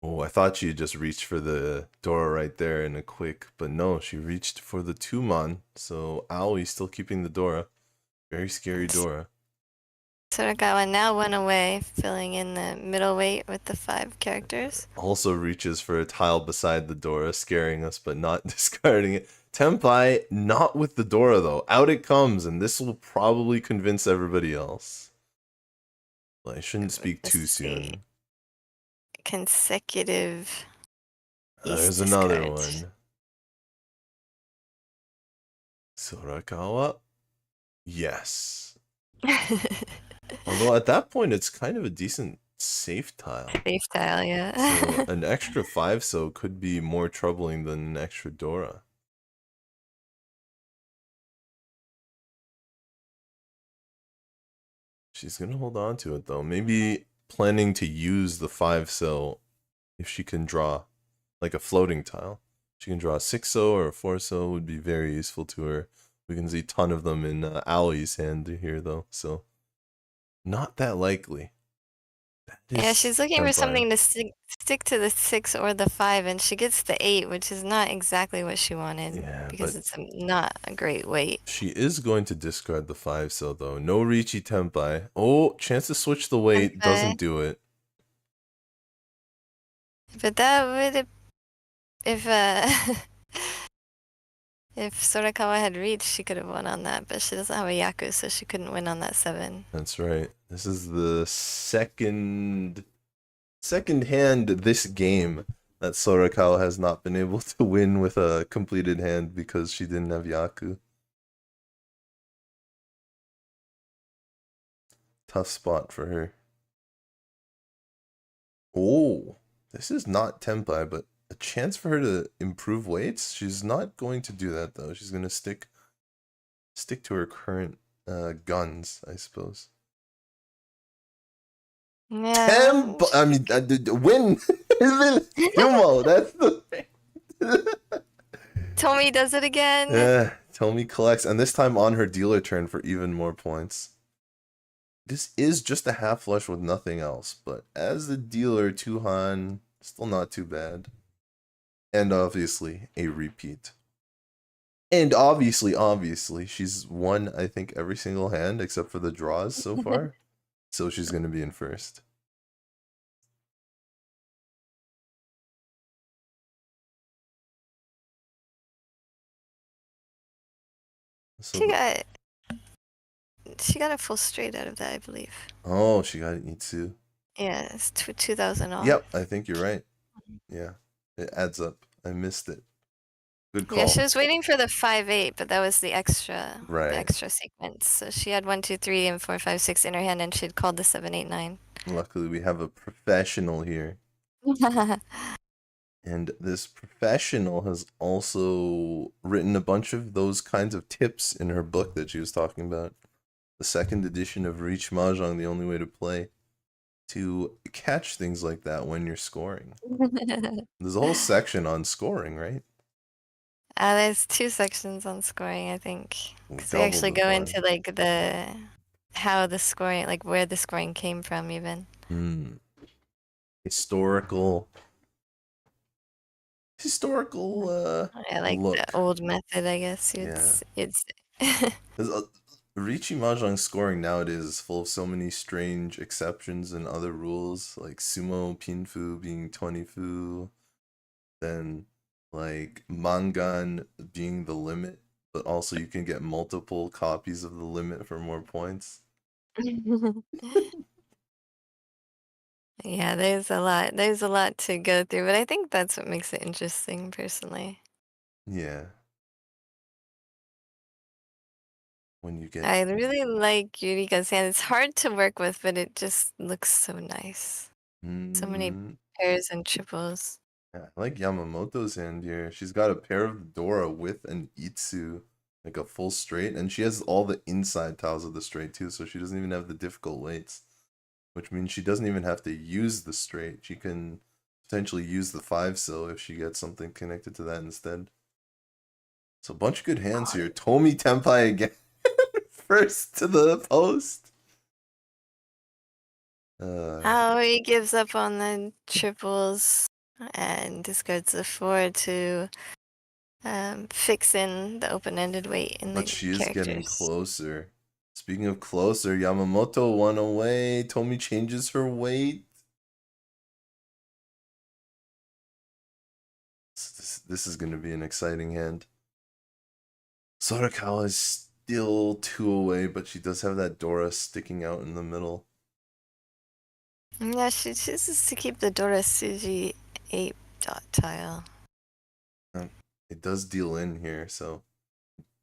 Oh, I thought she had just reached for the Dora right there in a quick, but no, she reached for the Tumon. So Aoi's still keeping the Dora. Very scary Dora. Sorakawa now went away, filling in the middleweight with the 5 characters. Also reaches for a tile beside the Dora, scaring us but not discarding it. Tenpai, not with the Dora though. Out it comes, and this will probably convince everybody else. Well, I shouldn't speak too soon. Consecutive There's East another discards. one. Sorakawa? Yes. Although at that point, it's kind of a decent safe tile. Safe tile, yeah. So an extra 5 so could be more troubling than an extra Dora. She's gonna hold on to it though. Maybe planning to use the 5 so if she can draw like a floating tile. She can draw a 6 so or a 4 so would be very useful to her. We can see a ton of them in Aoi's hand here though, so not that likely. Yeah, she's looking for Senpai. something to stick to the 6 or the 5, and she gets the 8, which is not exactly what she wanted. Yeah, because but it's not a great weight. she is going to discard the 5 so though. No Riichi Tenpai. Oh, chance to switch the weight. Tenpai. Doesn't do it. But that would if if Sorakawa had reached, she could have won on that, but she doesn't have a Yaku, so she couldn't win on that 7. That's right. This is the second hand this game that Sorakawa has not been able to win with a completed hand because she didn't have Yaku. Tough spot for her. Oh, this is not Tenpai, but a chance for her to improve weights. She's not going to do that though. She's going to stick to her current guns, I suppose. Yeah. I mean, win. Yumo, that's the Tomi does it again. Yeah, Tomi collects, and this time on her dealer turn for even more points. This is just a half flush with nothing else, but as the dealer, Tuhan, still not too bad. And obviously, a repeat. And obviously, she's won, I think, every single hand except for the draws so far. So she's going to be in first. So She got a full straight out of that, I believe. oh, she got Itsu. Yeah, it's 2,000 off. Yep, I think you're right. Yeah, it adds up. I missed it. Good Yeah, call. she was waiting for the 5-8, but that was the Right. extra sequence. So she had 1, 2, 3, and 4, 5, 6 in her hand, and she'd called the 7, 8, 9. Luckily, we have a professional here. And this professional has also written a bunch of those kinds of tips in her book that she was talking about. The second edition of Riichi Mahjong, The Only Way to Play, to catch things like that when you're scoring. There's a whole section on scoring, right? There's 2 sections on scoring, I think. Because they actually Double the go fun. into like how the scoring, like where the scoring came from, even. Historical I like look. the old method, I guess. Yeah. It's Riichi Mahjong scoring nowadays is full of so many strange exceptions and other rules, like sumo pinfu being 20 fu, then like mangan being the limit, but also you can get multiple copies of the limit for more points. Yeah, there's a lot. There's a lot to go through, but I think that's what makes it interesting, personally. Yeah. When you get I really like Yurika's hand. It's hard to work with, but it just looks so nice. So many pairs and triples. Yeah, I like Yamamoto's hand here. She's got a pair of Dora with an Itsu, like a full straight, and she has all the inside tiles of the straight too, so she doesn't even have the difficult weights, which means she doesn't even have to use the straight. She can potentially use the 5-sil if she gets something connected to that instead. So a bunch of good hands here. Tomi Tenpai again. First to the post. Oh, he gives up on the triples and discards the 4 to fix in the open-ended weight in the but she is getting characters. closer. Speaking of closer, Yamamoto 1 away. Tomi changes her weight. This is going to be an exciting hand. Sorakawa is still 2 away, but she does have that Dora sticking out in the middle. Yeah, she chooses to keep the Dora Suji 8 dot tile. It does deal in here, so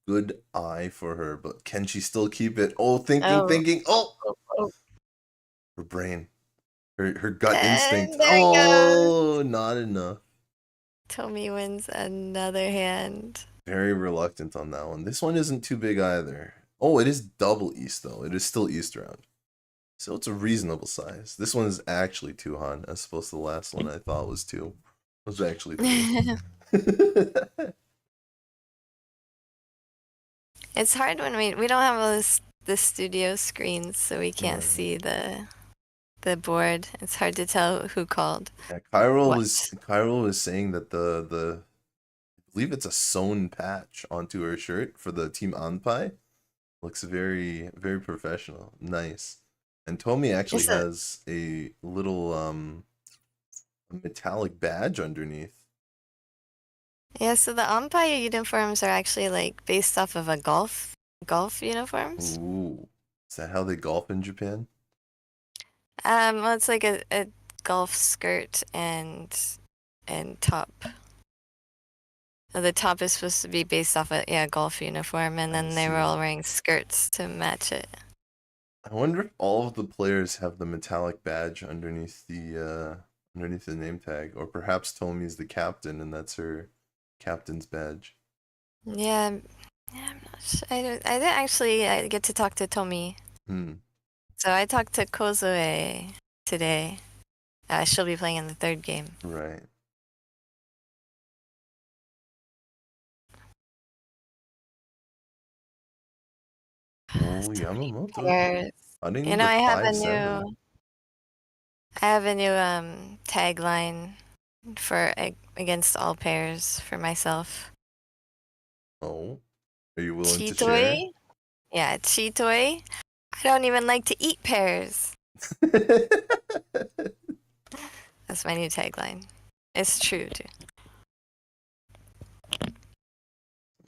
good eye for her, but can she still keep it? Oh, thinking. Oh! Her brain. Her gut instinct. There Oh, not enough. Tomi wins another hand. Very reluctant on that one. This one isn't too big either. Oh, it is double East, though. It is still East round. So it's a reasonable size. This one is actually 2 Han, as opposed to the last one I thought was 2. It was actually 3. It's hard when we don't have all the studio screens, so we can't see the board. It's hard to tell who called. Yeah, Chiral was saying that the I believe it's a sewn patch onto her shirt for the team Ampai. Looks very, very professional. Nice. And Tomi actually has a little metallic badge underneath. Yeah, so the Ampai uniforms are actually like based off of a golf uniforms. Ooh. Is that how they golf in Japan? Well, it's like a golf skirt and top. The top is supposed to be based off a golf uniform, and then they were all wearing skirts to match it. I wonder if all of the players have the metallic badge underneath the name tag, or perhaps Tomi's the captain and that's her captain's badge. Yeah, I'm not sure. I didn't actually get to talk to Tomi. So I talked to Kozue today. She'll be playing in the 3rd game. Right. Oh, Yamamoto. You know, I have a new tagline for against all pairs for myself. Oh, are you willing to share? Chitoi? Yeah, Chitoi. I don't even like to eat pears. That's my new tagline. It's true, too.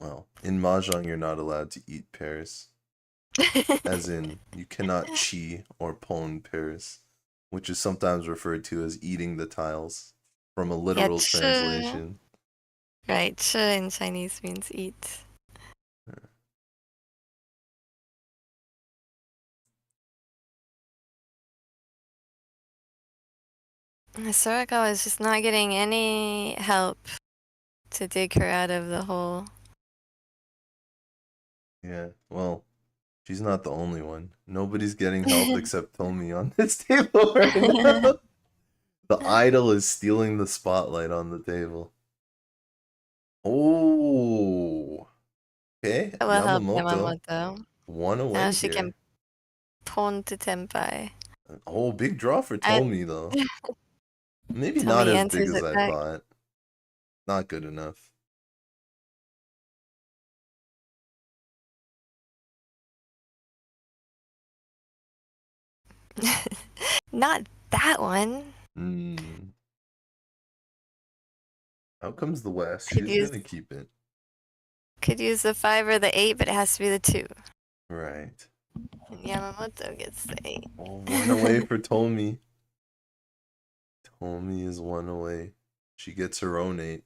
Well, in Mahjong, you're not allowed to eat pairs. As in, you cannot chi or pon pairs, which is sometimes referred to as eating the tiles, from a literal chi. translation. Right, chi in Chinese means eat. Sorakawa is just not getting any help to dig her out of the hole. Yeah, well, she's not the only one. Nobody's getting help except Tomi on this table right now. The idol is stealing the spotlight on the table. Oh, okay. That will help Yamamoto. Yamamoto. One away Now she here. can pawn to Tenpai. Oh, big draw for And Tomi, though. Maybe not Tomi as big answers as it I back. thought. Not good enough. Not that one. Out comes the West. Could She's use gonna keep it. the 5 or the 8, but it has to be the 2. Right. And Yamamoto gets the 8. Oh, one away for Tomi. Tomi is one away. She gets her own 8.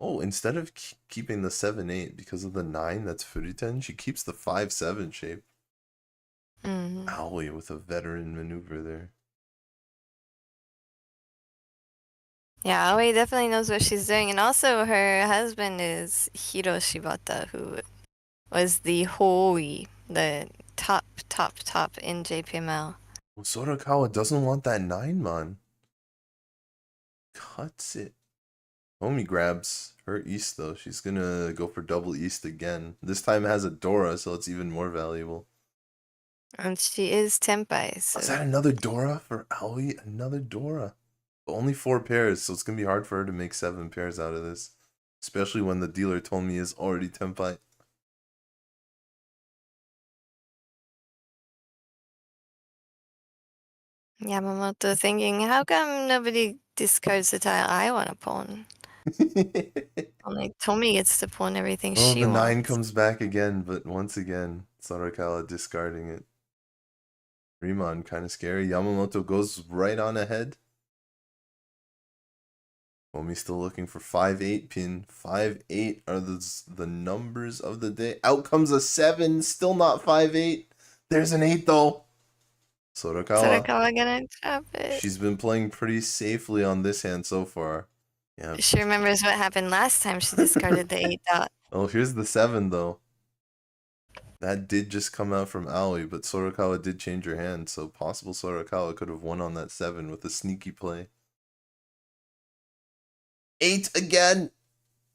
Oh, instead of keeping the 7-8 because of the 9 that's Furiten, she keeps the 5-7 shape. Aoi with a veteran maneuver there. Yeah, Aoi definitely knows what she's doing. And also her husband is Hiroshibata, who was the Hoi, the top in JPML. Well, Sorakawa doesn't want that 9, man. Cuts it. Tomi grabs her East, though. She's gonna go for double East again. This time it has a Dora, so it's even more valuable. And she is Tenpai, so... Is that another Dora for Aoi? Another Dora. But only 4 pairs, so it's gonna be hard for her to make 7 pairs out of this. Especially when the dealer told me is already Tenpai. Yamamoto thinking, how come nobody discards the tile I want to pawn? Only Tomi gets to pawn everything Oh, she the 9 wants. comes back again, but once again, Sorakawa discarding it. Riemann kind of scary. Yamamoto goes right on ahead. Tomi still looking for 5-8 pin. 5-8 are the numbers of the day. Out comes a 7, still not 5-8. There's an 8 though. Sorakawa gonna trap it. She's been playing pretty safely on this hand so far. Yeah. She remembers what happened last time she discarded the 8 dot. Oh, here's the 7 though. That did just come out from Aoi, but Sorakawa did change her hand, so possible Sorakawa could have won on that 7 with a sneaky play. 8 again!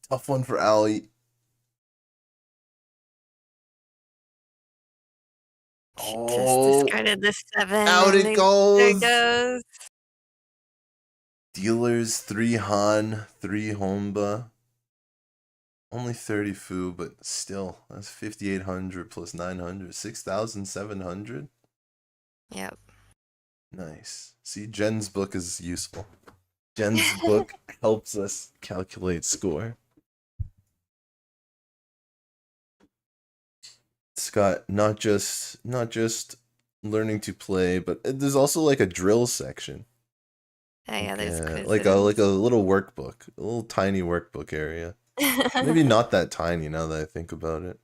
Tough one for Aoi. Just discarded the 7. Out it goes! There it goes. Dealers, 3 Han, 3 Honba. Only 30 Fu, but still, that's 5,800 plus 900, 6,700. Yep. Nice. See, Jenn's book is useful. Jenn's book helps us calculate score. It's got not just learning to play, but there's also like a drill section. Yeah, there's quizzes. like a little workbook, a little tiny workbook area. Maybe not that tiny now that I think about it.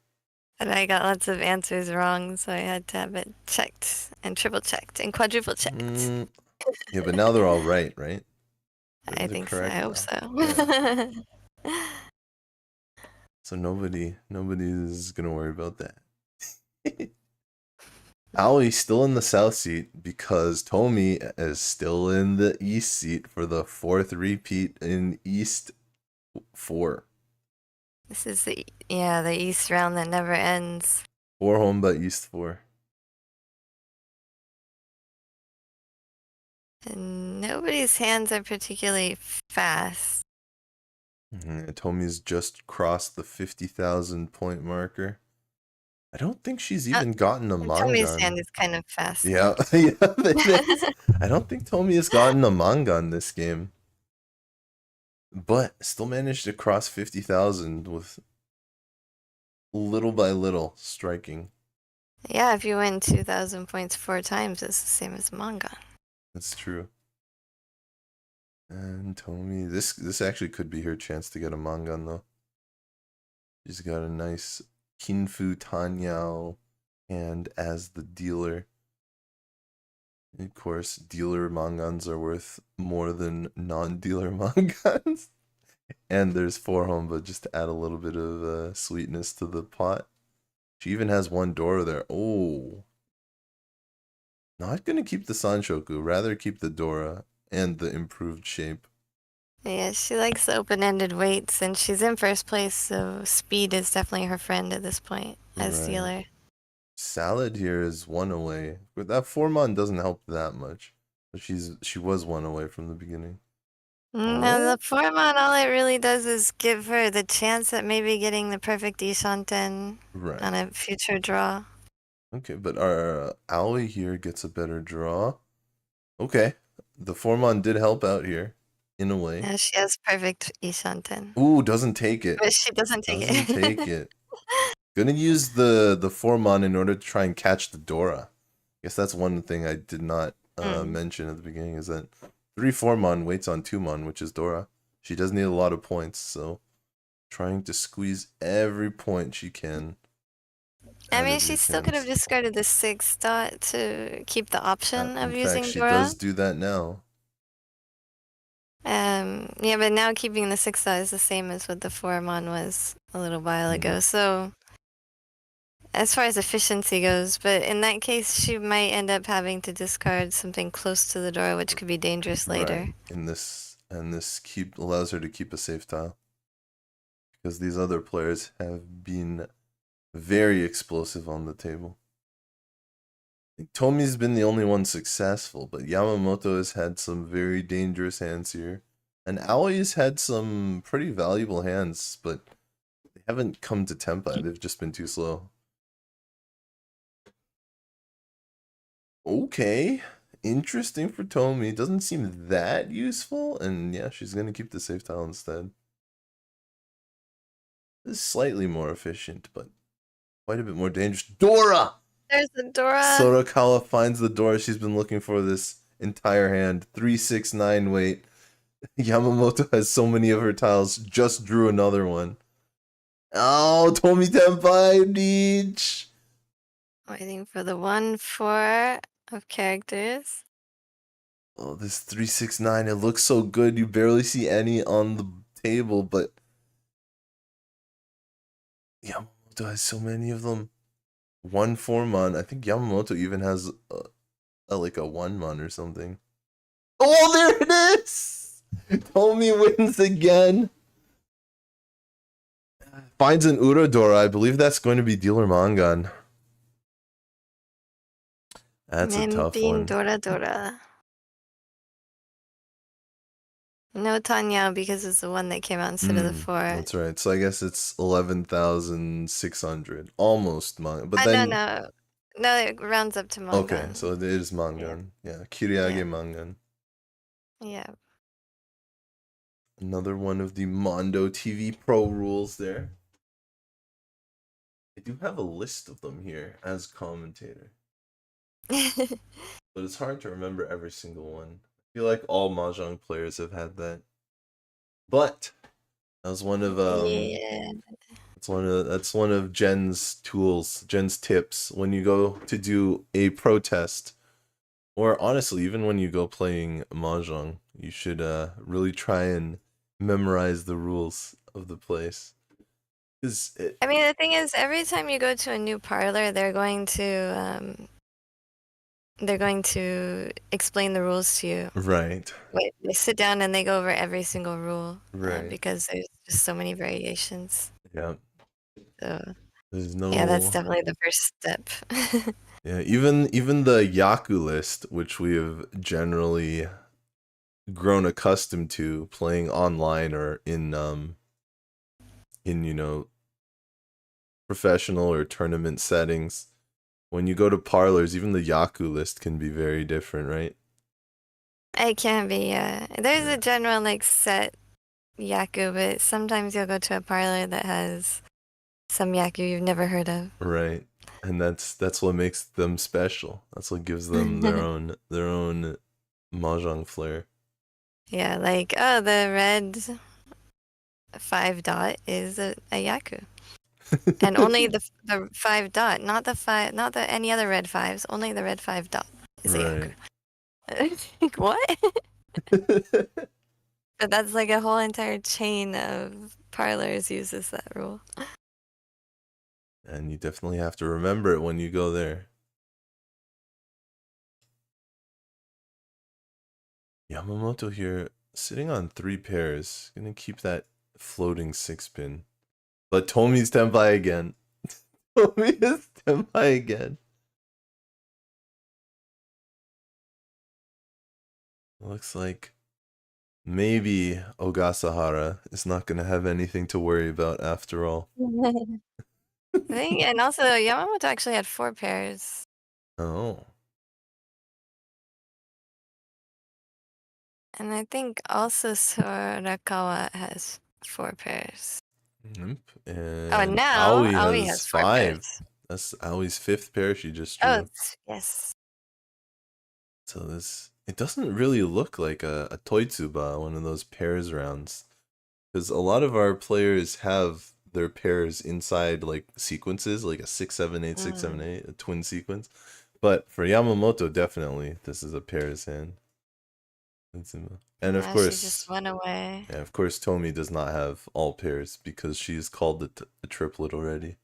But I got lots of answers wrong, so I had to have it checked and triple checked and quadruple checked. Yeah, but now they're all right? I think so. I hope so. Yeah. So nobody is gonna worry about that. Aoi's still in the south seat because Tomi is still in the east seat for the 4th repeat in East 4. This is the East round that never ends. 4 home but East 4. And nobody's hands are particularly fast. Tomi's just crossed the 50,000 point marker. I don't think she's even gotten a Mangan. Tomi's hand is kind of fast. Yeah, yeah, it is. I don't think Tomi has gotten a Mangan this game. But still managed to cross 50,000 with little by little striking. Yeah, if you win 2,000 points 4 times, it's the same as manga. That's true. And Tomi, this actually could be her chance to get a mangan though. She's got a nice Kinfu Tanyao hand as the dealer. Of course, dealer mangans are worth more than non-dealer mangans. And there's 4 Honba just to add a little bit of sweetness to the pot. She even has 1 Dora there. Oh. Not gonna keep the Sanshoku, rather keep the Dora and the improved shape. Yeah, she likes the open-ended weights, and she's in first place, so speed is definitely her friend at this point as Right. dealer. Salad here is 1 away. But that 4-mon doesn't help that much. But she was 1 away from the beginning. No, Oh. the Foreman, all it really does is give her the chance at maybe getting the perfect Ishanten Right. on a future draw. Okay, but our Aoi here gets a better draw. Okay. The 4-mon did help out here. In a way. Yeah, she has perfect Ishanten. Ooh, doesn't take it. But she doesn't take Doesn't take it. Gonna use the 4-mon in order to try and catch the Dora. I guess that's one thing I did not mention at the beginning is that 3 4-mon waits on 2-mon, which is Dora. She does need a lot of points, so trying to squeeze every point she can. I mean, she still could have discarded the 6 dot to keep the option of using she Dora. does do that now. Yeah, but now keeping the 6 dot is the same as what the 4-mon was a little while ago. So, as far as efficiency goes, but in that case, she might end up having to discard something close to the door, which could be dangerous later. Right. And this allows her to keep a safe tile. Because these other players have been very explosive on the table. Tomi's been the only one successful, but Yamamoto has had some very dangerous hands here. And Aoi's had some pretty valuable hands, but they haven't come to Tempai. They've just been too slow. Okay. Interesting for Tomi. Doesn't seem that useful. And yeah, she's going to keep the safe tile instead. This is slightly more efficient, but quite a bit more dangerous. Dora! There's the Dora. Sorakawa finds the Dora she's been looking for this entire hand. 369 weight. Yamamoto has so many of her tiles. Just drew another one. Oh, Tomi Tenpai Reach. Waiting for the 1-4 of characters. Oh, this 369. It looks so good. You barely see any on the table, but Yamamoto has so many of them. 1 4-mon. I think Yamamoto even has like a 1-mon or something. Oh, there it is! Tomi wins again. Finds an Urodora. I believe that's going to be dealer Mangan. That's a tough one. Dora. No Tanya because it's the one that came out instead of the 4. That's right. So I guess it's 11,600. Almost Mangan. But then No, it rounds up to Mangan. Okay, so it is Mangan. Yeah, Kiriage Mangan. Yeah. Another one of the Mondo TV Pro rules there. I do have a list of them here as commentator. But it's hard to remember every single one. I feel like all Mahjong players have had that. But that was one of that's one of Jenn's tools, Jenn's tips when you go to do a protest. Or honestly, even when you go playing Mahjong, you should really try and memorize the rules of the place. I mean, the thing is, every time you go to a new parlor, they're going to explain the rules to you. Right. Wait, they sit down and they go over every single rule. Right. Because there's just so many variations. Yeah. So there's no. Yeah, that's definitely the first step. Yeah, even the Yaku list, which we have generally grown accustomed to playing online or in professional or tournament settings. When you go to parlors, even the Yaku list can be very different, right? It can be, yeah. There's a general set Yaku, but sometimes you'll go to a parlor that has Some Yaku you've never heard of. Right. And that's what makes them special. That's what gives them their own mahjong flair. Yeah, like, oh, the red 5 dot is a Yaku. And only the 5 dot, not the any other red 5s, only the red 5 dot is a Right. Yaku. Like, what? But that's like a whole entire chain of parlors uses that rule. And you definitely have to remember it when you go there. Yamamoto here, sitting on 3 pairs. Gonna keep that floating 6-pin. But Tomi's Tenpai again. Tomi is Tenpai again. Looks like maybe Ogasahara is not gonna have anything to worry about after all. I think, and also Yamamoto actually had 4 pairs. Oh. And I think also Sorakawa has 4 pairs. Yep. Oh, And now Aoi Aoi has has 4 5. pairs. That's Aoi's 5th pair she just drew. Oh, yes. So this, it doesn't really look like a Toitsuba, one of those pairs rounds. Because a lot of our players have their pairs inside like sequences, like a 6-7-8, 6-7-8, a twin sequence. But for Yamamoto, definitely, this is a pairs hand. And of Yeah, course, she just went away. yeah, of course, Tomi does not have all pairs because she's called it a triplet already.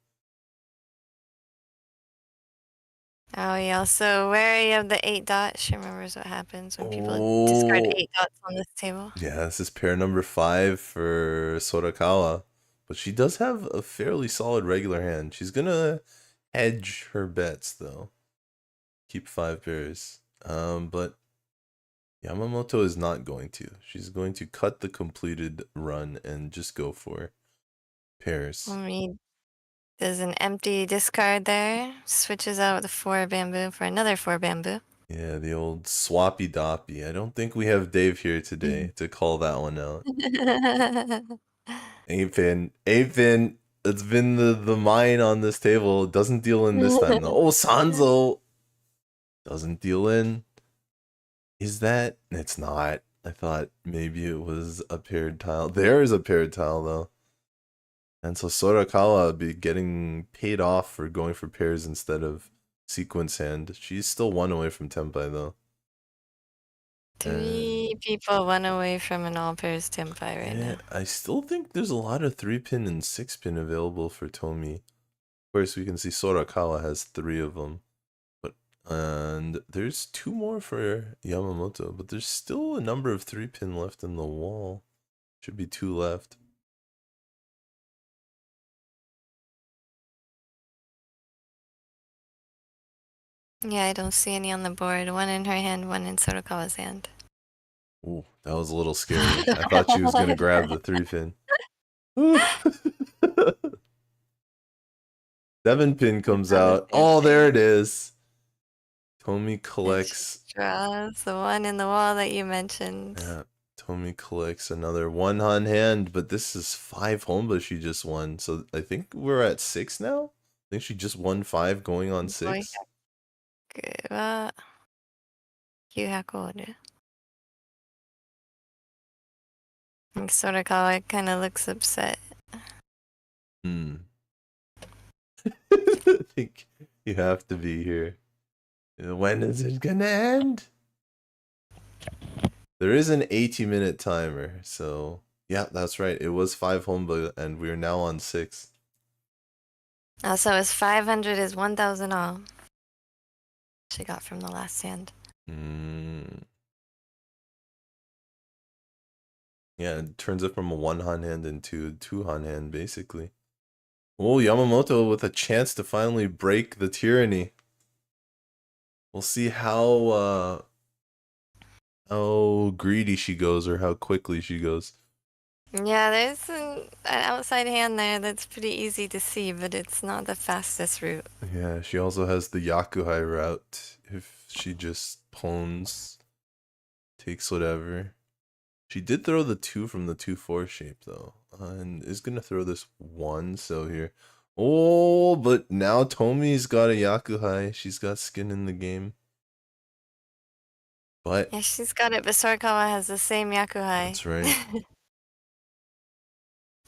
Aoi also wary of the 8 dot. She remembers what happens when people discard 8 dots on this table. Yeah, this is pair number 5 for Sorakawa. But she does have a fairly solid regular hand. She's gonna hedge her bets though. Keep 5 pairs. But Yamamoto is not going to. She's going to cut the completed run and just go for pairs. He does an empty discard there. Switches out the 4 bamboo for another 4 bamboo. Yeah, the old swappy doppy. I don't think we have Dave here today to call that one out. 8-pin. 8-pin. It's been the mine on this table. It doesn't deal in this time though. Oh, Sanzo doesn't deal in. Is that? It's not. I thought maybe it was a paired tile. There is a paired tile though. And so Sorakawa be getting paid off for going for pairs instead of sequence hand. She's still 1 away from Tenpai though. 3 people 1 away from an all pairs Tenpai right now. I still think there's a lot of 3-pin and 6-pin available for Tomi. Of course, we can see Sorakawa has 3 of them. And there's 2 more for Yamamoto, but there's still a number of 3-pin left in the wall. Should be 2 left. Yeah, I don't see any on the board. 1 in her hand, 1 in Sorakawa's hand. Ooh, that was a little scary. I thought she was going to grab the 3-pin. 7-pin comes out. Oh, there it is. Tomi collects. Draws the 1 in the wall that you mentioned. Yeah, Tomi collects another 1 on hand, but this is 5 Honba she just won. So I think we're at 6 now. I think she just won 5 going on 6. Sorakawa kind of looks upset. I think you have to be here. When is it gonna end? There is an 80-minute timer, so yeah, that's right. It was 5 Honba, and we're now on 6. Also, it's 500 is 1,000 all. She got from the last hand. Yeah, it turns it from a 1 Han hand into a 2 Han hand, basically. Oh, Yamamoto with a chance to finally break the tyranny. We'll see how greedy she goes or how quickly she goes. Yeah, there's an outside hand there that's pretty easy to see, but it's not the fastest route. Yeah, she also has the Yakuhai route. If she just pawns, takes whatever. She did throw the 2 from the 2-4 shape though, and is gonna throw this 1. So here, Oh, but now Tomi's got a Yakuhai. She's got skin in the game. But Yeah, she's got it, but Sorakawa has the same Yakuhai. that's right.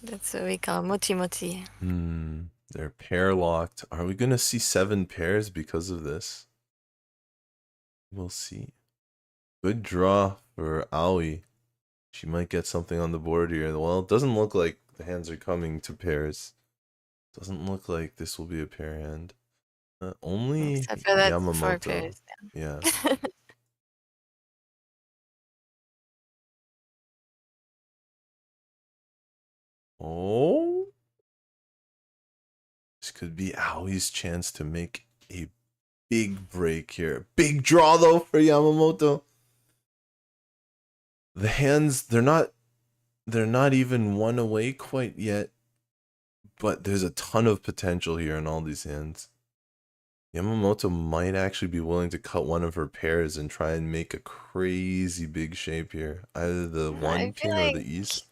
That's what we call mochi mochi. They're pair locked. Are we gonna see 7 pairs because of this? We'll see. Good draw for Aoi. She might get something on the board here. Well, it doesn't look like the hands are coming to pairs. Doesn't look like this will be a pair hand. Only Except for that 4 Yamamoto. pairs. Yeah. Oh. This could be Aoi's chance to make a big break here. Big draw though for Yamamoto. The hands, they're not even 1 away quite yet, but there's a ton of potential here in all these hands. Yamamoto might actually be willing to cut one of her pairs and try and make a crazy big shape here. Either the 1 pin or the east.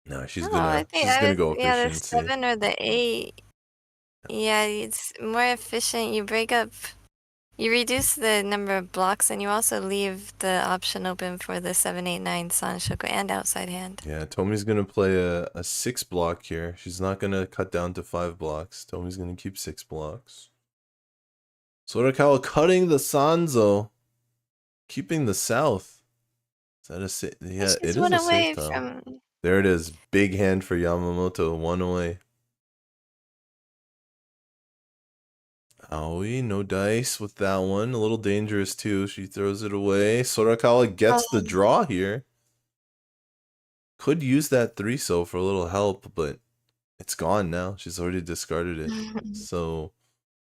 No, she's gonna go yeah, the efficiency. 7 or the 8. Yeah, it's more efficient. You break up, you reduce the number of blocks, and you also leave the option open for the 7, 8, 9 Sanshoku and outside hand. Yeah, Tomi's gonna play a 6 block here. She's not gonna cut down to 5 blocks. Tomi's gonna keep 6 blocks. Sorakawa cutting the Sanzo, keeping the south. Is that a safe? Yeah, it is a safe tile. There it is. Big hand for Yamamoto. 1 away. Aoi, no dice with that one. A little dangerous too. She throws it away. Sorakawa gets the draw here. Could use that 3-so for a little help, but it's gone now. She's already discarded it. So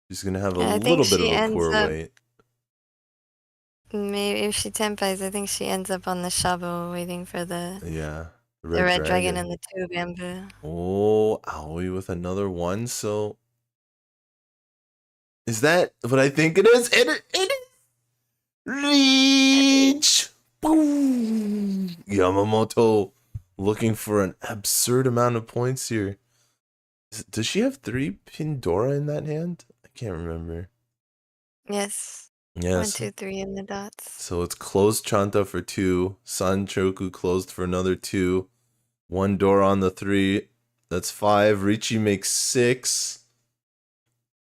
she's going to have a little bit of a poor weight. Maybe if she tempais, I think she ends up on the Shabo waiting for the the red dragon and the 2 bamboo. Oh, Aoi with another 1. So is that what I think it is? It is. Reach. Boom. Yamamoto looking for an absurd amount of points here. Does she have 3 Pandora in that hand? I can't remember. Yes. Yes. 1, 2, 3 in the dots. So it's closed Chanta for 2. Sanchoku closed for another 2. 1 Dora on the 3. That's 5. Riichi makes 6.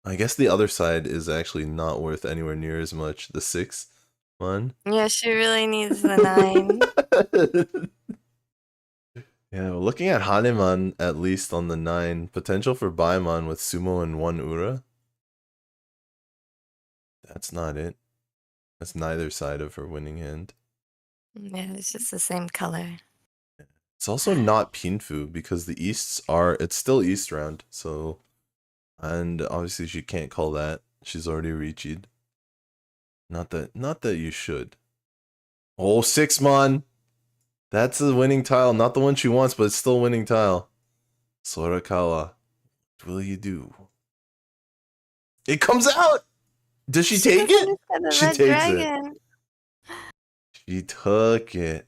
I guess the other side is actually not worth anywhere near as much. The 6 one. Yeah, she really needs the 9. Yeah, well, looking at Haneman at least on the 9. Potential for Baimon with Sumo and 1 Ura. That's not it. That's neither side of her winning hand. Yeah, it's just the same color. It's also not Pinfu because the Easts are, it's still East round, so, and obviously she can't call that. She's already reached. Not that you should. Oh, 6-mon! That's the winning tile, not the one she wants, but it's still a winning tile. Sorakawa, what will you do? It comes out! Does she take it? She takes it. She took it.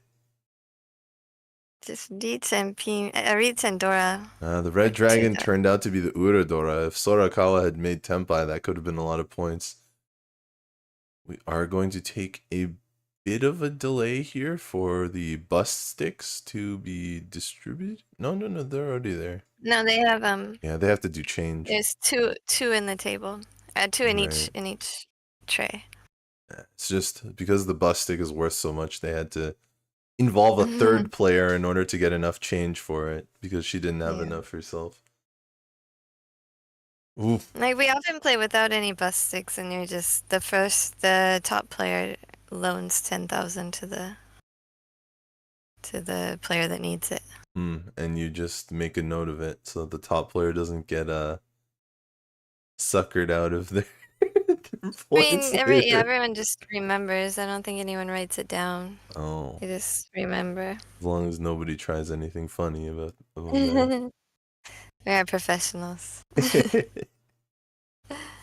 Just Riichi and Dora. The red dragon turned out to be the Ura Dora. If Sorakawa had made Tenpai, that could have been a lot of points. We are going to take a bit of a delay here for the bust sticks to be distributed. No, they're already there. No, they have Yeah, they have to do change. There's two in the table. 2 in each tray. It's just because the bust stick is worth so much, they had to involve a third player in order to get enough change for it because she didn't have enough herself. Oof. Like we often play without any bust sticks, and you're just the top player loans 10,000 to the player that needs it. And you just make a note of it so the top player doesn't get suckered out of their points. I mean, everyone just remembers. I don't think anyone writes it down. Oh. They just remember. As long as nobody tries anything funny about that. We are professionals.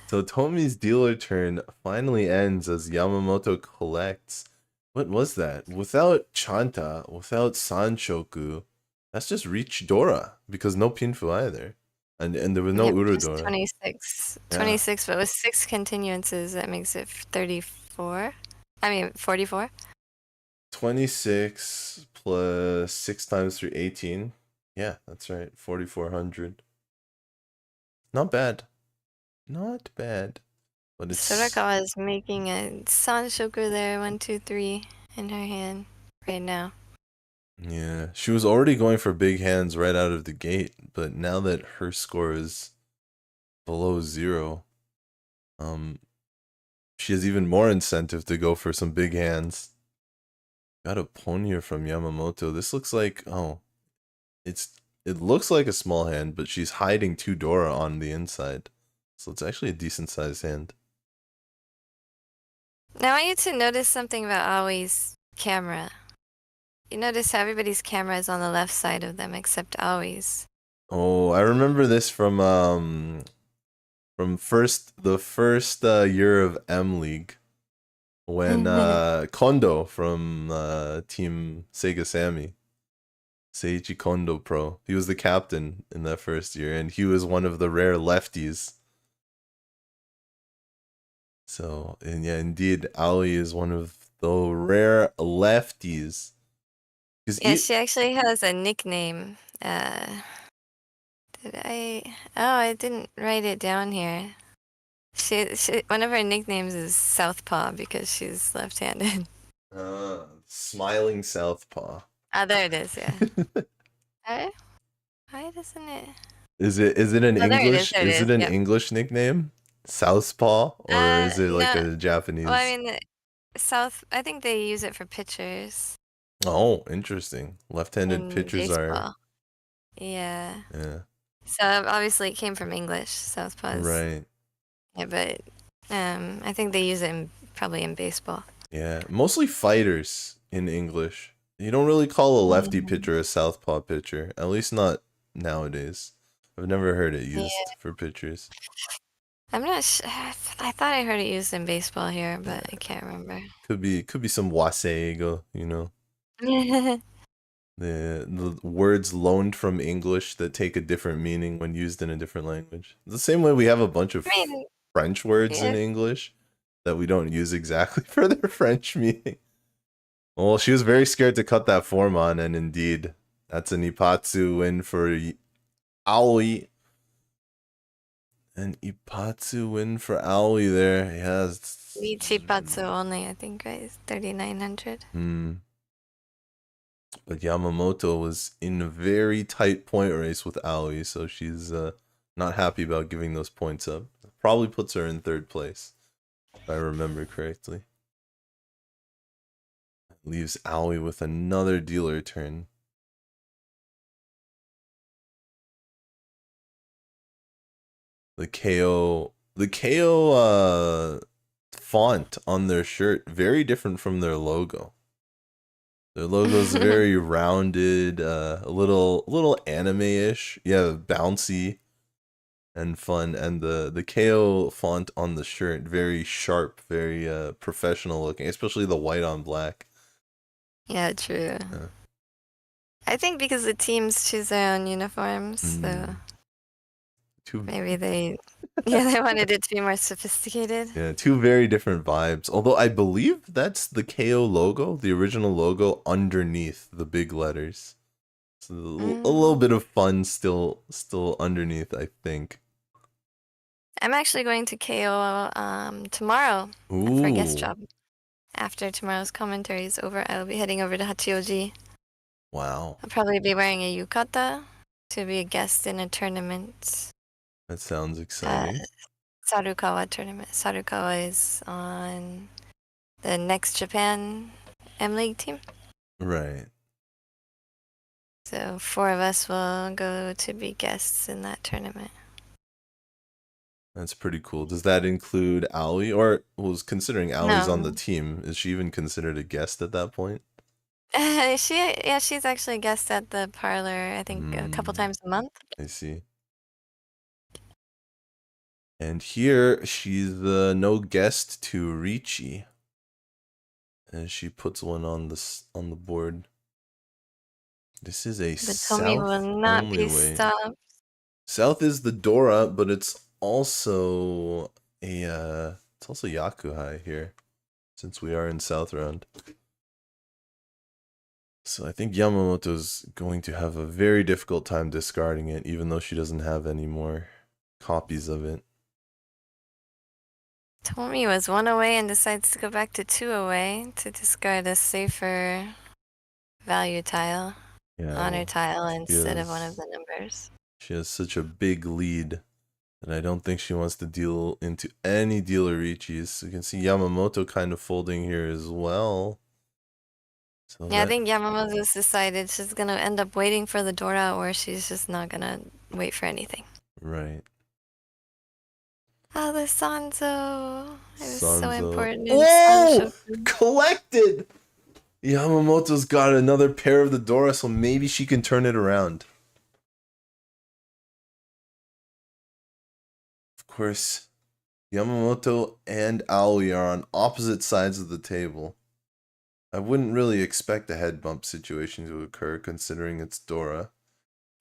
So Tomi's dealer turn finally ends as Yamamoto collects. What was that? Without Chanta, without Sanshoku, that's just Reach Dora because no Pinfu either. And there was no Yep, just Urudora. 26. Yeah. 26, but with 6 continuances, that makes it 34. I mean, 44. 26 plus 6 times 3, 18. Yeah, that's right. 4,400. Not bad. Not bad. But it's... Sorakawa is making a Sanshoku there, 1, 2, 3 in her hand right now. Yeah, she was already going for big hands right out of the gate, but now that her score is below 0, she has even more incentive to go for some big hands. Got a ponier from Yamamoto. This looks like, it looks like a small hand, but she's hiding 2 Dora on the inside. So it's actually a decent sized hand. Now I want you to notice something about Aoi's camera. You notice how everybody's camera is on the left side of them except Aoi's. Oh, I remember this from the first year of M League, when Kondo from Team Sega Sammy, Seiichi Kondo Pro, he was the captain in that first year, and he was one of the rare lefties. So, and yeah, indeed, Aoi is one of the rare lefties. Yeah, she actually has a nickname. I didn't write it down here. She one of her nicknames is Southpaw because she's left-handed. Smiling Southpaw. Ah, there it is. Yeah. Why doesn't it? Is it an English? There it Is is. it an Yep. English nickname? Southpaw, or is it like No. a Japanese? Well, I mean, I think they use it for pitchers. Oh, interesting. Left-handed in pitchers are. baseball. Yeah. Yeah. So obviously it came from English, Southpaws. Right. Yeah, but I think they use it probably in baseball. Yeah, mostly fighters in English. You don't really call a lefty pitcher a southpaw pitcher, at least not nowadays. I've never heard it used for pitchers. I'm not sure. I thought I heard it used in baseball here, but I can't remember. Could be some waseigo, you know. The words loaned from English that take a different meaning when used in a different language. The same way we have a bunch of French words in English that we don't use exactly for their French meaning. Well, she was very scared to cut that form on, and indeed, that's an Ipatsu win for Aoi. An Ipatsu win for Aoi there. Yes. Riichi Patsu only, I think, right? 3,900. But Yamamoto was in a very tight point race with Aoi, so she's not happy about giving those points up. Probably puts her in 3rd place, if I remember correctly. Leaves Aoi with another dealer turn. The KO font on their shirt, very different from their logo. Their logo's very rounded, a little anime-ish. Yeah, bouncy and fun. And the KO font on the shirt, very sharp, very professional looking, especially the white on black. Yeah, true. I think because the teams choose their own uniforms, so maybe they wanted it to be more sophisticated. Yeah, 2 very different vibes. Although I believe that's the KO logo, the original logo, underneath the big letters. So a little bit of fun still underneath, I think. I'm actually going to KO tomorrow for a guest job. After tomorrow's commentary is over, I'll be heading over to Hachioji. Wow. I'll probably be wearing a yukata to be a guest in a tournament. That sounds exciting. Sorakawa tournament. Sorakawa is on the next Japan M League team. Right. So 4 of us will go to be guests in that tournament. That's pretty cool. Does that include Aoi? Or was considering Aoi's on the team, is she even considered a guest at that point? She's actually a guest at the parlor, I think, a couple times a month. I see. And here she's the no guest to Riichi, as she puts one on the board. This is a But Tomi will not be stopped. South is the Dora, but it's also it's also Yakuhai here, since we are in South round. So I think Yamamoto's going to have a very difficult time discarding it, even though she doesn't have any more copies of it. Tomi was 1 away and decides to go back to 2 away to discard a safer value tile, honor tile, instead of one of the numbers. She has such a big lead that I don't think she wants to deal into any dealer Riichis. So you can see Yamamoto kind of folding here as well. So Yeah, I think Yamamoto's decided she's gonna end up waiting for the Dora, or she's just not gonna wait for anything. Right. Oh, the Sanzo. It was so Sanzo. important in Oh! Sanshoku. Collected! Yamamoto's got another pair of the Dora, so maybe she can turn it around. Of course, Yamamoto and Aoi are on opposite sides of the table. I wouldn't really expect a head bump situation to occur, considering it's Dora.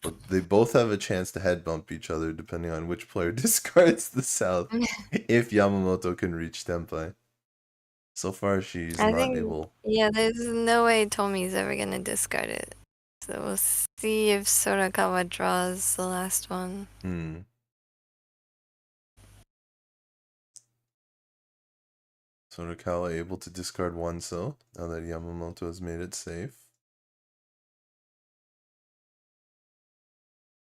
But they both have a chance to head bump each other, depending on which player discards the South, if Yamamoto can reach Tenpai. So far, she's not able. Yeah, there's no way Tomi's ever gonna discard it. So we'll see if Sorakawa draws the last one. Sorakawa able to discard one so, now that Yamamoto has made it safe.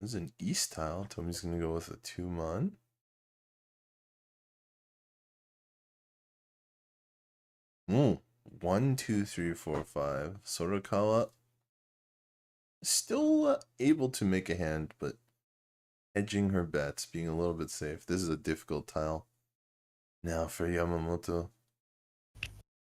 This is an East tile. Tomi's going to go with a 2-mon. Ooh, 1, 2, 3, 4, 5. Sorakawa still able to make a hand, but hedging her bets, being a little bit safe. This is a difficult tile. Now for Yamamoto.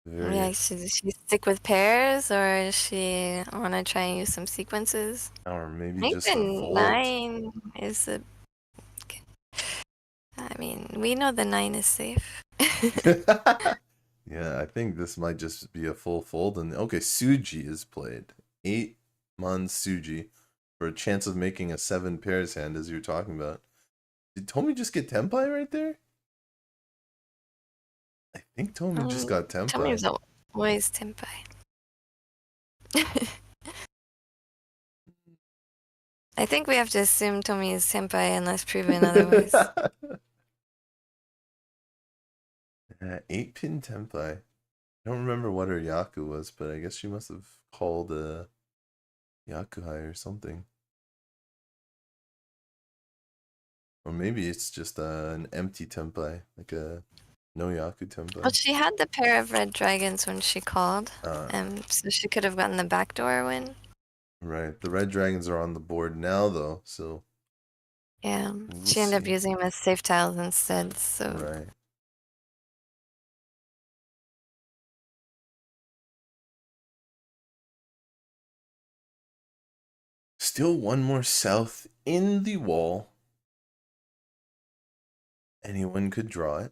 Yeah, should she stick with pairs, or is she want to try and use some sequences? Or maybe I think just a the fold. 9 is a... I mean, we know the 9 is safe. Yeah, I think this might just be a full fold. And okay, Suji is played. 8-mon Suji for a chance of making a 7 pairs hand, as you're talking about. Did Tomi just get Tenpai right there? I think Tomi just got Tenpai. Tomi's always Tenpai. I think we have to assume Tomi is Senpai unless proven otherwise. 8-pin Tenpai. I don't remember what her Yaku was, but I guess she must have called Yakuhai or something. Or maybe it's just an empty Tenpai, like a no Yaku Tenpai. Well, she had the pair of red dragons when she called, so she could have gotten the backdoor win. Right. The red dragons are on the board now, though, so... Yeah, she ended up using them as safe tiles instead, so... Right. Still one more South in the wall. Anyone could draw it.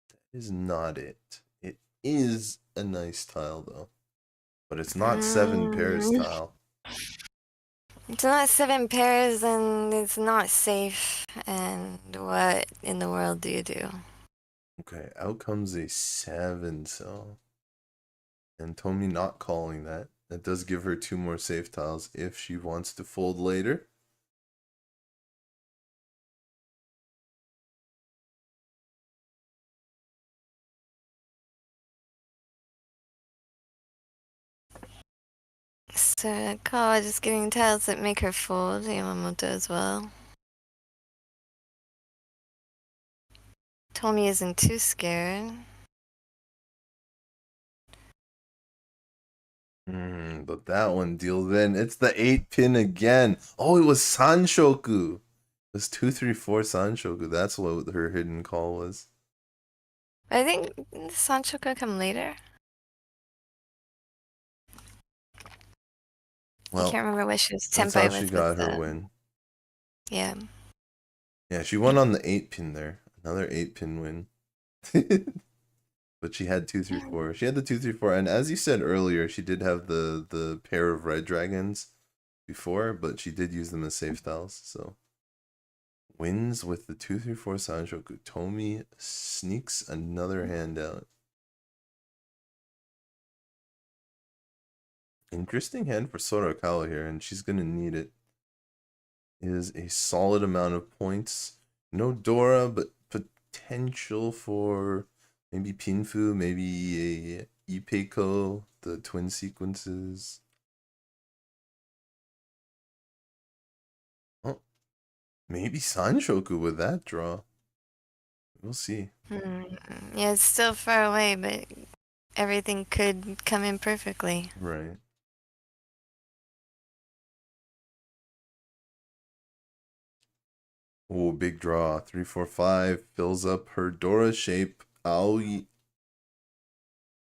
That is not it. It is a nice tile, though. But it's not 7 pairs tile. It's not 7 pairs, and it's not safe. And what in the world do you do? Okay, out comes a 7 cell. And Tomi not calling that. That does give her 2 more safe tiles if she wants to fold later. Sorakawa just getting tiles that make her fold. Yamamoto as well. Tomi isn't too scared. But that one deals in. It's the 8-pin again. Oh, it was Sanshoku. It was 2, 3, 4 Sanshoku. That's what her hidden call was. I think Sanshoku come later. Well, I can't remember what she was that's Tenpai how with. she got her win. Yeah. Yeah, she won on the 8-pin there. Another 8-pin win. But she had 2-3-4. She had the 2-3-4, and as you said earlier, she did have the pair of red dragons before, but she did use them as safe tiles. So wins with the 2-3-4 Sanshoku. Tomi sneaks another hand out. Interesting hand for Sorakawa here, and she's gonna need it. Is a solid amount of points. No Dora, but potential for maybe Pinfu, maybe a Ipeiko, the twin sequences. Oh, maybe Sanshoku with that draw. We'll see. Yeah, it's still far away, but everything could come in perfectly. Right. Oh, big draw. 3-4-5 fills up her Dora shape. Aoi.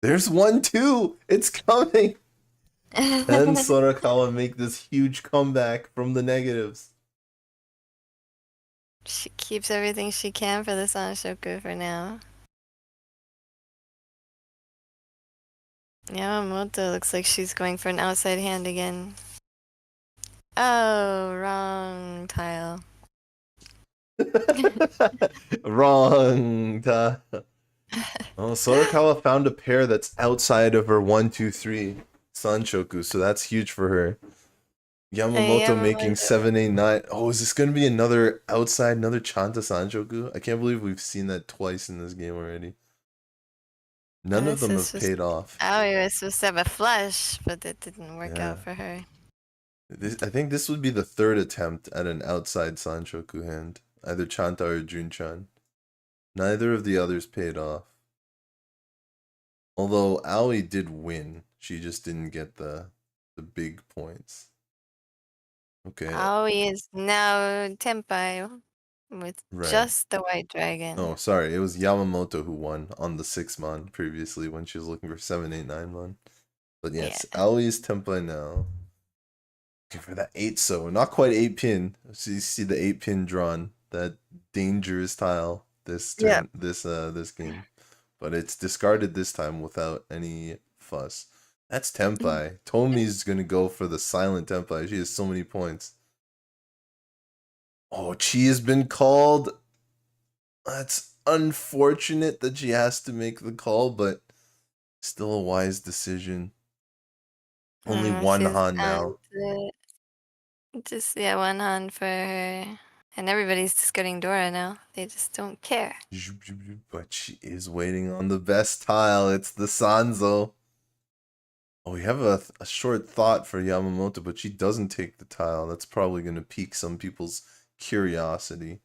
There's 1-2. It's coming. And Sorakawa make this huge comeback from the negatives. She keeps everything she can for the Sanshoku for now. Yamamoto looks like she's going for an outside hand again. Oh, wrong tile. Wrong. Oh, Sorakawa found a pair that's outside of her 1-2-3 Sanshoku, so that's huge for her. Yamamoto making 7-8-9. Oh, is this going to be another outside, another Chanta Sanshoku? I can't believe we've seen that twice in this game already. None of them have paid off. Aoi was supposed to have a flush, but that didn't work out for her. I think this would be the third attempt at an outside Sanshoku hand. Either Chanta or Junchan. Neither of the others paid off. Although Aoi did win. She just didn't get the big points. Okay. Aoi is now Tenpai with just the white dragon. Oh, sorry. It was Yamamoto who won on the 6-mon previously when she was looking for 7-8-9-mon. But yes, Aoi is Tenpai now. Okay, for that 8-so. Not quite 8-pin. So you see the 8-pin drawn. That dangerous tile this turn, this game. But it's discarded this time without any fuss. That's Tenpai. Tomi's gonna go for the silent Tenpai. She has so many points. Oh, Chi has been called. That's unfortunate that she has to make the call, but still a wise decision. Only one Han now. Just one Han for her. And everybody's discarding Dora now. They just don't care. But she is waiting on the best tile. It's the Sanzo. Oh, we have a short thought for Yamamoto, but she doesn't take the tile. That's probably going to pique some people's curiosity.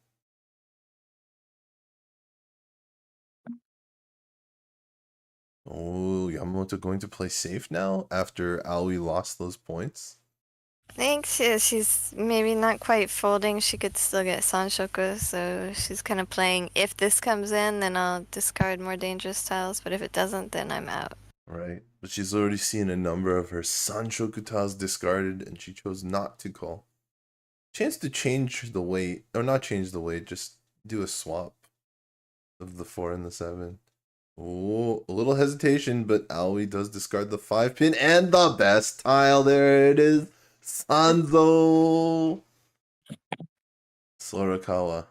Oh, Yamamoto going to play safe now after Aoi lost those points? I think she's maybe not quite folding. She could still get Sanshoku, so she's kind of playing, if this comes in, then I'll discard more dangerous tiles, but if it doesn't, then I'm out. Right, but she's already seen a number of her Sanshoku tiles discarded, and she chose not to call. Chance to change the weight, or not change the weight, just do a swap of the 4 and the 7. Oh, a little hesitation, but Aoi does discard the 5-pin and the best tile. There it is. Sanzo. Sorakawa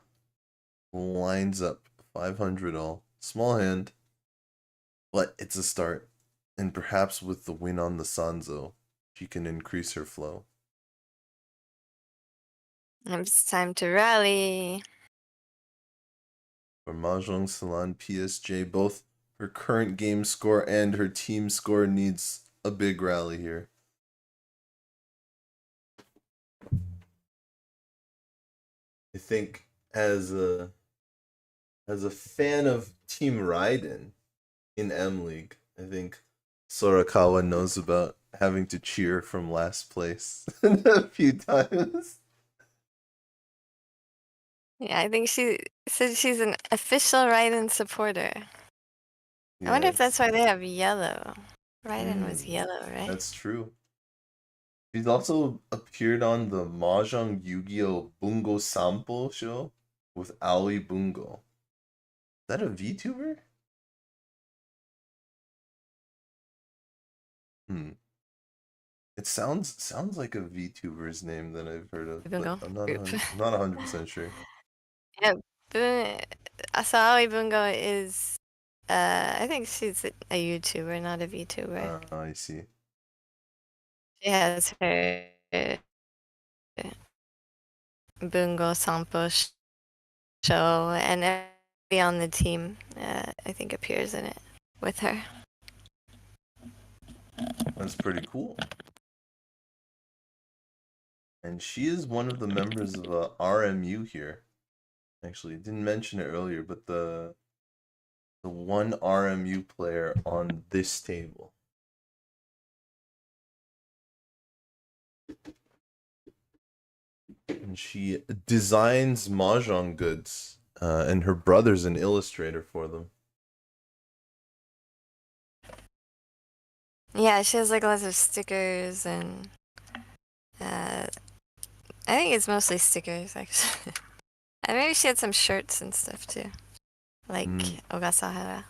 lines up 500 all. Small hand, but it's a start. And perhaps with the win on the Sanzo, she can increase her flow. It's time to rally. For Mahjong Salon PSJ, both her current game score and her team score needs a big rally here. I think as a fan of Team Raiden in M League, I think Sorakawa knows about having to cheer from last place a few times. Yeah, I think she said she's an official Raiden supporter. I wonder if that's why they have yellow. Raiden was yellow, right? That's true. She's also appeared on the Mahjong Yu-Gi-Oh! Bungo Sampo show with Aoi Bungo. Is that a VTuber? Hmm. It sounds like a VTuber's name that I've heard of, but Bungo I'm not group. 100% sure. Yeah, Asaoi Bungo is, I think she's a YouTuber, not a VTuber. I see. She has her Bungo Sampo show, and everybody on the team, I think, appears in it with her. That's pretty cool. And she is one of the members of RMU here. Actually, didn't mention it earlier, but the one RMU player on this table. And she designs mahjong goods, and her brother's an illustrator for them. Yeah, she has like lots of stickers and I think it's mostly stickers actually. And maybe she had some shirts and stuff too. Like Ogasahara.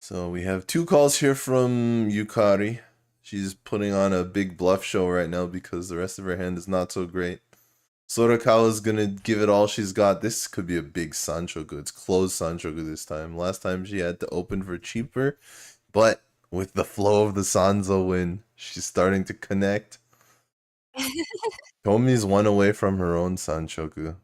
So we have 2 calls here from Yukari. She's putting on a big bluff show right now because the rest of her hand is not so great. Sorakawa's gonna give it all she's got. This could be a big Sanchoku. It's closed Sanchoku this time. Last time she had to open for cheaper, but with the flow of the Sanzo win, she's starting to connect. Tomi's 1 away from her own Sanchoku.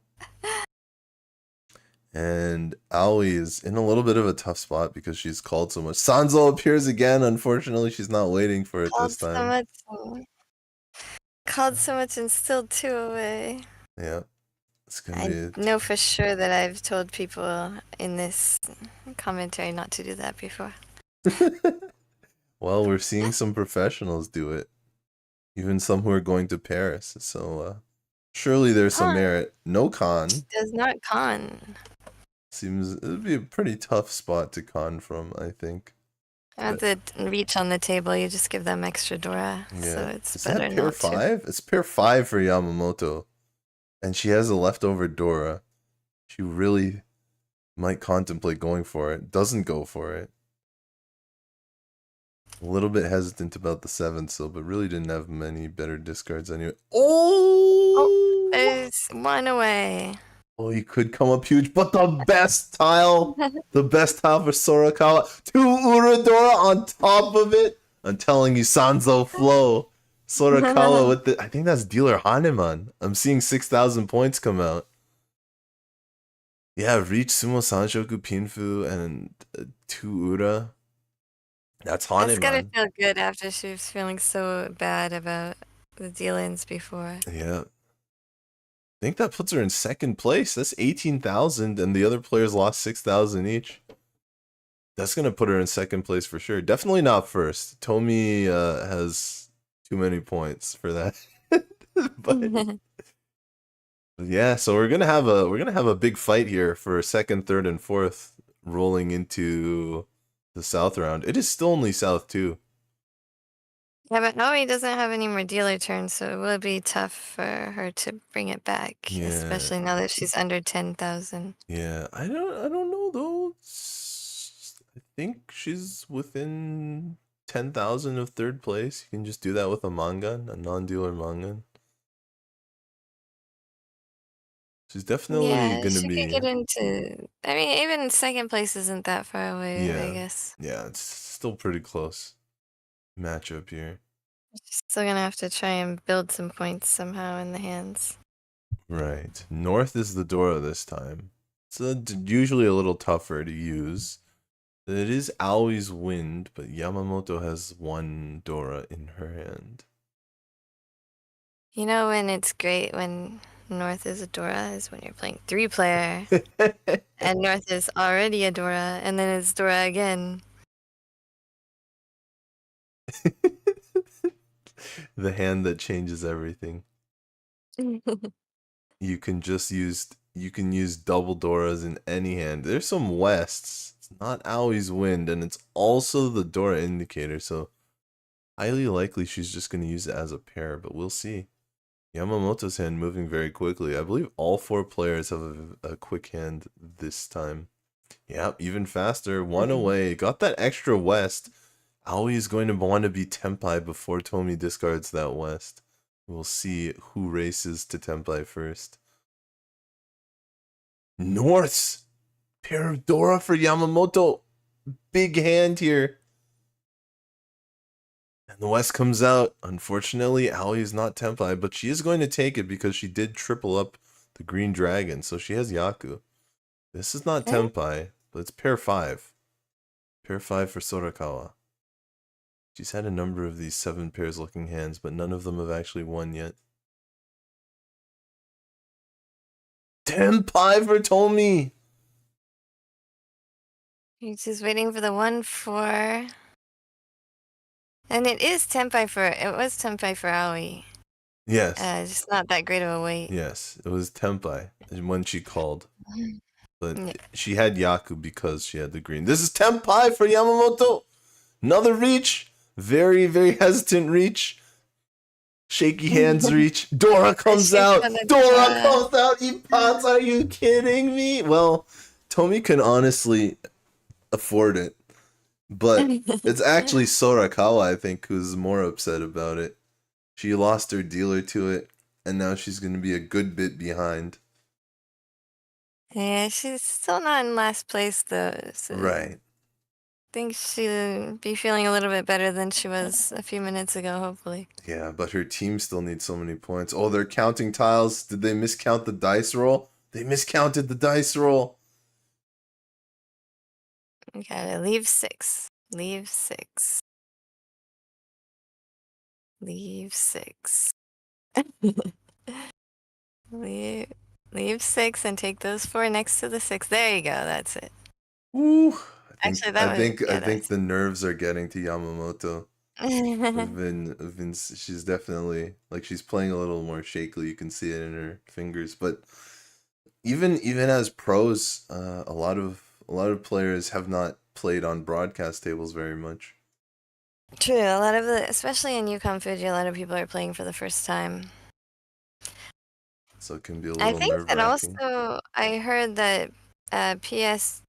And Aoi is in a little bit of a tough spot because she's called so much. Sanzo appears again. Unfortunately, she's not waiting for it this time. Called so much and still 2 away. Yeah. It's gonna be I know for sure that I've told people in this commentary not to do that before. Well, we're seeing some professionals do it. Even some who are going to Paris. So surely there's some merit. No con. Does not con. Seems it would be a pretty tough spot to con from, I think. At the reach on the table, you just give them extra Dora. Yeah. So it's Is better that pair not 5? It's pair 5 for Yamamoto. And she has a leftover Dora. She really might contemplate going for it. Doesn't go for it. A little bit hesitant about the 7th still, but really didn't have many better discards anyway. Oh! There's 1 away. Oh, you could come up huge, but the best tile! The best tile for Sorakawa. 2 Uradora on top of it! I'm telling you, Sanzo flow. Sorakawa with the... I think that's dealer Haneman. I'm seeing 6,000 points come out. Yeah, Reach, Sumo, Sanshoku, Pinfu, and 2 Ura. That's Haneman. It's gotta feel good after she was feeling so bad about the dealings before. Yeah. I think that puts her in 2nd place. That's 18,000, and the other players lost 6,000 each. That's going to put her in 2nd place for sure. Definitely not 1st. Tomi has too many points for that. but yeah, so we're gonna have a big fight here for 2nd, 3rd, and 4th rolling into the South round. It is still only South too. Yeah, but Naomi doesn't have any more dealer turns, so it will be tough for her to bring it back, especially now that she's under 10,000. Yeah, I don't know though. I think she's within 10,000 of 3rd place. You can just do that with a mangan, a non-dealer mangan. She's definitely gonna she be. could get into. I mean, even 2nd place isn't that far away. I guess. Yeah, it's still pretty close matchup here. Still gonna have to try and build some points somehow in the hands. Right. North is the Dora this time. So usually a little tougher to use. It is Aoi's wind, but Yamamoto has 1 Dora in her hand. You know when it's great when North is a Dora is when you're playing 3-player and North is already a Dora and then it's Dora again. The hand that changes everything. You can use double Doras in any hand. There's some Wests. It's not Aoi's wind, and it's also the Dora indicator, so highly likely she's just going to use it as a pair, but we'll see. Yamamoto's hand moving very quickly. I believe all 4 players have a quick hand this time. Yep, even faster. 1 away. Got that extra West. Aoi is going to want to be Tenpai before Tomi discards that West. We'll see who races to Tenpai first. Norths! Pair of Dora for Yamamoto. Big hand here. And the West comes out. Unfortunately, Aoi is not Tenpai, but she is going to take it because she did triple up the Green Dragon, so she has Yaku. This is not Tenpai, but it's pair 5. Pair 5 for Sorakawa. She's had a number of these 7 pairs looking hands, but none of them have actually won yet. Tenpai for Tomi! He's just waiting for the 1-4. And it was Tenpai for Aoi. Yes. Just not that great of a weight. Yes, it was Tenpai when she called. But Yeah. she had Yaku because she had the green. This is Tenpai for Yamamoto! Another reach! Very, very hesitant reach. Shaky hands reach. Dora comes out! Dora comes out! Ipats, are you kidding me? Well, Tomi can honestly afford it. But it's actually Sorakawa, I think, who's more upset about it. She lost her dealer to it, and now she's going to be a good bit behind. Yeah, she's still not in last place though. So Right. I think she'll be feeling a little bit better than she was a few minutes ago, hopefully. Yeah, but her team still needs so many points. Oh, they're counting tiles. Did they miscount the dice roll? They miscounted the dice roll. We gotta leave 6. Leave 6. Leave 6. Leave 6 and take those 4 next to the 6. There you go. That's it. Ooh. Actually, that I think that's- the nerves are getting to Yamamoto. She's definitely like she's playing a little more shakily. You can see it in her fingers. But even as pros, a lot of players have not played on broadcast tables very much. True. A lot of especially in Yukan Fuji, a lot of people are playing for the first time. So it can be a I little think that nerve-wracking. also I heard that PSJ,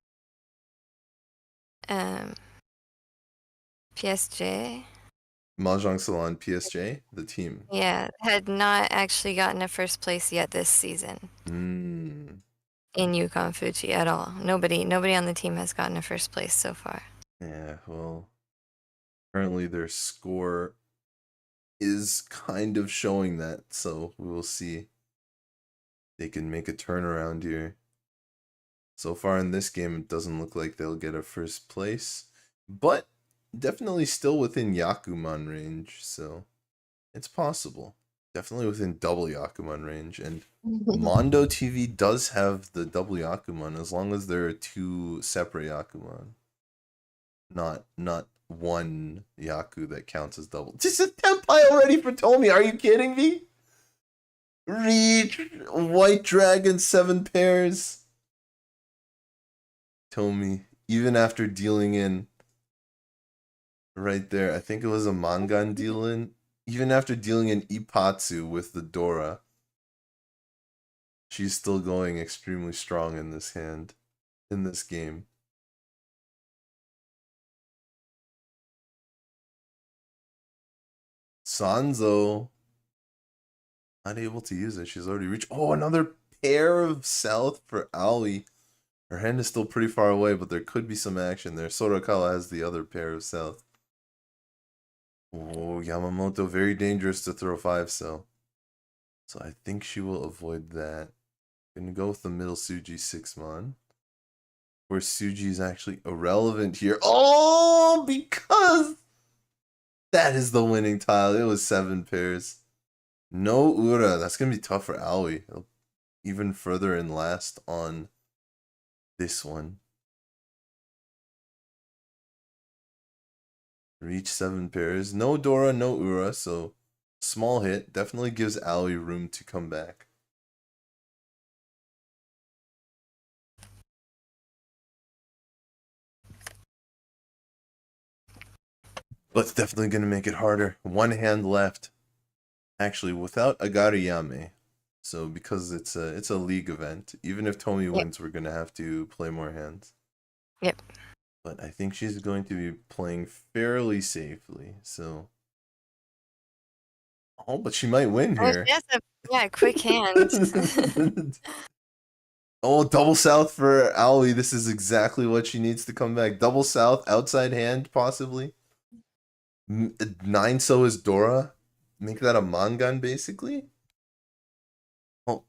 Mahjong Salon PSJ, the team. yeah, had not actually gotten a first place yet this season Mm. in Yukan Fuji at all. Nobody on the team has gotten a first place so far. Yeah, well, currently their score is kind of showing that, so we will see. They can make a turnaround here. So far in this game, it doesn't look like they'll get a first place, but definitely still within Yakuman range, so it's possible. Definitely within double Yakuman range, and Mondo TV does have the double Yakuman as long as there are 2 separate Yakuman. Not one Yaku that counts as double. Just a Tenpai already for Tomi, are you kidding me? Reach! White Dragon, 7 pairs. Tomi, even after dealing in right there, I think it was a Mangan deal in. Even after dealing in Ipatsu with the Dora, she's still going extremely strong in this hand, in this game. Sanzo, not able to use it. She's already reached. Oh, another pair of South for Aoi. Her hand is still pretty far away, but there could be some action there. Sorakawa has the other pair of South. Oh, Yamamoto, very dangerous to throw 5 so. So I think she will avoid that. Gonna go with the middle Suji 6-mon. Where Suji is actually irrelevant here. Oh, because that is the winning tile. It was 7 pairs. No Ura. That's gonna be tough for Aoi. Even further in last on this one. Reach 7 pairs. No Dora, no Ura, so small hit. Definitely gives Aoi room to come back. But it's definitely going to make it harder. 1 hand left. Actually, without Agariyame. So because it's a league event, even if Tomi wins, we're going to have to play more hands. Yep. But I think she's going to be playing fairly safely. So, oh, but she might win Oh, here. she has a quick hand. Oh, double south for Aoi. This is exactly what she needs to come back. Double south, outside hand, possibly. 9 so is Dora. Make that a Mangan, basically. Oh,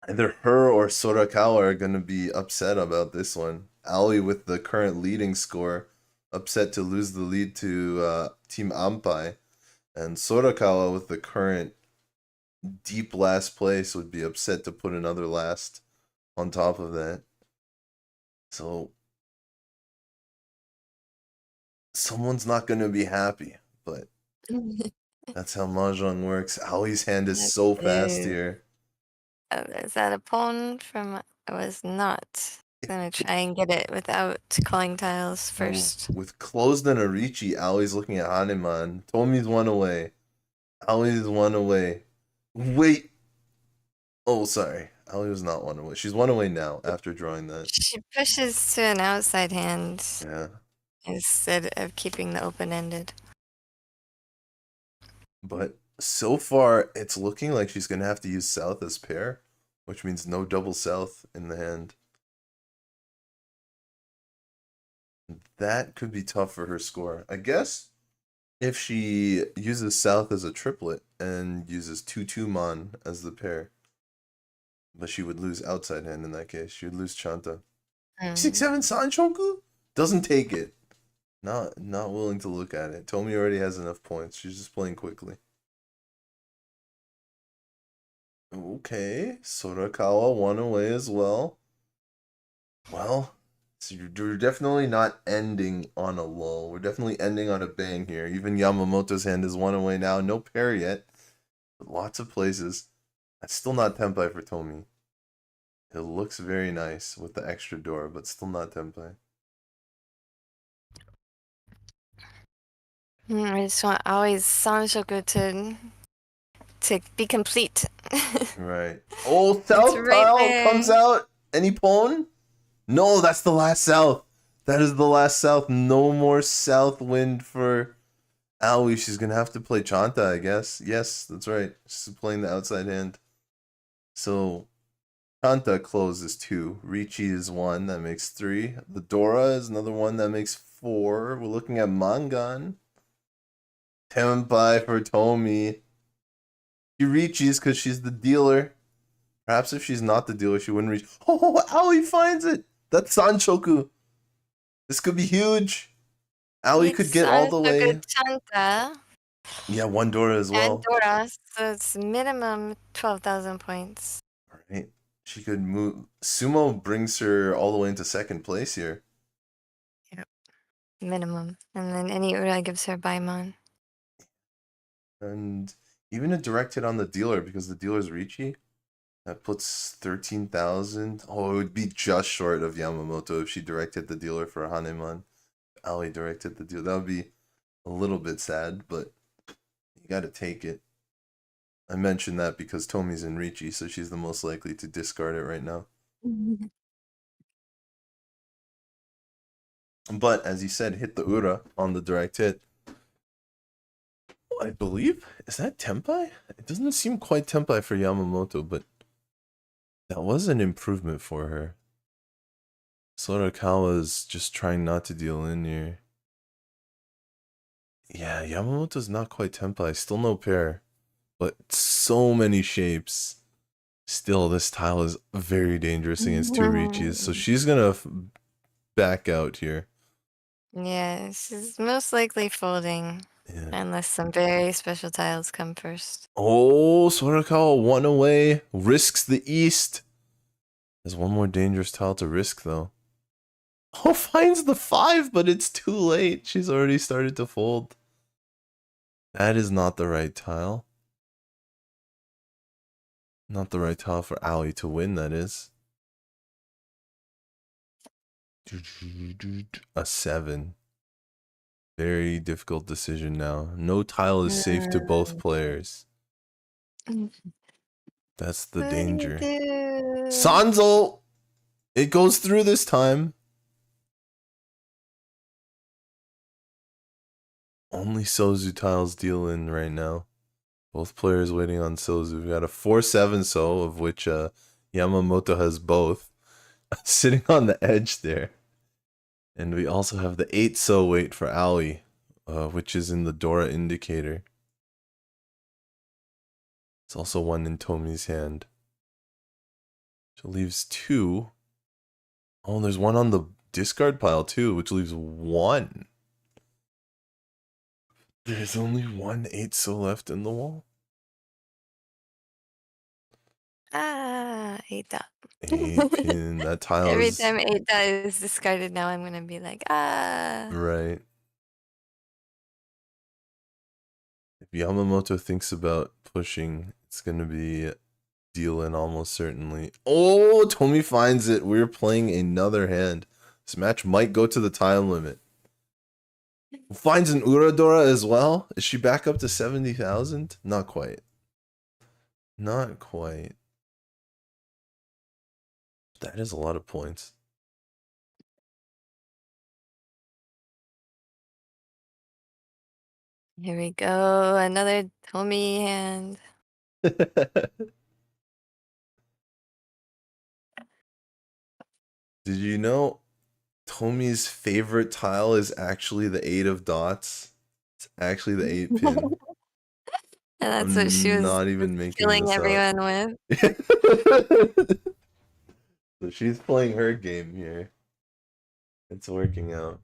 either her or Sorakawa are going to be upset about this one. Aoi with the current leading score, upset to lose the lead to Team Ampai. And Sorakawa with the current deep last place would be upset to put another last on top of that. So someone's not going to be happy, but that's how Mahjong works. Aoi's hand is so fast here. Is that a pawn from? I was not gonna try and get it without calling tiles first. With closed and a Riichi, Aoi's looking at Haneman. Tomi's one away. Aoi's one away. Wait. Oh, sorry. Aoi was not one away. She's one away now after drawing that. She pushes to an outside hand Yeah. instead of keeping the open-ended. But so far, it's looking like she's going to have to use south as pair, which means no double south in the hand. That could be tough for her score. I guess if she uses south as a triplet and uses 2-2 Mon as the pair. But she would lose outside hand in that case. She would lose Chanta. 6-7 Sanchoku? Doesn't take it. Not willing to look at it. Tomi already has enough points. She's just playing quickly. Okay. Sorakawa one away as well. Well, so you're definitely not ending on a lull. We're definitely ending on a bang here. Even Yamamoto's hand is one away now. No pair yet. But lots of places. That's still not Tenpai for Tomi. It looks very nice with the extra door, but still not Tenpai. I just want always Sanshoku to be complete. Right. Oh, south right tile there. comes out. Any pawn? No, that's the last south. That is the last south. No more south wind for Aoi. She's going to have to play Chanta, I guess. Yes, that's right. She's playing the outside hand. So, Chanta closes 2. Riichi is 1. That makes 3. The Dora is another one. That makes 4. We're looking at Mangan. Tenpai for Tomi. She reaches because she's the dealer. Perhaps if she's not the dealer, she wouldn't reach. Oh, Aoi finds it. That's Sanchoku. This could be huge. Aoi could get all the way. Chanta Yeah, one Dora as well. and Dora, so it's minimum 12,000 points. Right. She could move. Sumo brings her all the way into second place here. Yep. Minimum. And then any Ura gives her Baimon. And even a direct hit on the dealer because the dealer's Riichi. That puts 13,000. Oh, it would be just short of Yamamoto if she directed the dealer for Haneman. Aoi directed the dealer. That would be a little bit sad, but you gotta take it. I mentioned that because Tomi's in Riichi, so she's the most likely to discard it right now. But, as you said, hit the Ura on the direct hit. I believe, is that Tenpai? It doesn't seem quite Tenpai for Yamamoto, but that was an improvement for her. Sorakawa's just trying not to deal in here. Yeah, Yamamoto's not quite Tenpai. Still no pair. But so many shapes. Still, this tile is very dangerous against 2 Riichis. So she's gonna back out here. Yeah, she's most likely folding. Yeah. Unless some very special tiles come first. Oh, Sorakawa one away. Risks the east. There's one more dangerous tile to risk, though. Oh, finds the 5, but it's too late. She's already started to fold. That is not the right tile. Not the right tile for Aoi to win, that is. A 7. Very difficult decision now. No tile is safe to both players. That's the danger. Sanzo! It goes through this time. Only Sozu tiles deal in right now. Both players waiting on Sozu. We got a 4-7 So, of which Yamamoto has both. Sitting on the edge there. And we also have the 8 So wait for Aoi, which is in the Dora indicator. It's also one in Tomi's hand. So leaves 2. Oh, there's one on the discard pile too, which leaves 1. There's only one 8 So left in the wall. Ah, 8 dot. 8 pin. That tile Every is time 8 dot is discarded now, I'm gonna be like, ah. right. If Yamamoto thinks about pushing, it's gonna be deal in almost certainly. Oh, Tomi finds it. We're playing another hand. This match might go to the time limit. Finds an Uradora as well. Is she back up to 70,000? Not quite. Not quite. That is a lot of points. Here we go, another Tomi hand. Did you know Tomi's favorite tile is actually the 8 of dots? It's actually the 8 pin. And that's I'm what she was not even making killing this everyone with. up. So she's playing her game here. It's working out.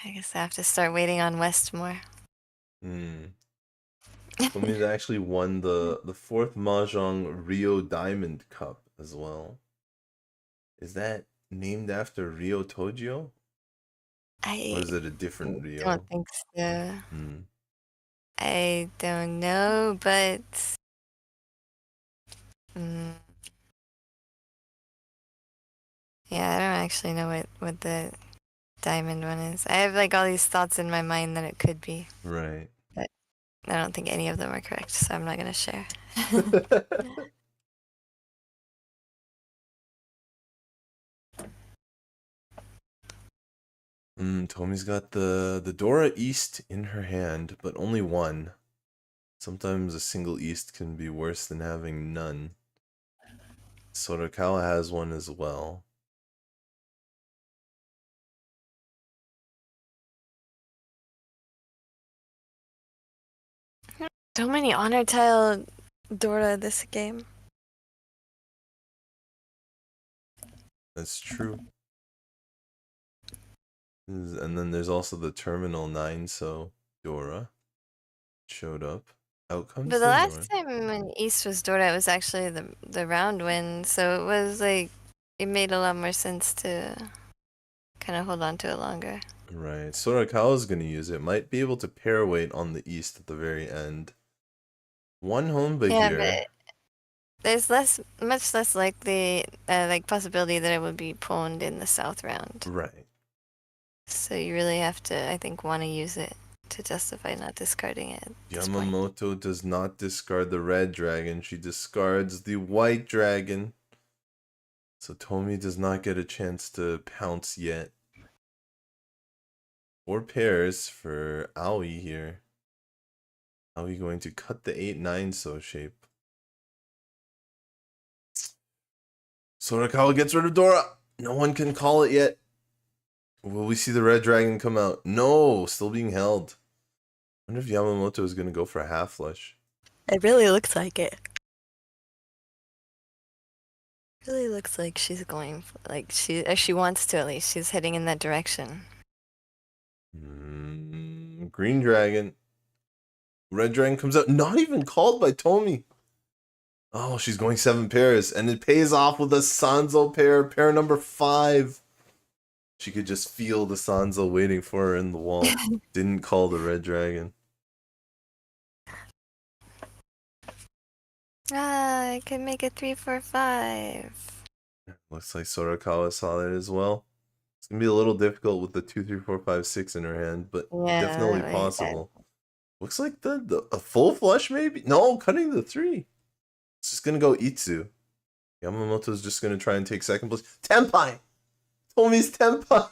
I guess I have to start waiting on West more. Tomi's actually won the 4th Mahjong Rio Diamond Cup as well. Is that named after Rio Tojio? Or I is it a different Rio? don't think so. I don't know, but yeah, I don't actually know what the diamond one is. I have like all these thoughts in my mind that it could be. Right. But I don't think any of them are correct, so I'm not gonna share. Tomi's got the Dora East in her hand, but only one. Sometimes a single East can be worse than having none. Sorakawa has one as well. So many honor tile Dora this game. That's true. And then there's also the Terminal 9 So Dora showed up. Out comes But the Dora. last time when East was Dora, it was actually the round win, so it was like it made a lot more sense to kind of hold on to it longer. Right. Sorakawa's gonna use it. Might be able to pair weight on the East at the very end. One Honba Yeah, here. but there's much less likely, like possibility that it would be pawned in the South round. Right. So you really have to, I think, want to use it to justify not discarding it. Yamamoto does not discard the red dragon. She discards the white dragon. So Tomi does not get a chance to pounce yet. 4 pairs for Aoi here. Aoi going to cut the 8-9 So shape. Sorakawa gets rid of Dora. No one can call it yet. Will we see the red dragon come out? No, still being held. I wonder if Yamamoto is going to go for a half flush. It really looks like it. Really looks like she's going for, like she wants to at least. She's heading in that direction. Green dragon. Red dragon comes out. Not even called by Tomi. Oh, she's going 7 pairs. And it pays off with a Sanzo pair. Pair number 5. She could just feel the Sanzo waiting for her in the wall. Didn't call the red dragon. Ah, I could make it 3, 4, 5. Looks like Sorakawa saw that as well. It's gonna be a little difficult with the 2, 3, 4, 5, 6 in her hand, but Yeah, definitely that possible. Looks like a full flush maybe? No, cutting the 3. It's just gonna go Itsu. Yamamoto's just gonna try and take second place. Tenpai! Tomi's Tenpai!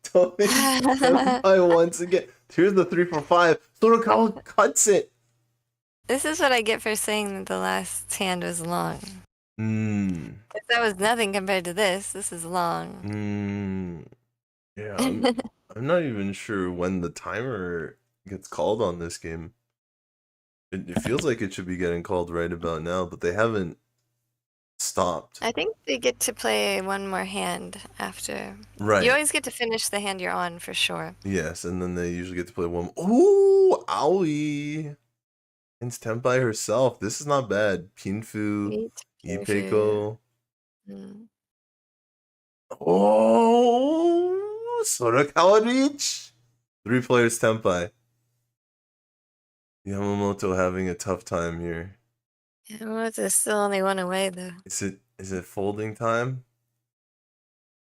Tomi Senpai once again. Here's the 3 for 5. Sorakawa cuts it. This is what I get for saying that the last hand was long. Hmm. 'Cause that was nothing compared to this. This is long. Yeah, I'm not even sure when the timer gets called on this game. It feels like it should be getting called right about now, but they haven't stopped. I think they get to play one more hand after. Right. You always get to finish the hand you're on for sure. Yes, and then they usually get to play one. Ooh, owie. It's Tenpai herself. This is not bad. Pinfu, Meet Ipeko. Mm. Oh, Sorakawa reach. 3 players Tenpai. Yamamoto having a tough time here. Yamamoto's still only one away though. Is it folding time?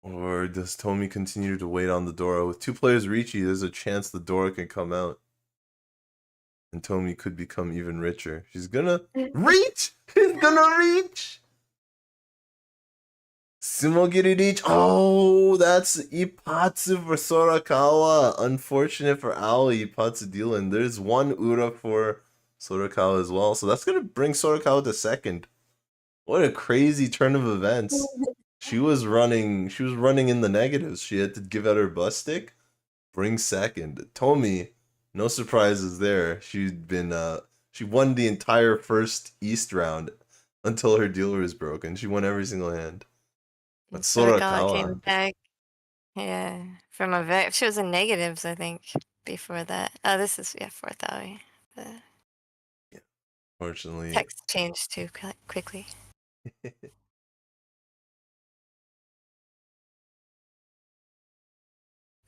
Or does Tomi continue to wait on the Dora? With 2 players Riichi, there's a chance the Dora can come out. And Tomi could become even richer. She's gonna reach! She's gonna reach! Sumogiri reach! Oh, that's Ipatsu for Sorakawa. Unfortunate for Aoi, Ipatsu dealing. There's 1 Ura for Sorakawa as well. So that's gonna bring Sorakawa to second. What a crazy turn of events. She was running in the negatives. She had to give out her bus stick, bring second. Tomi, no surprises there. She won the entire first East round until her dealer was broken. She won every single hand. But Sorakawa came Sorakawa, back. Yeah, from she was in negatives, I think, before that. Oh, this is fourth Aoi. The fortunately, text changed too quickly.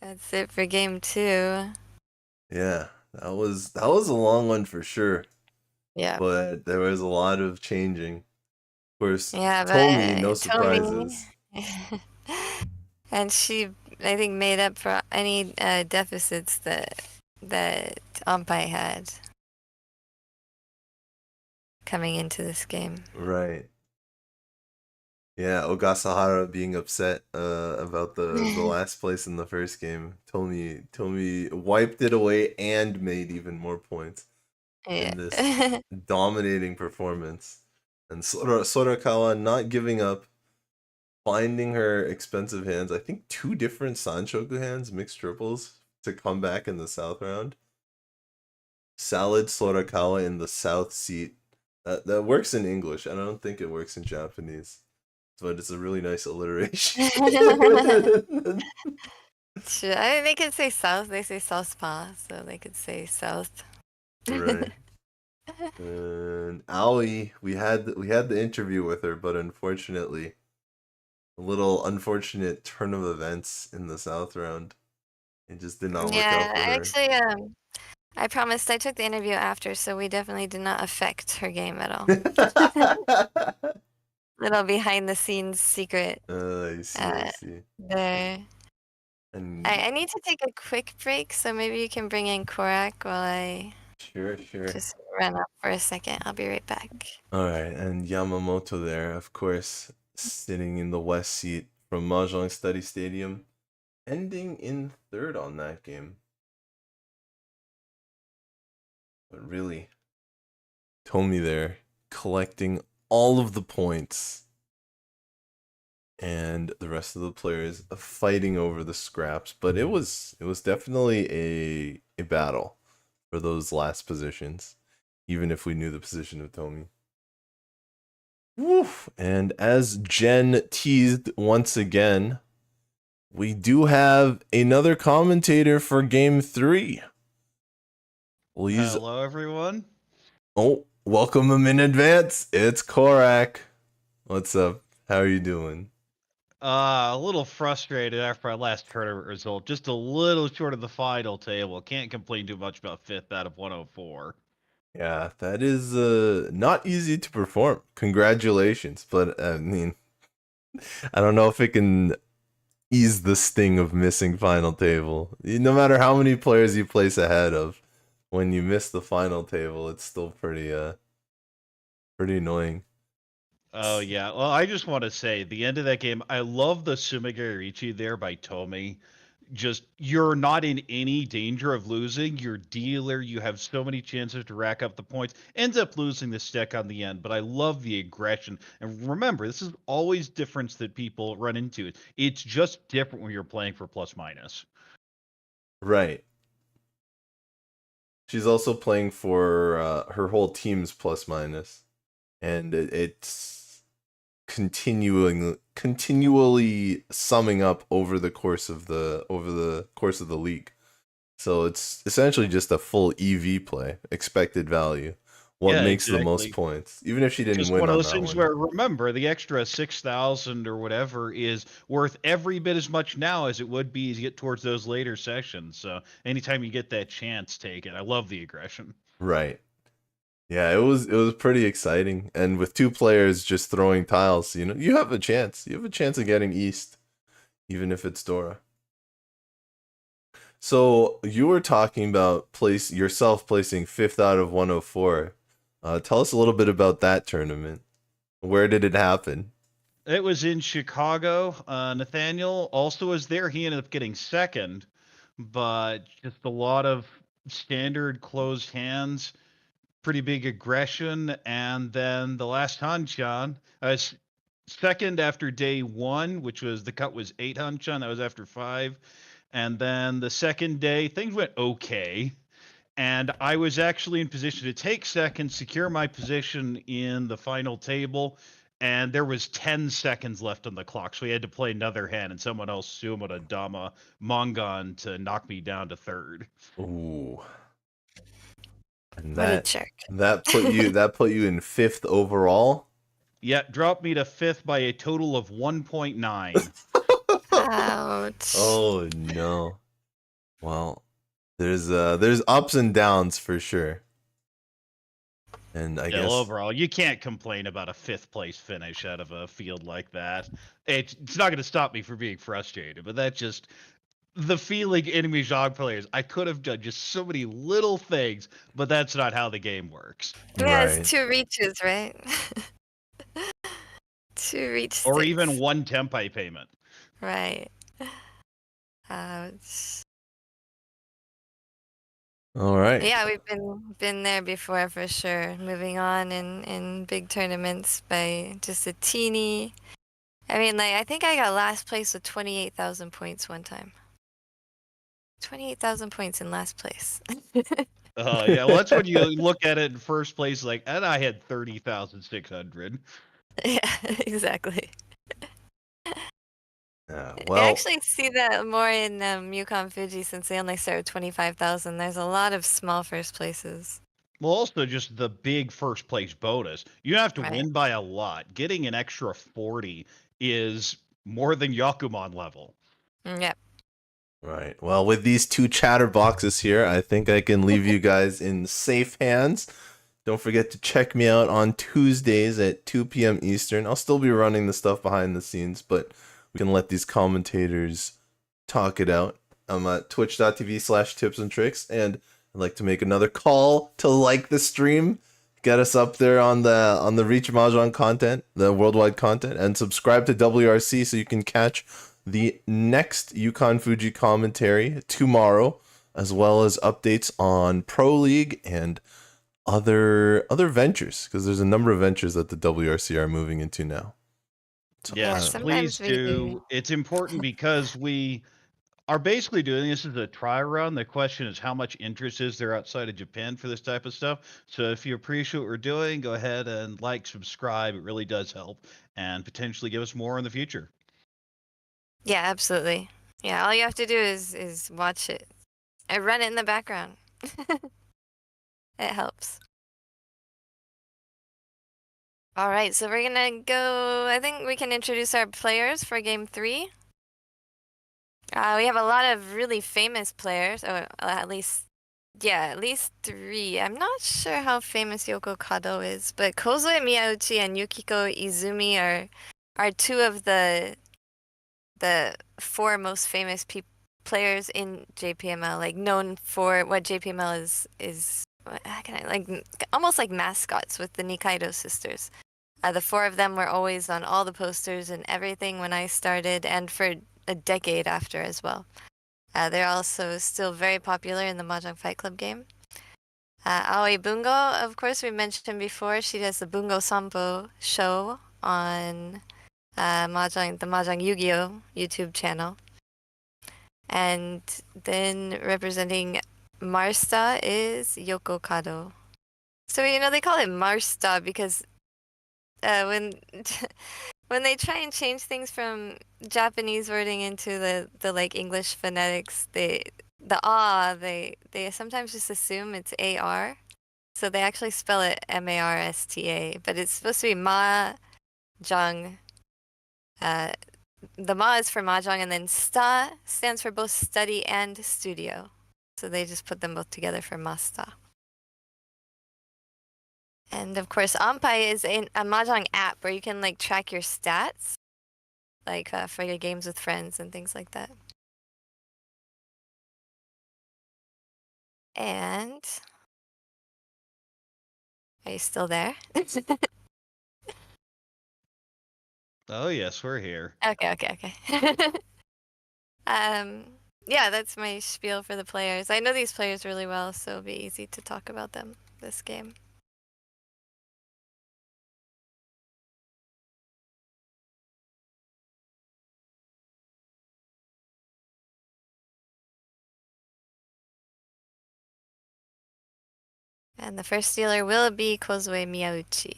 That's it for game 2. yeah, that was a long one for sure. Yeah. But there was a lot of changing. Of course, Yeah, but Tomi, no surprises. And she, I think, made up for any deficits that Ampai had coming into this game. Right. Yeah, Ogasahara being upset about the last place in the first game. Tomi wiped it away and made even more points in this dominating performance. And Sorakawa not giving up, finding her expensive hands. I think 2 different Sanshoku hands, mixed triples, to come back in the south round. Salad Sorakawa in the south seat. That works in English. I don't think it works in Japanese. But it's a really nice alliteration. Sure. I mean, they could say south. They say southpaw, so they could say south. Right. And Aoi, we had the interview with her, but unfortunately, a little unfortunate turn of events in the south round. It just did not work out for her. Actually, I promised I took the interview after, so we definitely did not affect her game at all. Little behind the scenes secret. I see. There. And I need to take a quick break, so maybe you can bring in Corak while I sure. just run up for a second. I'll be right back. All right, and Yamamoto there, of course, sitting in the west seat from Mahjong Study Stadium, ending in 3rd on that game. But really, Tomi there, collecting all of the points. And the rest of the players fighting over the scraps. But it was definitely a battle for those last positions, even if we knew the position of Tomi. Woof. And as Jenn teased once again, we do have another commentator for game 3. We'll use... Hello, everyone. Oh, welcome him in advance. It's Corak. What's up? How are you doing? A little frustrated after my last tournament result. Just a little short of the final table. Can't complain too much about 5th out of 104. Yeah, that is not easy to perform. Congratulations. But, I mean, I don't know if it can ease the sting of missing final table. No matter how many players you place ahead of, when you miss the final table, it's still pretty annoying. Oh, yeah. Well, I just want to say, the end of that game, I love the Sumigiri Riichi there by Tomi. just you're not in any danger of losing. Your dealer, you have so many chances to rack up the points, ends up losing the stick on the end. But I love the aggression. And remember, this is always difference that people run into. It's just different when you're playing for plus minus. Right. She's also playing for her whole team's plus minus, and it's continually summing up over the course of the league. So it's essentially just a full EV play, expected value. What Yeah, makes the most exactly. points, even if she didn't Just win one of on those that things one. where, remember, the extra 6,000 or whatever is worth every bit as much now as it would be as you get towards those later sessions. So anytime you get that chance, take it. I love the aggression. Right. Yeah, it was pretty exciting, and with two players just throwing tiles, you have a chance. You have a chance of getting East, even if it's Dora. So you were talking about placing 5th out of 104. Tell us a little bit about that tournament. Where did it happen? It was in Chicago. Nathaniel also was there. He ended up getting second, but just a lot of standard closed hands, pretty big aggression, and then the last Hanchan, I was second after day 1, which was the cut was 8 Hanchan. That was after 5. And then the second day, things went okay. And I was actually in position to take second, secure my position in the final table. And there was 10 seconds left on the clock. So we had to play another hand, and someone else, Sumada Dama Mongon, to knock me down to third. Ooh. And What a jerk. that put you in 5th overall. Yeah, dropped me to 5th by a total of 1.9. Ouch. Oh no. Well, there's ups and downs for sure. And I guess overall, you can't complain about a 5th place finish out of a field like that. It's not going to stop me from being frustrated, but that's just the feeling in Mahjong players. I could have done just so many little things, but that's not how the game works. Yeah, right. it's 2 reaches, right? 2 reach Or sticks. even 1 Tempai payment. Right. Ouch. All right. Yeah, we've been there before for sure. Moving on in big tournaments by just a teeny. I mean, like, I think I got last place with 28,000 points one time. 28,000 points in last place. Yeah, well, that's when you look at it in first place, like, and I had 30,600. Yeah, exactly. Well, I actually see that more in Yukan Fuji since they only start with 25,000. There's a lot of small first places. Well, also just the big first place bonus. You have to Right. win by a lot. Getting an extra 40 is more than Yakuman level. Yep. right. Well, with these two chatterboxes here, I think I can leave you guys in safe hands. Don't forget to check me out on Tuesdays at 2 p.m. Eastern. I'll still be running the stuff behind the scenes, but we can let these commentators talk it out. I'm at twitch.tv/tipsandtricks, and I'd like to make another call to like the stream, get us up there on the Riichi Mahjong content, the worldwide content, and subscribe to WRC so you can catch the next Yukan Fuji commentary tomorrow, as well as updates on Pro League and other ventures, because there's a number of ventures that the WRC are moving into now. So, Yes, sometimes please we do. It's important because we are basically doing this as a try run. The question is, how much interest is there outside of Japan for this type of stuff? So if you appreciate what we're doing, go ahead and like, subscribe. It really does help, and potentially give us more in the future. Yeah, absolutely. Yeah, all you have to do is watch it. I run it in the background. It helps. All right, so we're gonna go. I think we can introduce our players for game 3. We have a lot of really famous players, or at least 3. I'm not sure how famous Yoko Kado is, but Kozue, Miyauchi, and Yukiko Izumi are 2 of the 4 most famous players in JPML, like known for what JPML is how can I, like almost like mascots with the Nikaido sisters. The 4 of them were always on all the posters and everything when I started, and for a decade after as well. They're also still very popular in the Mahjong Fight Club game. Aoi Bungo, of course, we mentioned before. She does the Bungo Sampo show on the Mahjong Yu-Gi-Oh! YouTube channel. And then representing Marsta is Yoko Kado. So, they call it Marsta because when when they try and change things from Japanese wording into the like English phonetics, they sometimes just assume it's AR. So they actually spell it MARSTA, but it's supposed to be Mahjong. The Ma is for Mahjong, and then Sta stands for both study and studio. So they just put them both together for Masta. And of course, Ampai is a Mahjong app where you can like track your stats, like for your games with friends and things like that. And are you still there? Oh yes, we're here. Okay. Yeah, that's my spiel for the players. I know these players really well, so it'll be easy to talk about them this game. And the first dealer will be Kozue Miyauchi.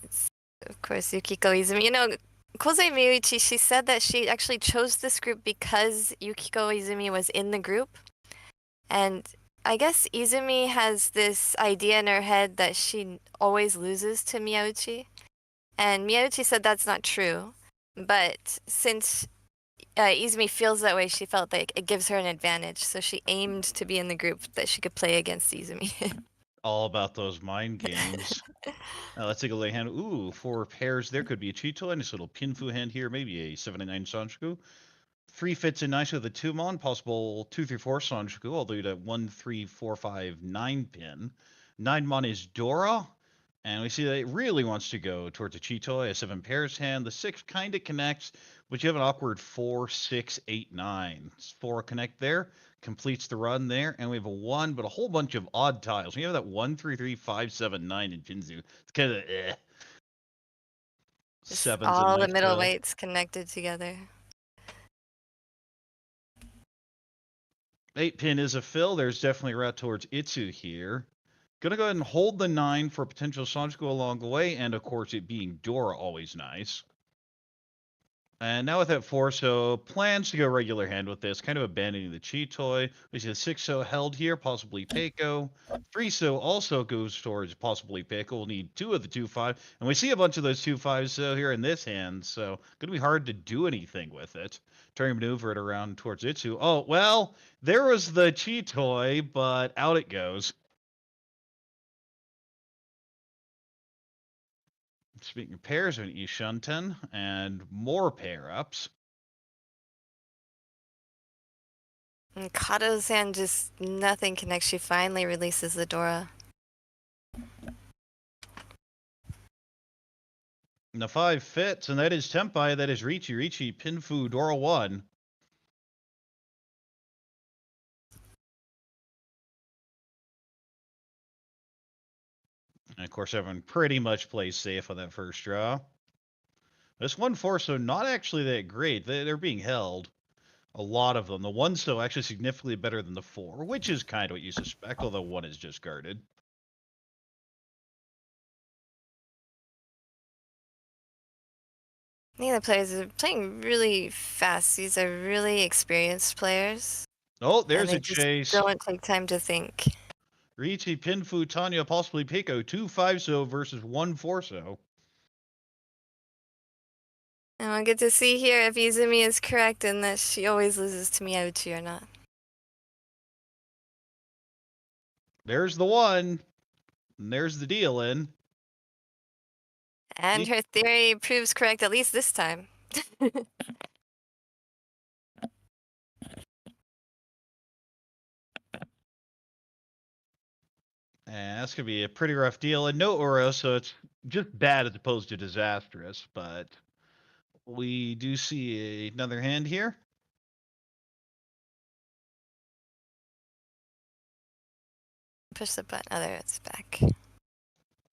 It's, of course, Yukiko Izumi. Kozue Miyauchi, she said that she actually chose this group because Yukiko Izumi was in the group. And I guess Izumi has this idea in her head that she always loses to Miyauchi. And Miyauchi said that's not true. But since Izumi feels that way, she felt like it gives her an advantage. So she aimed to be in the group that she could play against Izumi. All about those mind games. Let's take a lay hand. Ooh, 4 pairs. There could be a Cheeto, a nice little Pinfu hand here, maybe a 7-9 Sanjuku. 3 fits in nicely with the 2 mon, possible 2, 3, 4 Sanjuku, all the way to 1, 3, 4, 5, 9 pin. 9 mon is Dora, and we see that it really wants to go towards a Cheeto, a 7 pairs hand. The 6 kind of connects, but you have an awkward 4, 6, 8, 9. 4 connect there, completes the run there, and we have a 1, but a whole bunch of odd tiles. We have that 1, 3, 3, 5, 7, 9 in Pinzu. It's kind of eh. Just 7's all a the nice middle build. weights connected together. 8 pin is a fill. There's definitely a route towards Itsu here. Gonna go ahead and hold the 9 for potential Sanjuku along the way, and of course it being Dora, always nice. And now with that 4, so plans to go regular hand with this, kind of abandoning the Chi toy. We see the 6 so held here, possibly Peiko. 3 so also goes towards possibly Peiko. We'll need 2 of the 2-5. And we see a bunch of those 2-5s so here in this hand, so gonna be hard to do anything with it. Trying to maneuver it around towards Itsu. Oh, well, there was the Chi toy, but out it goes. Speaking of pairs, we have Ishunten and more pair-ups. And Kado's hand just nothing connects. She finally releases the Dora. And the 5 fits, and that is Tempai, that is Riichi, Pinfu, Dora 1. And of course, everyone pretty much plays safe on that first draw. This 1-4, so not actually that great. They're being held. A lot of them. The 1 so actually significantly better than the 4, which is kind of what you suspect, although 1 is just guarded. I think the players are playing really fast. These are really experienced players. Oh, And there's they a just chase. don't take time to think. Riichi, Pinfu, Tanya, possibly Peiko. 2-5 so versus 1-4 so. And we'll get to see here if Izumi is correct and that she always loses to Miyauchi or not. There's the 1. And there's the deal in. And her theory proves correct, at least this time. And that's going to be a pretty rough deal. And no Oro, so it's just bad as opposed to disastrous. But We do see another hand here. Push the button. Oh, there it's back.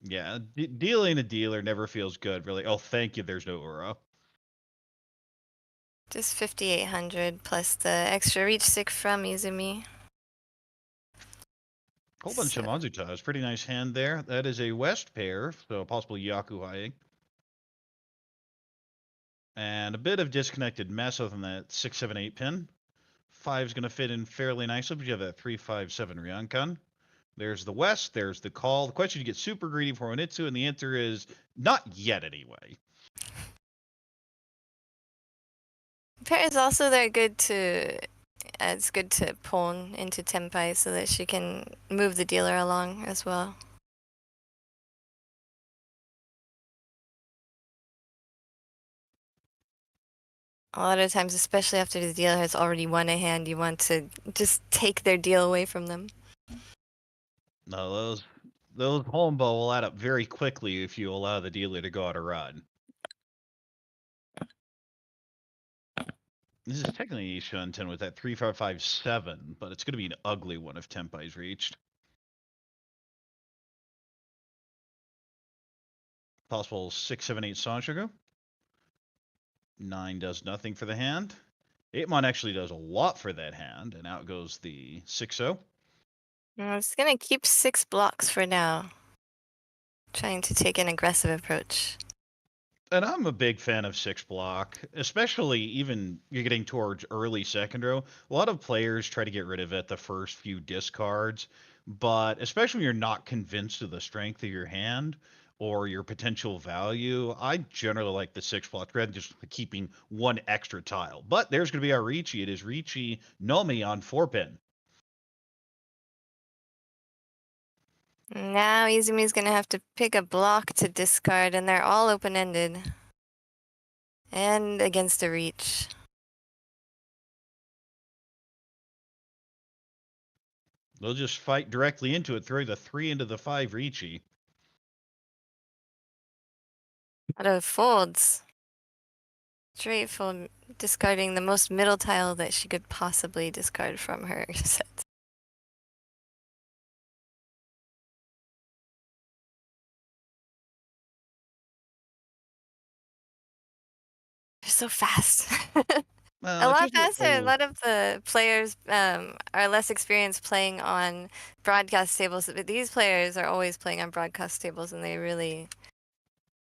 Yeah, dealing a dealer never feels good, really. Oh, thank you, there's no aura. Just 5,800 plus the extra reach stick from Izumi. Whole bunch of Mazutas. Pretty nice hand there. That is a west pair, so possible Yakuhaing. And a bit of disconnected mess other than that 6, 7, 8 pin. 5's going to fit in fairly nicely, but you have that 3, 5, 7 Ryankan. There's the west, there's the call. The question, you get super greedy for Onitsu, and the answer is not yet anyway. Pairs also they're good to it's good to pawn into Tenpai so that she can move the dealer along as well. A lot of times, especially after the dealer has already won a hand, you want to just take their deal away from them. No, those hombo will add up very quickly if you allow the dealer to go on a run. This is technically Shunten with that 3, 5, 5, 7, but it's going to be an ugly one if Tenpai's reached. Possible 6, 7, 8 Sanshougu. 9 does nothing for the hand. 8mon actually does a lot for that hand, and out goes the 6-0. It's gonna keep 6 blocks for now. Trying to take an aggressive approach. And I'm a big fan of 6 block, especially even you're getting towards early second row. A lot of players try to get rid of it the first few discards, but especially when you're not convinced of the strength of your hand or your potential value, I generally like the 6 block rather than just keeping one extra tile. But there's going to be our Riichi. It is Riichi Nomi on 4-pin. Now Izumi's gonna have to pick a block to discard, and they're all open-ended. And against a reach. They'll just fight directly into it, throw the 3 into the 5 Riichi. Out of folds. Straight fold, discarding the most middle tile that she could possibly discard from her set. They're so fast. A lot faster. A lot of the players are less experienced playing on broadcast tables, but these players are always playing on broadcast tables, and they really.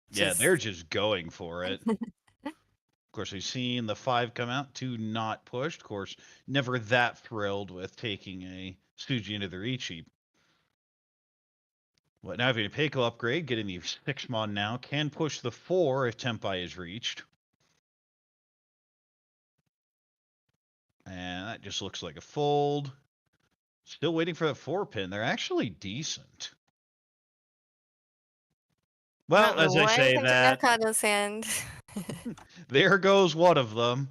Yeah, they're just going for it. Of course, we've seen the 5 come out, 2 not pushed. Of course, never that thrilled with taking a Tsuji into the Riichi. But now if you Peiko upgrade, getting the 6-mon now, can push the 4 if Tenpai is reached. And that just looks like a fold. Still waiting for that 4-pin. They're actually decent. Well, as I say that, Kado's hand. there goes one of them.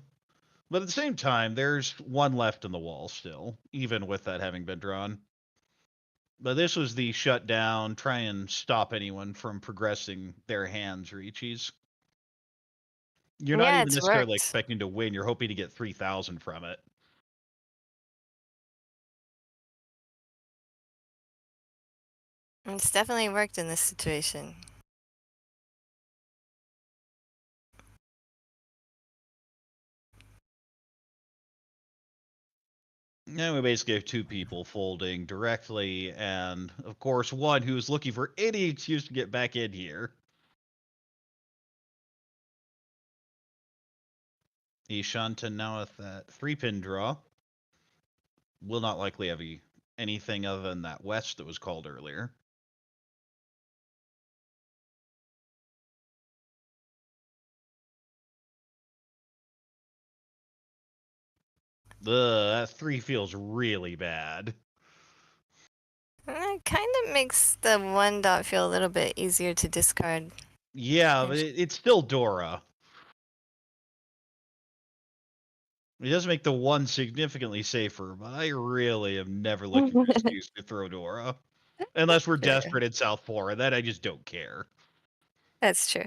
But at the same time, there's one left in the wall still, even with that having been drawn. But this was the shutdown, try and stop anyone from progressing their hands, Riichi's. You're not even necessarily expecting to win. You're hoping to get 3,000 from it. It's definitely worked in this situation. Now we basically have 2 people folding directly, and of course one who's looking for any excuse to get back in here. Ishanten now with that 3-pin draw. Will not likely have anything other than that west that was called earlier. That 3 feels really bad. It kind of makes the 1 dot feel a little bit easier to discard. Yeah, but it's still Dora. It does make the 1 significantly safer, but I really am never looking for an excuse to throw Dora. Unless we're desperate in South 4, and that I just don't care. That's true.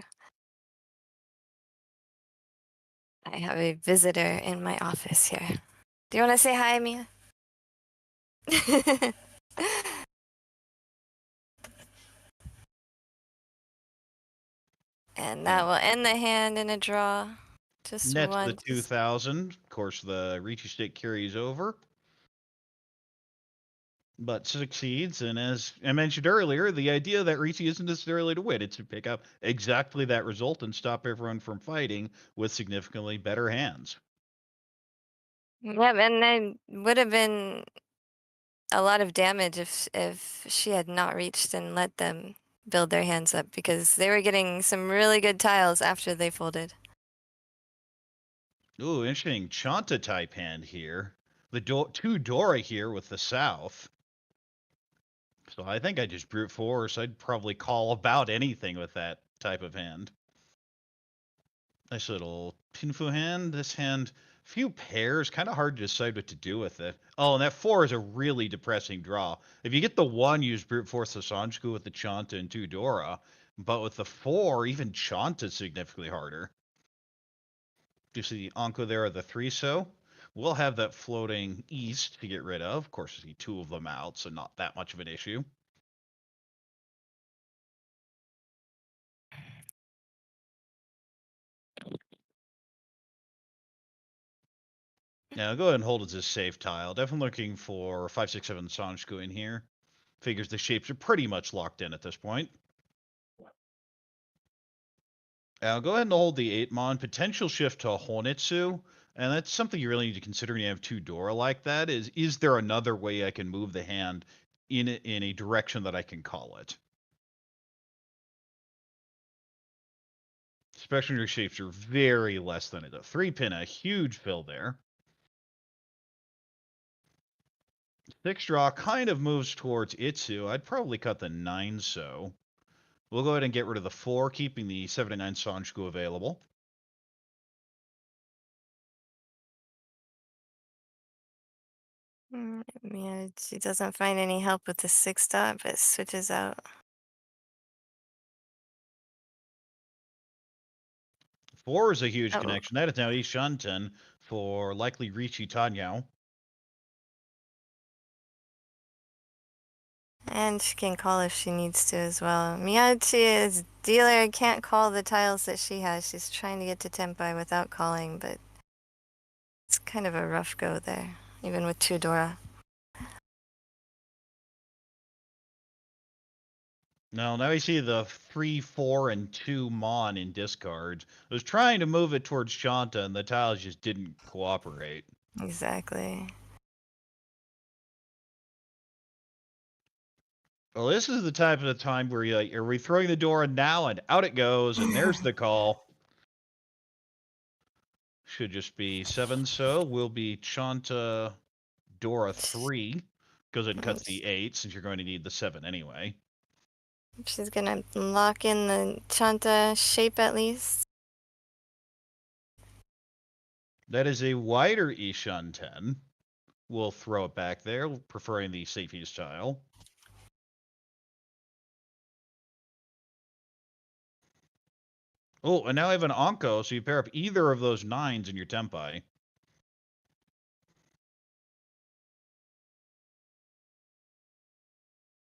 I have a visitor in my office here. Do you want to say hi, Mia? And that will end the hand in a draw. Just Nets the once. 2,000. Of course, the Riichi stick carries over, but succeeds. And as I mentioned earlier, the idea that Riichi isn't necessarily to win; it's to pick up exactly that result and stop everyone from fighting with significantly better hands. Yep, and then would have been a lot of damage if she had not reached and let them build their hands up, because they were getting some really good tiles after they folded. Ooh, interesting Chanta type hand here. The two Dora here with the South. So I think I just brute force. I'd probably call about anything with that type of hand. Nice little Pinfu hand. This hand, few pairs, kind of hard to decide what to do with it. Oh, and that 4 is a really depressing draw. If you get the 1, use brute force the Sanjiku with the Chanta and 2 Dora. But with the 4, even Chanta is significantly harder. You see the Anko there of the 3 so. We'll have that floating east to get rid of. Of course, you see 2 of them out, so not that much of an issue. Now, go ahead and hold as a safe tile. Definitely looking for 5, 6, 7 Sanjiku in here. Figures the shapes are pretty much locked in at this point. Now, go ahead and hold the 8 Mon. Potential shift to Honitsu. And that's something you really need to consider when you have 2 Dora like that, is there another way I can move the hand in a direction that I can call it? Especially when your shapes are very less than it. A 3-pin, a huge fill there. 6 draw kind of moves towards Itsu. I'd probably cut the 9 so. We'll go ahead and get rid of the 4, keeping the 7 and 9 Sanjiku available. Yeah, she doesn't find any help with the 6 dot, but switches out. 4 is a huge Oh. connection. That is now Ishanten for likely Riichi Tanyao. And she can call if she needs to as well. Miyauchi is dealer, can't call the tiles that she has. She's trying to get to Tenpai without calling, but it's kind of a rough go there, even with 2 Dora. No, now you see the 3, 4, and 2 Mon in discards. I was trying to move it towards Shanta, and the tiles just didn't cooperate. Exactly. Well, this is the type of the time where you're like, are we throwing the door now? And out it goes, and there's the call. Should just be 7 so. Will be Chanta Dora 3. Goes ahead and cuts the 8, since you're going to need the 7 anyway. She's gonna lock in the Chanta shape at least. That is a wider Ishan 10. We'll throw it back there, preferring the safety style. Oh, and now I have an Anko, so you pair up either of those 9s in your Tenpai.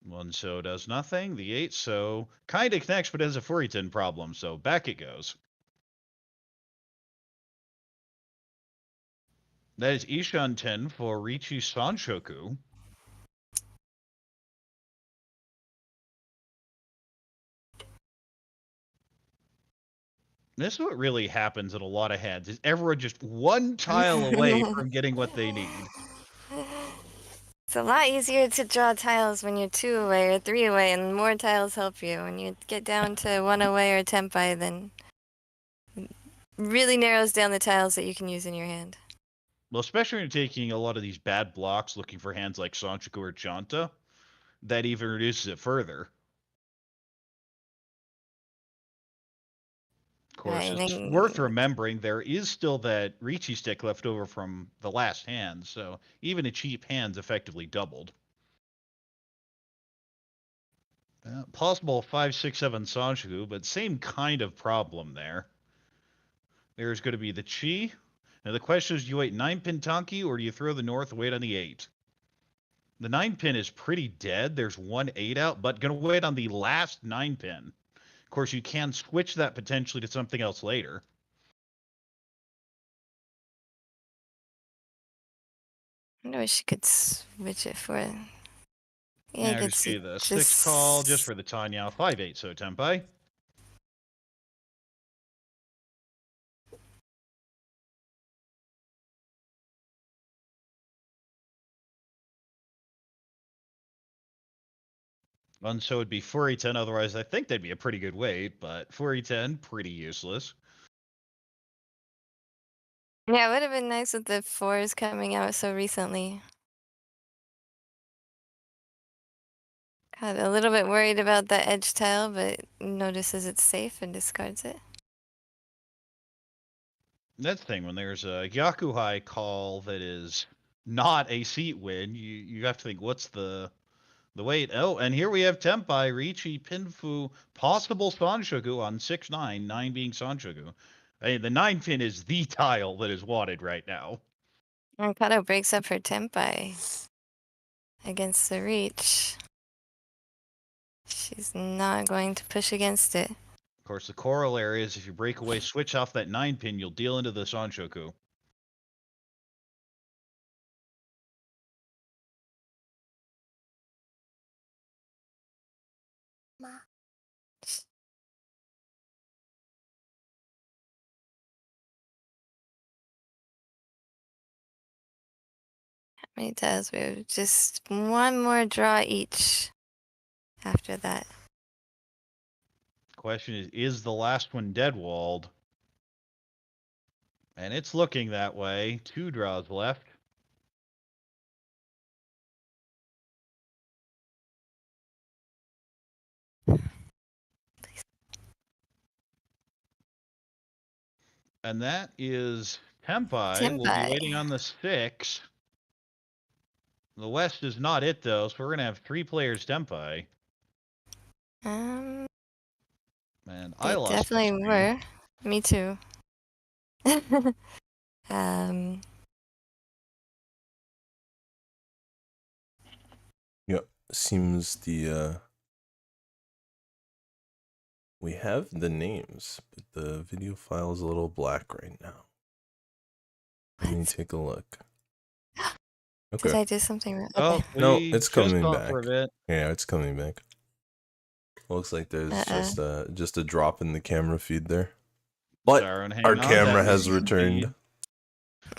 One so does nothing. The 8 so kind of connects, but has a Furitan problem, so back it goes. That is Ishan 10 for Riichi Sanshoku. This is what really happens in a lot of heads, is everyone just one tile away from getting what they need. It's a lot easier to draw tiles when you're 2 away or 3 away, and more tiles help you. When you get down to 1 away or Tenpai, then it really narrows down the tiles that you can use in your hand. Well, especially when you're taking a lot of these bad blocks looking for hands like Sanchiku or Chanta, that even reduces it further. Of course, Right, it's worth remembering there is still that Riichi stick left over from the last hand, so even a cheap hand's effectively doubled. Possible 5, 6, 7 Sanjiku, but same kind of problem there. There's going to be the Chi. Now the question is, do you wait 9-pin Tanki or do you throw the North wait on the 8? The 9-pin is pretty dead. There's 1 8 out, but going to wait on the last 9-pin. Of course, you can switch that potentially to something else later. I wish she could switch it for it. Yeah, Yeah, I I could just see see the 6 call just for the Tanya 5-8, so Tempai. And so it'd be 4-10, otherwise I think they'd be a pretty good weight, but 4-10, pretty useless. Yeah, it would have been nice with the 4s coming out so recently. God, a little bit worried about that edge tile, but notices it's safe and discards it. That's the thing, when there's a Yakuhai call that is not a seat win, you have to think, what's the weight? Oh, and here we have Tempai, Riichi, Pinfu, possible Sanshogu on 6-9, 9 being Sanshogu. I mean, the 9-pin is the tile that is wanted right now. And Kado breaks up her Tempai against the reach. She's not going to push against it. Of course, the corollary is if you break away, switch off that 9-pin, you'll deal into the Sanshoku. How many tiles? We have just one more draw each after that. Question is the last one dead walled? And it's looking that way. 2 draws left. And that is Tempai. We'll be waiting on the 6. The West is not it, though, so we're going to have 3 players Tempai. And I lost definitely the were. Me too. Yep, seems the we have the names, but the video file is a little black right now. Let me take a look. Okay. Did I do something wrong? Oh, Okay. No, we it's just coming thought back. for a bit. Yeah, it's coming back. Looks like there's just a drop in the camera feed there. But Darren, hang our on, camera that has was the returned. feed.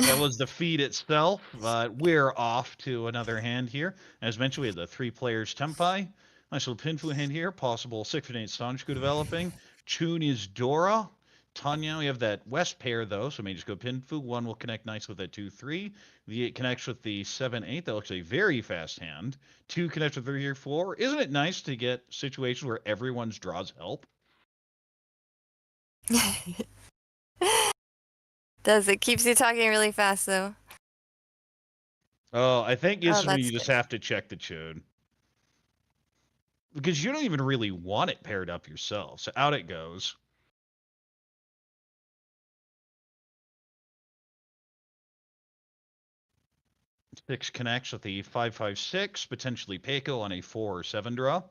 That was the feed itself, but we're off to another hand here. As mentioned, we have the 3 players Tempai. Nice little Pinfu hand here. Possible 6-8 Sanjiku developing. Chun is Dora. Tanya, we have that West pair though, so may just go Pinfu. 1 will connect nice with that 2-3. The 8 connects with the 7-8. That looks a very fast hand. 2 connects with 3-4. Isn't it nice to get situations where everyone's draws help? Does it keeps you talking really fast though? Oh, I think this is when that's you just good. have to check the Chun. Because you don't even really want it paired up yourself. So out it goes. Six connects with the 5-5-6, potentially Peiko on a 4 or 7 draw.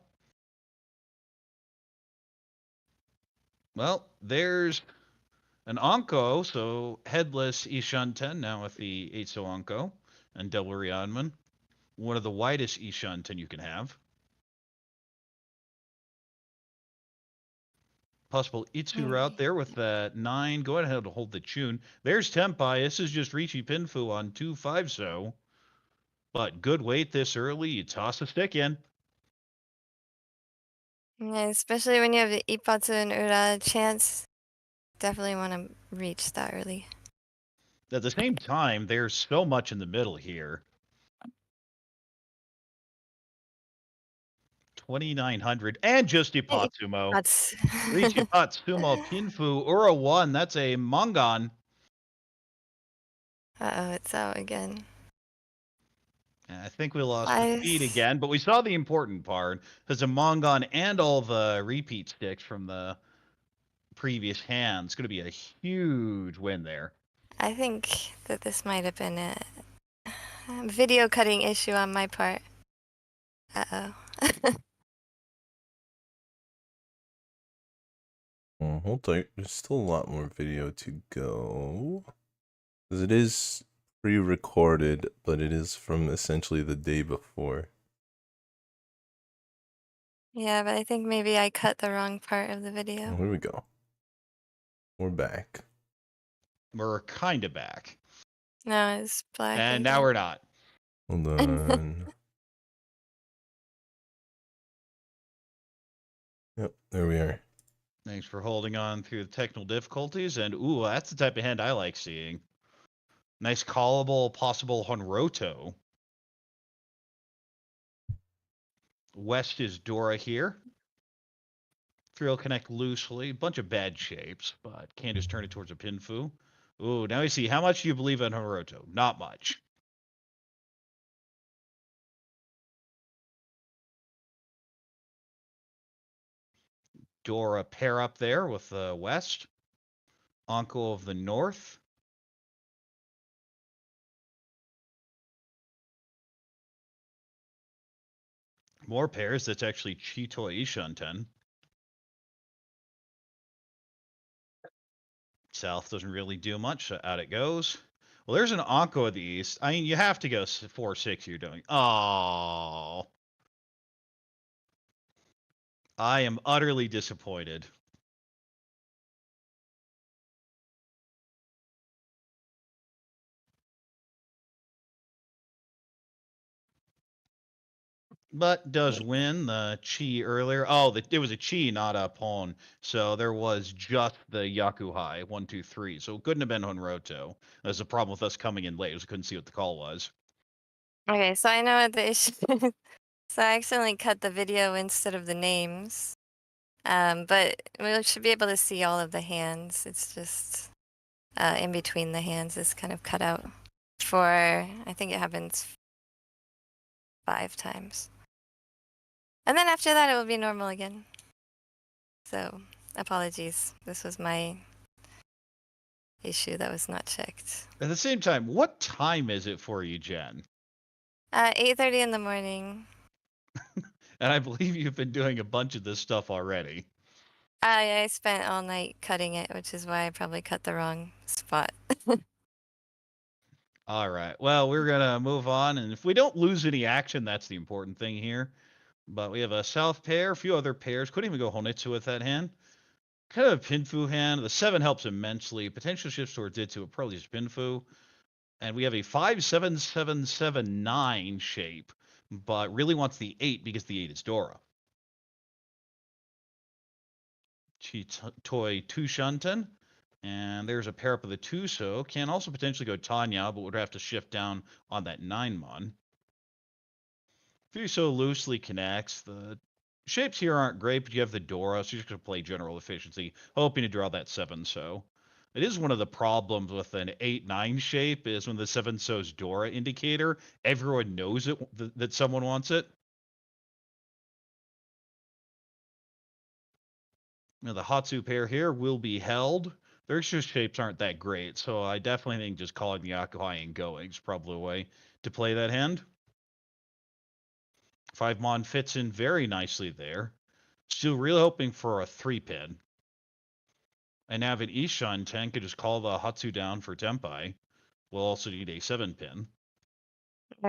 Well, there's an Anko, so headless Ishanten now with the 8-so Anko and double Ryanman. One of the widest Ishanten you can have. Possible Itsu route there with that 9. Go ahead and hold the Chun. There's Tempai. This is just Riichi Pinfu on 2-5-so. But good weight this early. You toss a stick in. Yeah, especially when you have the Ipatsu and Ura chance. Definitely want to reach that early. At the same time, there's so much in the middle here. 2,900 and just Ipatsumo. That's Riichi Patsumo Pinfu Ura 1. That's a Mangan. Uh-oh, it's out again. I think we lost the feed again, but we saw the important part. There's a Mangan and all the repeat sticks from the previous hand. It's going to be a huge win there. I think that this might have been a video cutting issue on my part. Uh-oh. Hold tight. There's still a lot more video to go. Because it is pre-recorded, but it is from essentially the day before. Yeah, but I think maybe I cut the wrong part of the video. Oh, here we go. We're back. We're kind of back. No, it's black. And now we're not. Hold on. Yep, there we are. Thanks for holding on through the technical difficulties. And, ooh, that's the type of hand I like seeing. Nice callable, possible Honroto. West is Dora here. Three will connect loosely. Bunch of bad shapes, but can't just turn it towards a Pinfu. Ooh, now you see, how much do you believe in Honroto? Not much. Dora pair up there with West. Anko of the North. More pairs. That's actually Chitoi Ishunten. South doesn't really do much, so out it goes. Well, there's an Anko of the East. I mean, you have to go 4-6 you're doing. Oh. I am utterly disappointed. But does win the Chi earlier. Oh, it was a Chi, not a Pawn. So there was just the Yakuhai, 1, 2, 3. So it couldn't have been Honroto. That's the problem with us coming in late. We couldn't see what the call was. Okay, so I know what the issue is. So I accidentally cut the video instead of the names. But we should be able to see all of the hands. It's just in between the hands is kind of cut out. I think it happens 5 times. And then after that, it will be normal again. So, apologies. This was my issue that was not checked. At the same time, what time is it for you, Jen? 8:30 in the morning. And I believe you've been doing a bunch of this stuff already. I spent all night cutting it, which is why I probably cut the wrong spot. All right. Well, we're going to move on. And if we don't lose any action, that's the important thing here. But we have a South pair, a few other pairs. Couldn't even go Honitsu with that hand. Kind of a Pinfu hand. The 7 helps immensely. Potential shifts towards Itsu, probably just Pinfu. And we have a 5-7-7-7-9 shape, but really wants the 8 because the 8 is Dora. Chitoi Tushunten. And there's a pair up of the 2, so can also potentially go Tanya, but would have to shift down on that 9-mon. Fuso loosely connects. The shapes here aren't great, but you have the Dora, so you're just going to play general efficiency, hoping to draw that 7 so. It is one of the problems with an 8-9 shape is when the 7 so's Dora indicator, everyone knows it that someone wants it. Now the Hatsu pair here will be held. Their extra shapes aren't that great, so I definitely think just calling the Yakuhai and going is probably a way to play that hand. 5-mon fits in very nicely there. Still really hoping for a 3-pin. And now if an Ishan 10 could just call the Hatsu down for Tempai. We'll also need a 7-pin.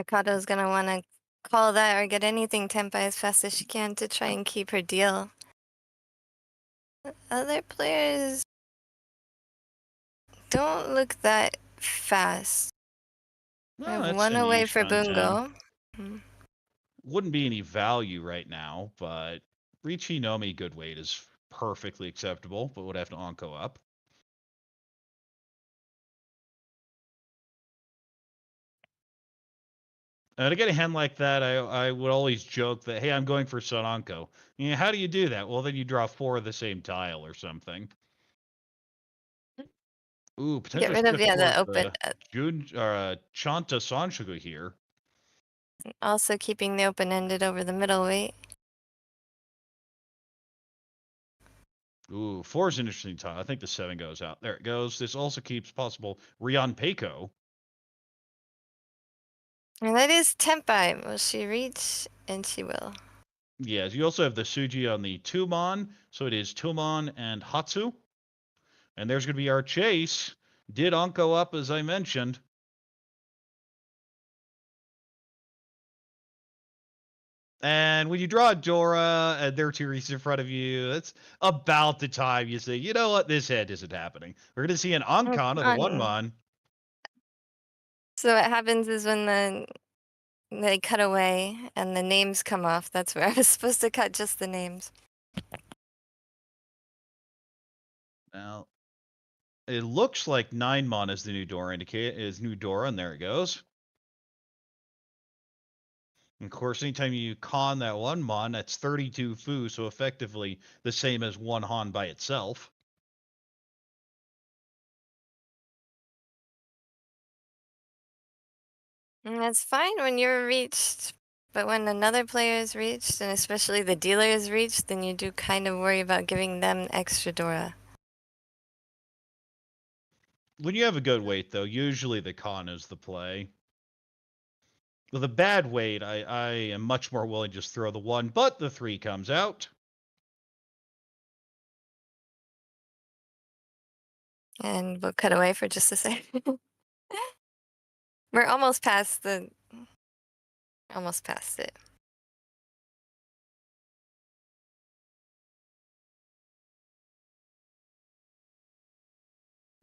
Kado's gonna want to call that or get anything Tempai as fast as she can to try and keep her deal. Other players don't look that fast. Well, I have that's 1 an away for Ishan 10. Bungo. Wouldn't be any value right now, but Riichi Nomi good weight is perfectly acceptable, but would have to Anko up. To get a hand like that, I would always joke that, hey, I'm going for Sun Anko. Yeah, how do you do that? Well, then you draw 4 of the same tile or something. Ooh, potentially Get rid of the open. Chanta Sanshugu here. Also keeping the open-ended over the middleweight. Ooh, 4 is an interesting time. I think the 7 goes out. There it goes. This also keeps possible Rion Peiko. And that is Tempai. Will she reach? And she will. Yes, you also have the Suji on the Tumon. So it is Tumon and Hatsu. And there's going to be our chase. Did Anko up, as I mentioned. And when you draw a Dora and there are 2 Reese's in front of you, that's about the time you say, you know what, this hand isn't happening. We're going to see an Ankon of the One-Mon. So what happens is when they cut away and the names come off, that's where I was supposed to cut just the names. Now, it looks like 9-Mon is the new Dora new Dora, and there it goes. And of course, anytime you con that 1-Mon, that's 32 Fu, so effectively the same as 1 Han by itself. And that's fine when you're reached, but when another player is reached, and especially the dealer is reached, then you do kind of worry about giving them extra Dora. When you have a good weight, though, usually the con is the play. With a bad weight, I am much more willing to just throw the 1, but the 3 comes out. And we'll cut away for just a second. We're almost past it.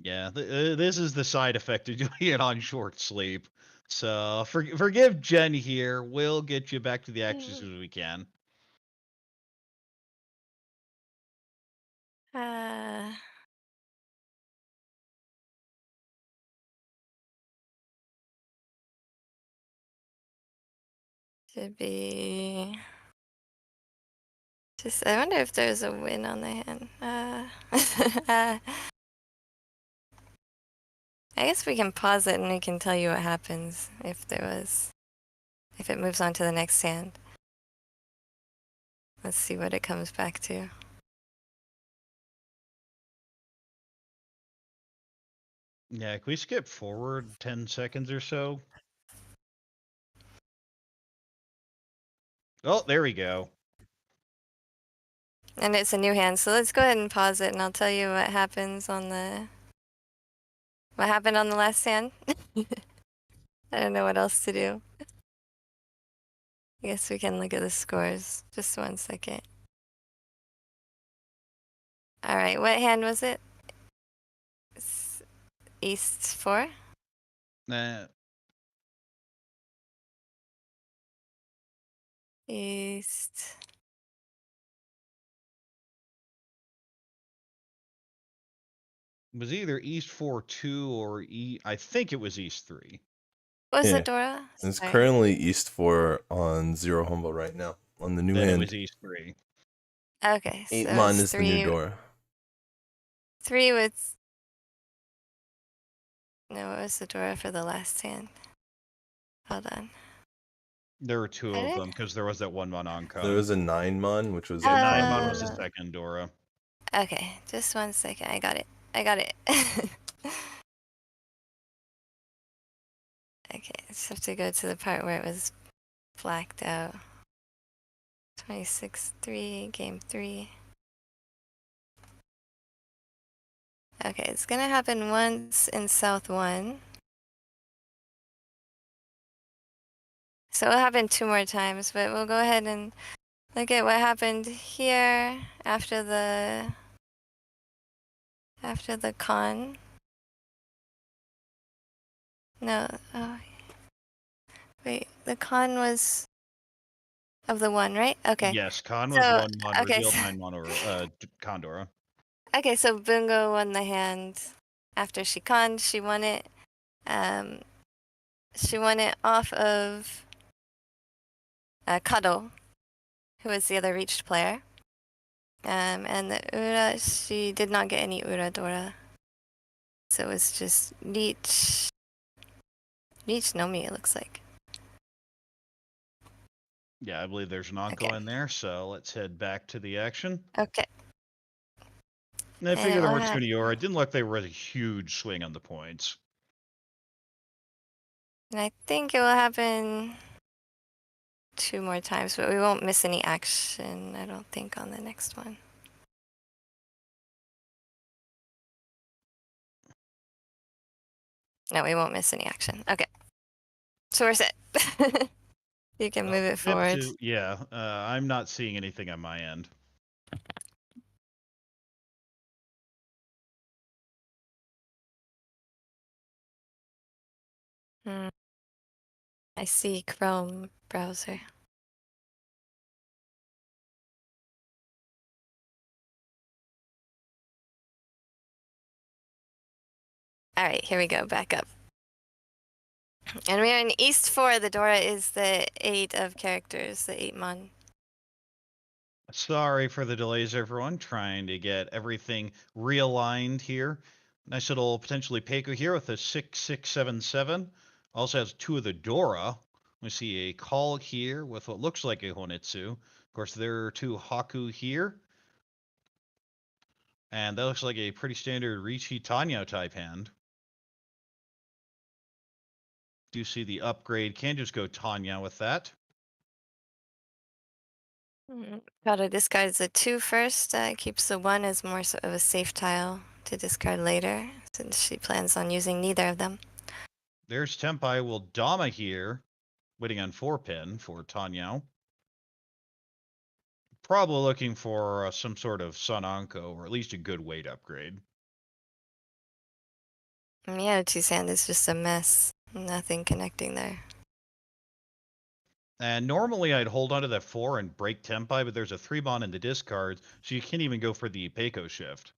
Yeah, this is the side effect of doing it on short sleep. So forgive Jenn here. We'll get you back to the action as soon as we can. Should be just. I wonder if there's a win on the hand. I guess we can pause it and we can tell you what happens if it moves on to the next hand. Let's see what it comes back to. Yeah, can we skip forward 10 seconds or so? Oh, there we go. And it's a new hand, so let's go ahead and pause it and I'll tell you what happens what happened on the last hand. I don't know what else to do. I guess we can look at the scores. Just 1 second. Alright, what hand was it? East 4? East. It was either East 4-2 or I think it was East 3. What was Yeah. it, Dora? It's Sorry. currently East 4 on Zero Humble right now. On the new Then hand. it was East 3. Okay, so 8-Mon it's is the new Dora. 3 with... No, what was the Dora for the last hand? Hold on. There were 2 of them because there was that 1-Mon Ankon. There was a 9-Mon, which was... Yeah, 9-Mon was the second Dora. Okay, just 1 second. I got it. Okay, just have to go to the part where it was blacked out. 26-3, game 3. Okay, it's gonna happen once in South 1. So it'll happen 2 more times, but we'll go ahead and look at what happened here after the con. No, oh, wait, the con was of the 1, right? Okay. Yes, con was 1-Mon, okay, revealed 9-Mon over Condora. Okay, so Bungo won the hand after she conned. She won it. She won it off of Kado, who was the other reached player. And the Ura, she did not get any Ura Dora. So it was just Riichi Nomi, it looks like. Yeah, I believe there's an Anko in there, so let's head back to the action. Okay. And I And figured it there will were too many Yora. It didn't look like there was a huge swing on the points. and I think it will happen 2 more times, but we won't miss any action, I don't think, on the next one. No, we won't miss any action. Okay. So we're set. You can move it forward. Yeah, I'm not seeing anything on my end. I see Chrome browser. All right, here we go, back up. And we are in East 4. The Dora is the 8 of characters, the 8 mon. Sorry for the delays, everyone. Trying to get everything realigned here. Nice little potentially Peiko here with a 6677. Also has 2 of the Dora. We see a call here with what looks like a Honetsu. Of course, there are 2 Haku here. And that looks like a pretty standard Riichi Tanyo type hand. Do see the upgrade. Can just go Tanya with that. Kado discards the 2 first. Keeps the 1 as more of a safe tile to discard later, since she plans on using neither of them. There's Tempai. Will Dama here. Waiting on 4-pin for Tanya. Probably looking for some sort of Sun Anko, or at least a good weight upgrade. Miyauchi's hand is just a mess. Nothing connecting there. And normally I'd hold onto that 4 and break Tempai, but there's a 3-mon in the discard, so you can't even go for the Peiko shift.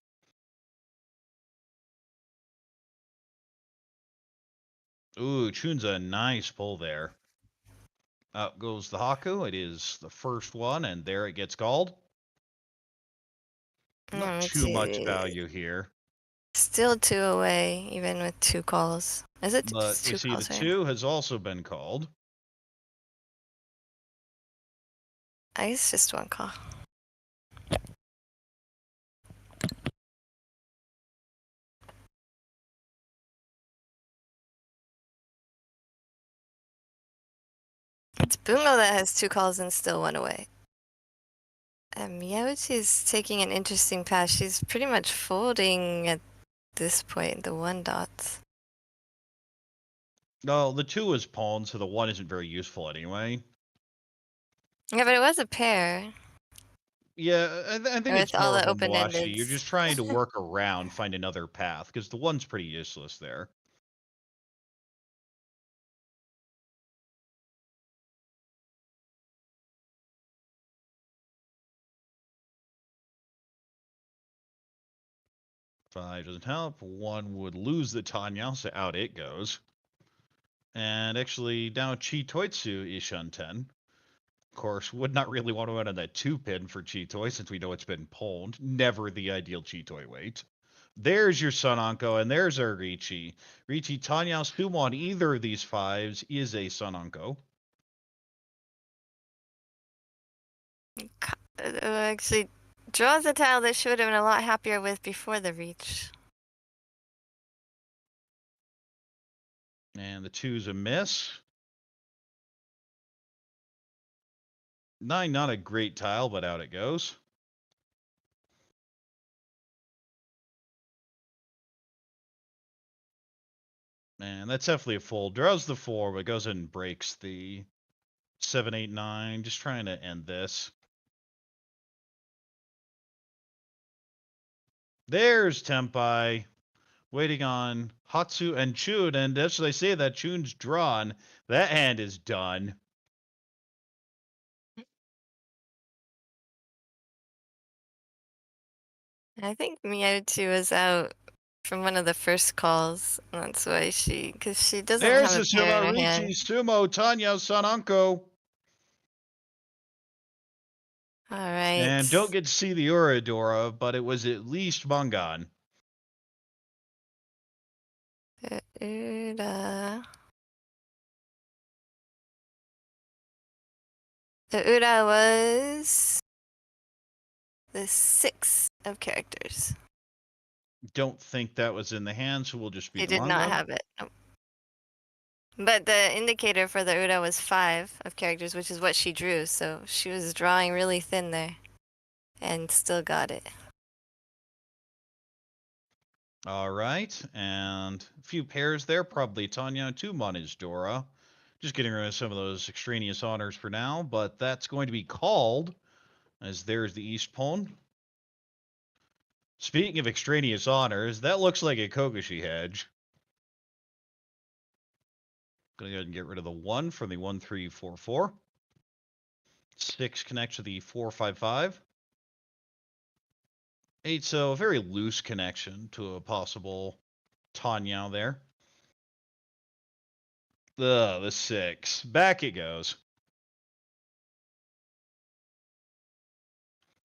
Ooh, Chun's a nice pull there. Out goes the Haku. It is the first one, and there it gets called. Not too much value here. Still 2 away, even with 2 calls. Is it But just we 2 see calls, the right? 2 has also been called. I guess just 1 call. It's Bungo that has 2 calls and still 1 away. And Miyauchi is taking an interesting path. She's pretty much folding at this point, the 1 dots. No, the 2 is pawned, so the 1 isn't very useful anyway. Yeah, but it was a pair. Yeah, I think it's With all more the of a washi. open-endeds. You're just trying to work around, find another path, because the 1's pretty useless there. Five doesn't help. 1 would lose the Tanya, so out it goes. And actually, now Chi Toitsu Ishan 10. Of course, would not really want to run on that 2-pin for Chitoi since we know it's been pulled. Never the ideal Chitoi weight. There's your Sun Anko, and there's our Riichi. Riichi Tanya Sumo on either of these 5s is a Sun Anko. Actually, draws a tile that she would have been a lot happier with before the reach. And the 2's a miss. 9, not a great tile, but out it goes. And that's definitely a fold. Draws the 4, but goes and breaks the 7, 8, 9. Just trying to end this. There's Tempai. Waiting on Hatsu and Chun, and as they say that Chun's drawn, that hand is done. I think Miyauchi was out from one of the first calls. That's why because she doesn't There's have the a pair in her Sumo hand. Riichi Sumo Tanya Sananko. All right. And don't get to see the Uradora, but it was at least Mangan. Ura. The Ura was the 6 of characters. Don't think that was in the hand, so we'll just be He the did not manga. have it. Nope. But the indicator for the Uda was 5 of characters, which is what she drew. So she was drawing really thin there, and still got it. All right, and a few pairs there, probably Tanya, 2 Monis Dora. Just getting rid of some of those extraneous honors for now, but that's going to be called, as there's the East Pawn. Speaking of extraneous honors, that looks like a Kogashi hedge. Gonna go ahead and get rid of the 1 from the 1344. 6 connects to the 455. 8, so a very loose connection to a possible Tanya there. The 6. Back it goes.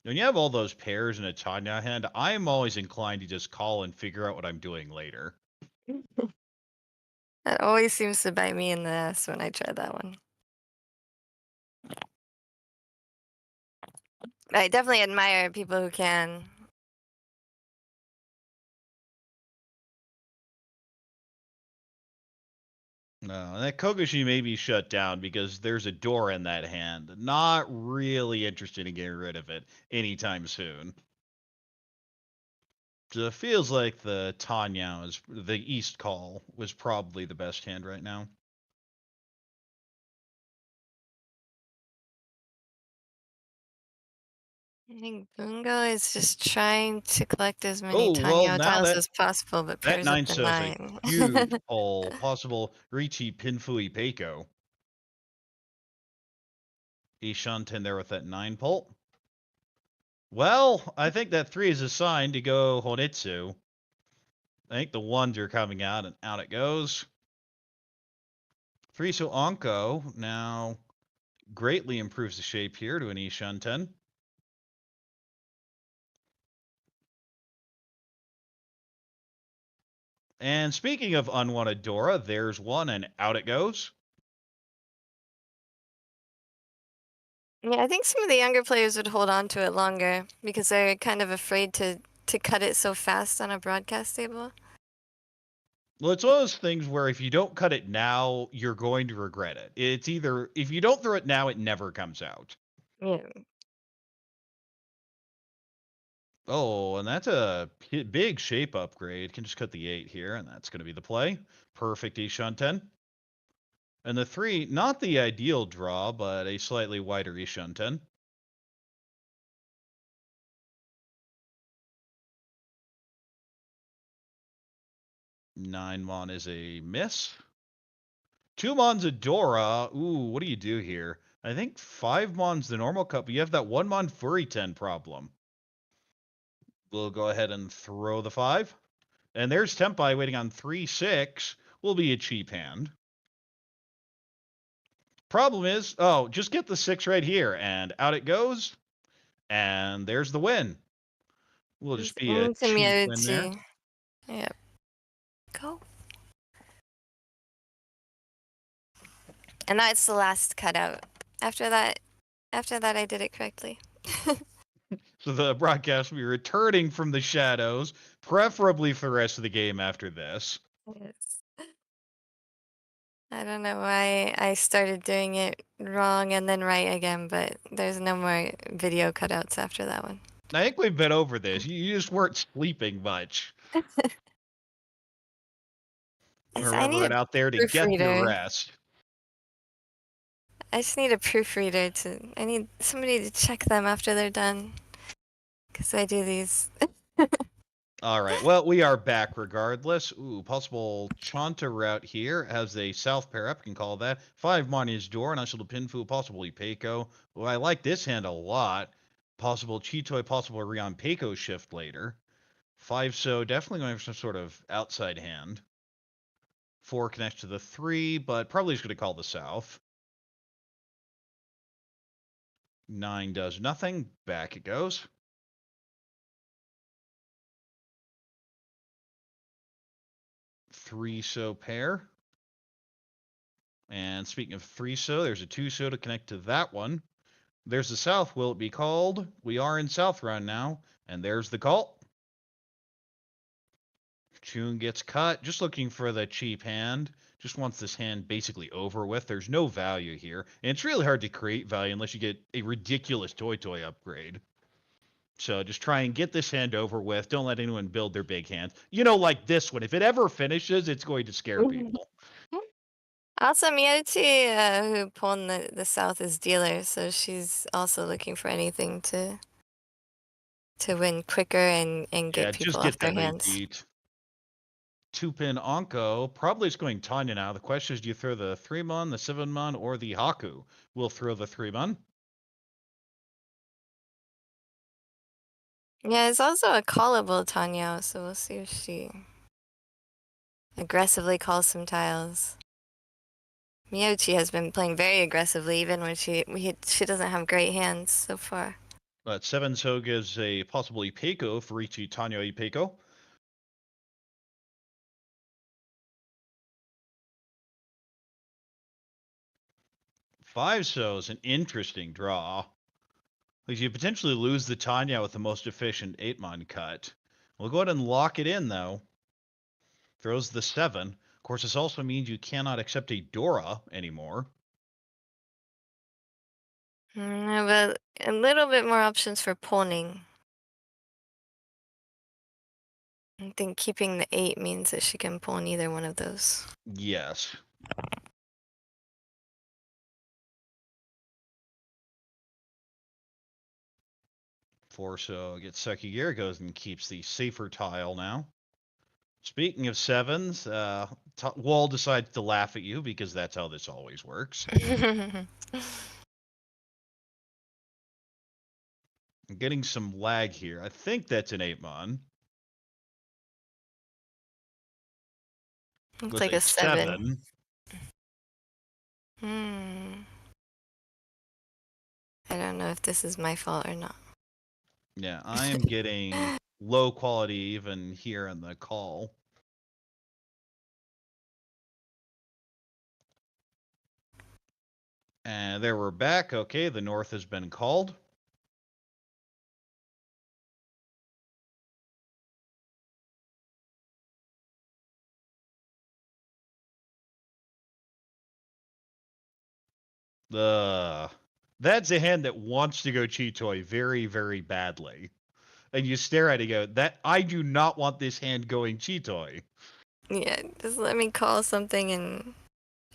When you have all those pairs in a Tanya hand, I'm always inclined to just call and figure out what I'm doing later. That always seems to bite me in the ass when I try that one. I definitely admire people who can. No, that Kogashi may be shut down because there's a door in that hand. Not really interested in getting rid of it anytime soon. So it feels like the Tanya is the East Call was probably the best hand right now. I think Bungo is just trying to collect as many Oh, well, Tanya now tiles that as possible, but that pairs up 9 the shows a 9. huge pull. Possible Riichi Pinfui Peiko. Ishanten there with that 9 pull. Well, I think that 3 is a sign to go Honitsu. I think the 1s are coming out, and out it goes. 3, so Anko now greatly improves the shape here to an Ishanten. And speaking of unwanted Dora, there's 1, and out it goes. Yeah, I think some of the younger players would hold on to it longer because they're kind of afraid to cut it so fast on a broadcast table. Well, it's one of those things where if you don't cut it now, you're going to regret it. It's either, if you don't throw it now, it never comes out. Yeah. Oh, and that's a big shape upgrade. Can just cut the 8 here, and that's going to be the play. Perfect Ishanten. And the 3, not the ideal draw, but a slightly wider Ishanten. Nine Mon is a miss. 2 Mon's a Dora. Ooh, what do you do here? I think 5 Mon's the normal cut, but you have that 1 Mon Furry 10 problem. We'll go ahead and throw the 5. And there's Tempai waiting on 3-6. Will be a cheap hand. Problem is, oh, just get the 6 right here, and out it goes. And there's the win. Will just be a Into cheap win there. Miyauchi. Yep. Go. And that's the last cutout. After that, I did it correctly. So the broadcast will be returning from the shadows, preferably for the rest of the game after this. Yes. I don't know why I started doing it wrong and then right again, but there's no more video cutouts after that one. I think we've been over this. You just weren't sleeping much. Yes, I need Remembering a out there to get your proofreader. rest. I just need a proofreader I need somebody to check them after they're done. Because I do these. All right. Well, we are back regardless. Ooh, possible Chanta route here. Has a south pair up. Can call that. 5 Mania's door. And I shall Pinfu. Possibly Peiko. Well, I like this hand a lot. Possible Chitoi. Possible Rion Peiko shift later. 5 so definitely going for some sort of outside hand. 4 connects to the 3, but probably just going to call the south. 9 does nothing. Back it goes. 3 so pair. And speaking of 3 so, there's a 2 so to connect to that one. There's the south. Will it be called? We are in south round now. And there's the call. Chun gets cut, just looking for the cheap hand. Just wants this hand basically over with. There's no value here. And it's really hard to create value unless you get a ridiculous toy upgrade. So just try and get this hand over with. Don't let anyone build their big hands. You know, like this one. If it ever finishes, it's going to scare people. Also, Miyauchi, who pawned the south, is dealer, so she's also looking for anything to win quicker and get Yeah, people just off get their that hands. repeat. 2-pin Anko. Probably is going Tanya now. The question is, do you throw the 3-mon, the 7-mon, or the Haku? We'll throw the 3-mon. Yeah, it's also a callable Tanya, so we'll see if she aggressively calls some tiles. Miyauchi has been playing very aggressively, even when she doesn't have great hands so far. But 7 so gives a possible Ipeko for Riichi Tanya Ipeko. Five so is an interesting draw. Like you potentially lose the Tanya with the most efficient 8-mon cut. We'll go ahead and lock it in though. Throws the 7. Of course, this also means you cannot accept a Dora anymore. But a little bit more options for pawning. I think keeping the 8 means that she can pawn either one of those. Yes. Four so gets Sekigiri, goes and keeps the safer tile now. Speaking of 7s, Wall decides to laugh at you because that's how this always works. I'm getting some lag here. I think that's an 8-mon. Looks like a 7. I don't know if this is my fault or not. Yeah, I am getting low quality even here in the call. And there we're back. Okay, the North has been called. That's a hand that wants to go Chitoi very, very badly. And you stare at it and go, that I do not want this hand going Chitoi. Yeah, just let me call something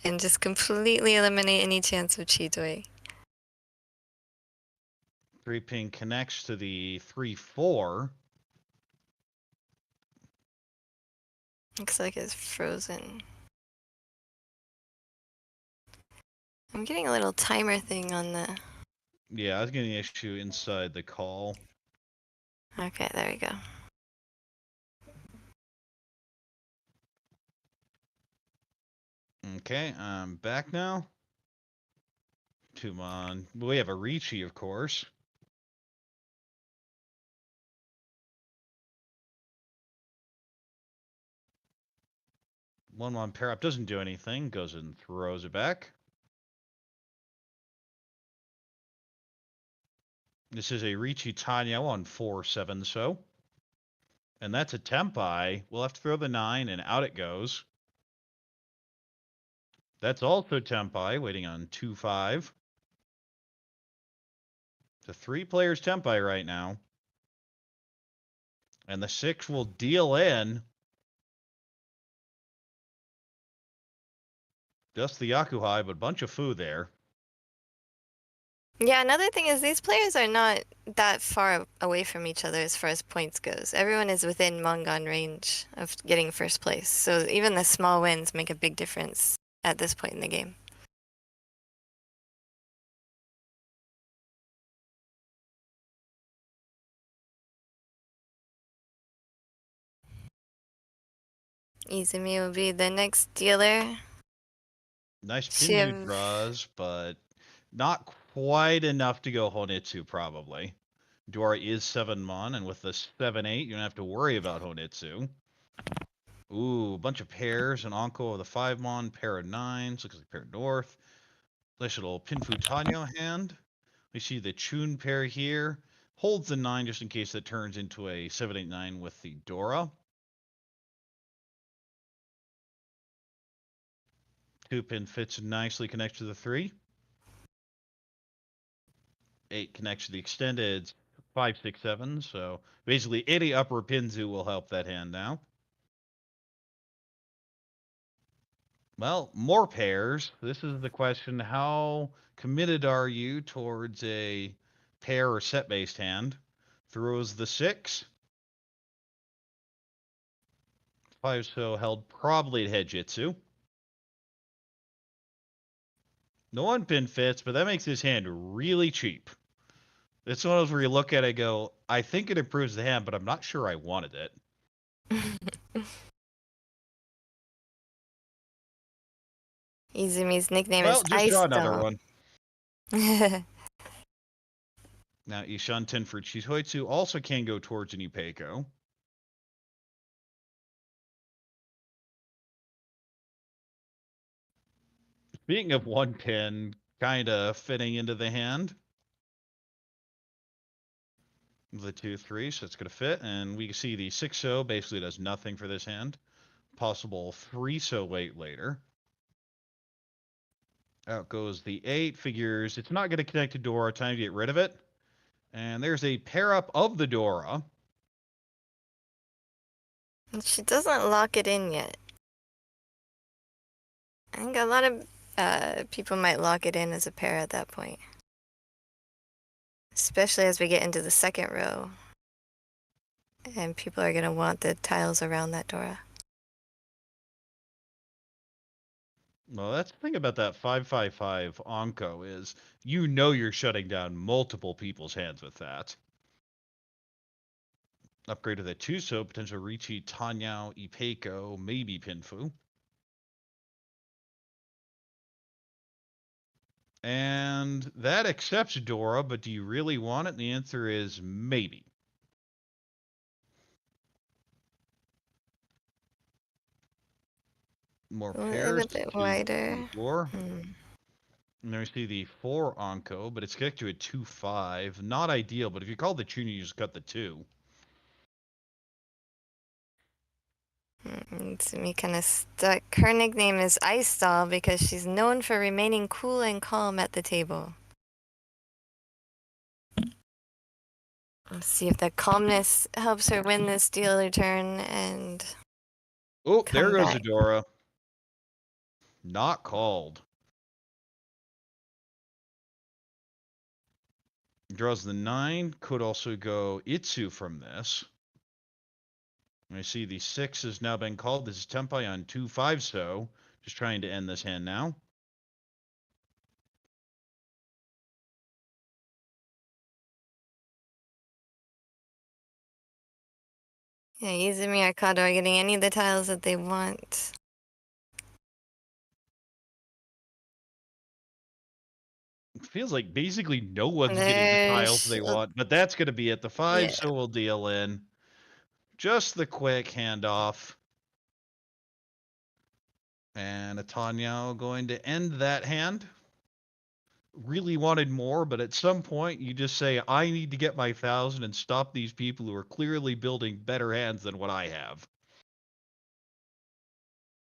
and just completely eliminate any chance of Chitoi. 3-pin connects to the 3-4. Looks like it's frozen. I'm getting a little timer thing on the... Yeah, I was getting an issue inside the call. Okay, there we go. Okay, I'm back now. 2-mon. We have a Riichi, of course. One pair up doesn't do anything. Goes and throws it back. This is a Riichi Tanya on 4-7 so. And that's a Tempai. We'll have to throw the 9 and out it goes. That's also Tempai, waiting on 2-5. The 3 players Tempai right now. And the 6 will deal in. Just the Yakuhai, but a bunch of Fu there. Yeah, another thing is these players are not that far away from each other as far as points goes. Everyone is within Mangan range of getting first place. So even the small wins make a big difference at this point in the game. Izumi will be the next dealer. Nice Pinju draws, but not quite enough to go Honitsu, probably. Dora is 7-mon, and with the 7-8, you don't have to worry about Honitsu. Ooh, a bunch of pairs, an Anko of the 5-mon, pair of 9s, looks like pair of North. Nice little Pinfu Tanyo hand. We see the Chun pair here. Holds the 9 just in case that turns into a 7-8-9 with the Dora. 2-pin fits nicely, connects to the 3. 8 connects to the extended 5, 6, 7. So basically, any upper pinzu will help that hand now. Well, more pairs. This is the question: how committed are you towards a pair or set-based hand? Throws the 6. 5 so held probably at Heijitsu. The 1-pin fits, but that makes this hand really cheap. It's one of those where you look at it and go, I think it improves the hand, but I'm not sure I wanted it. Izumi's nickname Well, is just Ice draw another Doll. one. Now, Ishanten for Chihoitsu also can go towards an Ipeiko. Speaking of 1-pin, kind of fitting into the hand. The 2-3, so it's going to fit. And we can see the 6-0 basically does nothing for this hand. Possible 3-so wait later. Out goes the 8. Figures it's not going to connect to Dora. Time to get rid of it. And there's a pair up of the Dora. She doesn't lock it in yet. I think a lot of people might lock it in as a pair at that point. Especially as we get into the second row. And people are going to want the tiles around that Dora. Well, that's the thing about that 555 Onko is you know you're shutting down multiple people's hands with that. Upgrade to the 2-so, potential Riichi, Tanyao, Ipeiko, maybe Pinfu. And that accepts Dora, but do you really want it? And the answer is maybe. More pairs. A bit wider. 4. And there we see the 4 Onko, but it's connected to a 2-5. Not ideal, but if you call the tuner, you just cut the 2. Izumi kind of stuck. Her nickname is Ice Doll because she's known for remaining cool and calm at the table. Let's see if the calmness helps her win this dealer turn and... Oh, there goes back. Adora. Not called. Draws the 9. Could also go Itsu from this. I see the 6 has now been called. This is Tempai on 2-5 so. Just trying to end this hand now. Yeah, Izumi or Kado are getting any of the tiles that they want. It feels like basically no one's getting the tiles they want, but that's going to be at the 5, Yeah. so we'll deal in. Just the quick handoff. And Atanyao going to end that hand. Really wanted more, but at some point you just say, I need to get my 1,000 and stop these people who are clearly building better hands than what I have.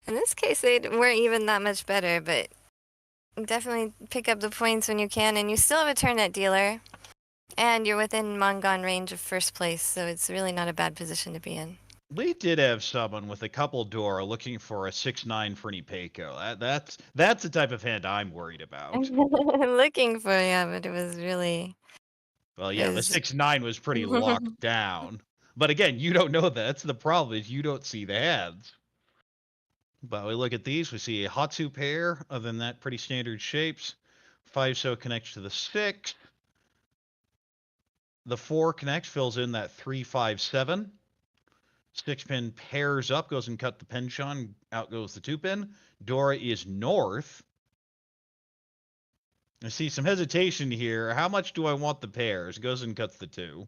In this case, they weren't even that much better, but definitely pick up the points when you can, and you still have a turn at dealer, and you're within Mangan range of first place, so it's really not a bad position to be in. We did have someone with a couple Dora looking for a 6-9 for Ipeiko. That's the type of hand I'm worried about. Looking for, yeah, but it was really... Well, yeah, the 6-9 was pretty locked down. But again, you don't know that. That's the problem, is you don't see the hands. But we look at these, we see a Hatsu pair. Other than that, pretty standard shapes. 5-so connects to the 6. The 4 connects, fills in that 3-5-7. 6-pin pairs up, goes and cut the penchon. Out goes the 2-pin. Dora is north. I see some hesitation here. How much do I want the pairs? Goes and cuts the 2.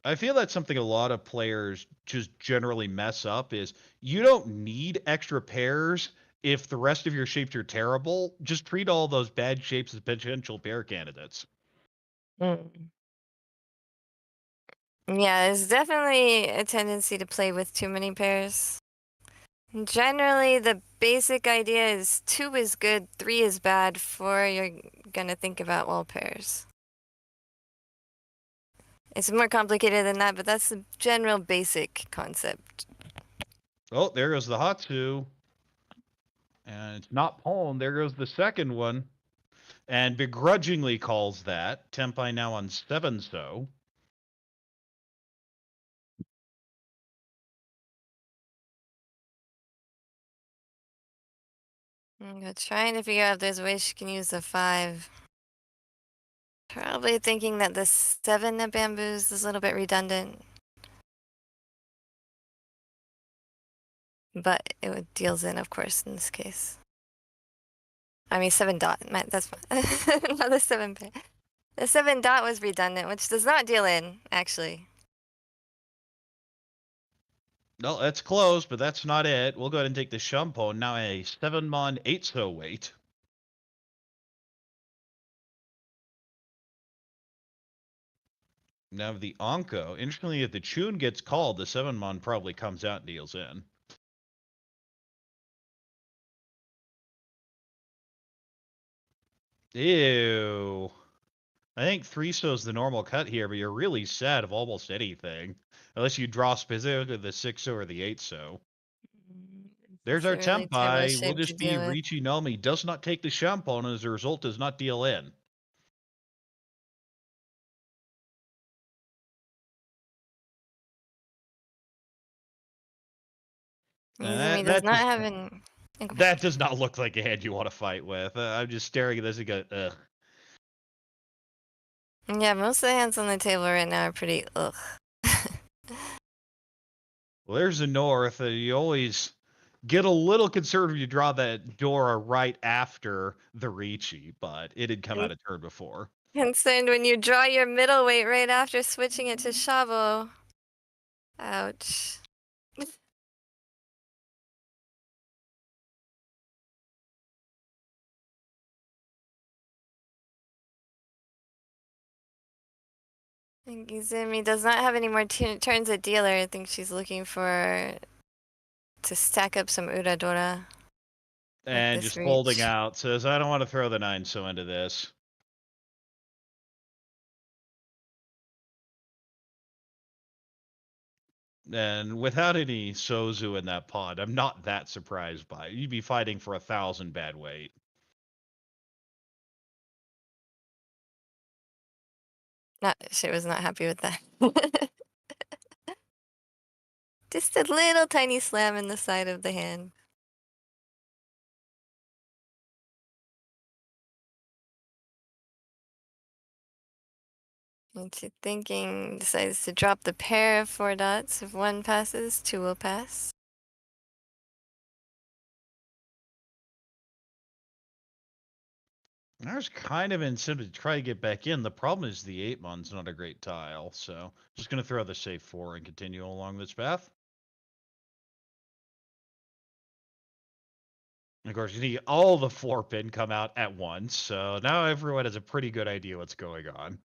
I feel that's something a lot of players just generally mess up is you don't need extra pairs if the rest of your shapes are terrible. Just treat all those bad shapes as potential pair candidates. Yeah, there's definitely a tendency to play with too many pairs. Generally, the basic idea is 2 is good, 3 is bad, 4 you're gonna think about wall pairs. It's more complicated than that, but that's the general basic concept. Oh, there goes the Hatsu. And it's not Palm. There goes the second one. And begrudgingly calls that. Tempai now on 7 so. I'm trying to figure out if there's ways she can use the 5. Probably thinking that the 7 of bamboos is a little bit redundant. But it deals in, of course, in this case. I mean, 7 dot. That's not the 7 pair. The 7 dot was redundant, which does not deal in, actually. No, that's close, but that's not it. We'll go ahead and take the Shumpo. Now a 7-mon 8 so weight. Now the Onko. Interestingly, if the Chun gets called, the 7-mon probably comes out and deals in. Ew. I think 3 so is the normal cut here, but you're really sad of almost anything. Unless you draw specifically the 6 so or the 8 so. There's our It's a really terrible Tempai. Will shape to just be deal with. Riichi Nomi does not take the Shumpo, and as a result does not deal in. Izumi does not have an... That does not look like a hand you want to fight with. I'm just staring at this and go, ugh. Yeah, most of the hands on the table right now are pretty ugh. Well, there's the north. You always get a little concerned when you draw that Dora right after the Riichi, but it had come out a turn before. Concerned when you draw your middleweight right after switching it to Shavo. Ouch. I think Izumi does not have any more turns at dealer. I think she's looking to stack up some Uradora. And just holding out. Says, I don't want to throw the 9 so into this. And without any Sozu in that pod, I'm not that surprised by it. You'd be fighting for 1,000 bad weight. She was not happy with that. Just a little tiny slam in the side of the hand. And she decides to drop the pair of 4 dots. If 1 passes, 2 will pass. I was kind of incentive to try to get back in. The problem is the 8-mon's not a great tile, so just going to throw the safe 4 and continue along this path. And of course, you need all the 4-pin come out at once, so now everyone has a pretty good idea what's going on.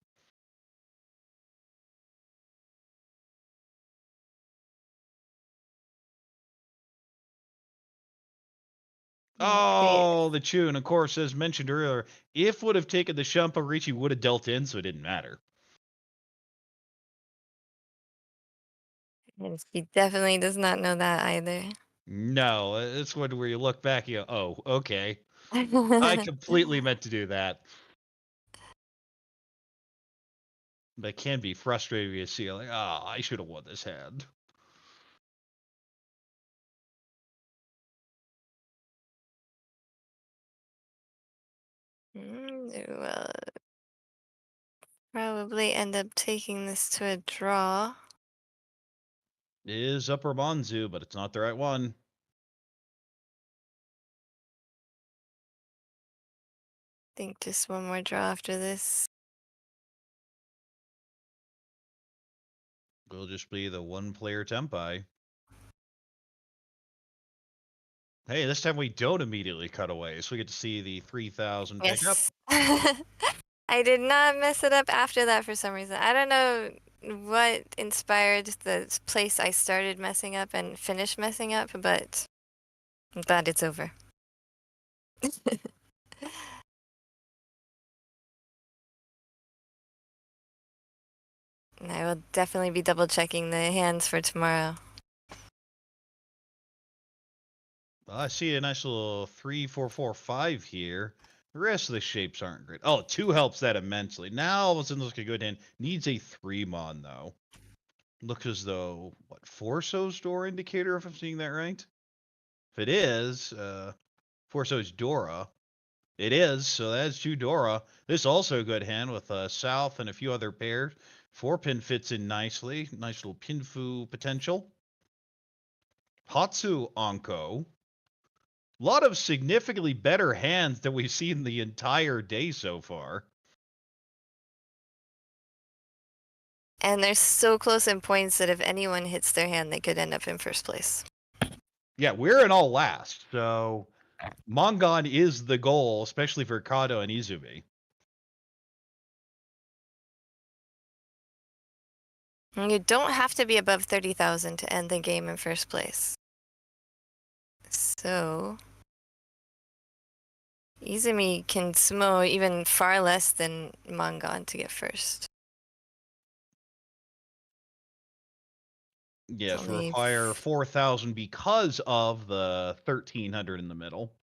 Oh, the Chun, of course, as mentioned earlier, if would have taken the Shumpa, Riichi would have dealt in, so it didn't matter. And she definitely does not know that either. No, it's one where you look back, you go, oh, okay. I completely meant to do that. That can be frustrating to see, like, I should have won this hand. We'll probably end up taking this to a draw. It is Upper Monzu, but it's not the right one. I think just one more draw after this. Will just be the 1-player Tempai. Hey, this time we don't immediately cut away, so we get to see the 3,000 pickup. I did not mess it up after that for some reason. I don't know what inspired the place I started messing up and finished messing up, but I'm glad it's over. And I will definitely be double checking the hands for tomorrow. I see a nice little 3, 4, 4, 5 here. The rest of the shapes aren't great. Oh, 2 helps that immensely. Now all of a sudden looks like a good hand. Needs a 3-mon though. Looks as though, what, 4-so's door indicator, if I'm seeing that right? If it is, 4-so's Dora. It is, so that's 2 Dora. This also a good hand with South and a few other pairs. 4-pin fits in nicely. Nice little pinfu potential. Hatsu Anko. A lot of significantly better hands than we've seen the entire day so far. And they're so close in points that if anyone hits their hand, they could end up in first place. Yeah, we're in all last, so Mongon is the goal, especially for Kado and Izumi. And you don't have to be above 30,000 to end the game in first place. So Izumi can sumo even far less than Mongon to get first. Yes, Only require 4,000 because of the 1,300 in the middle.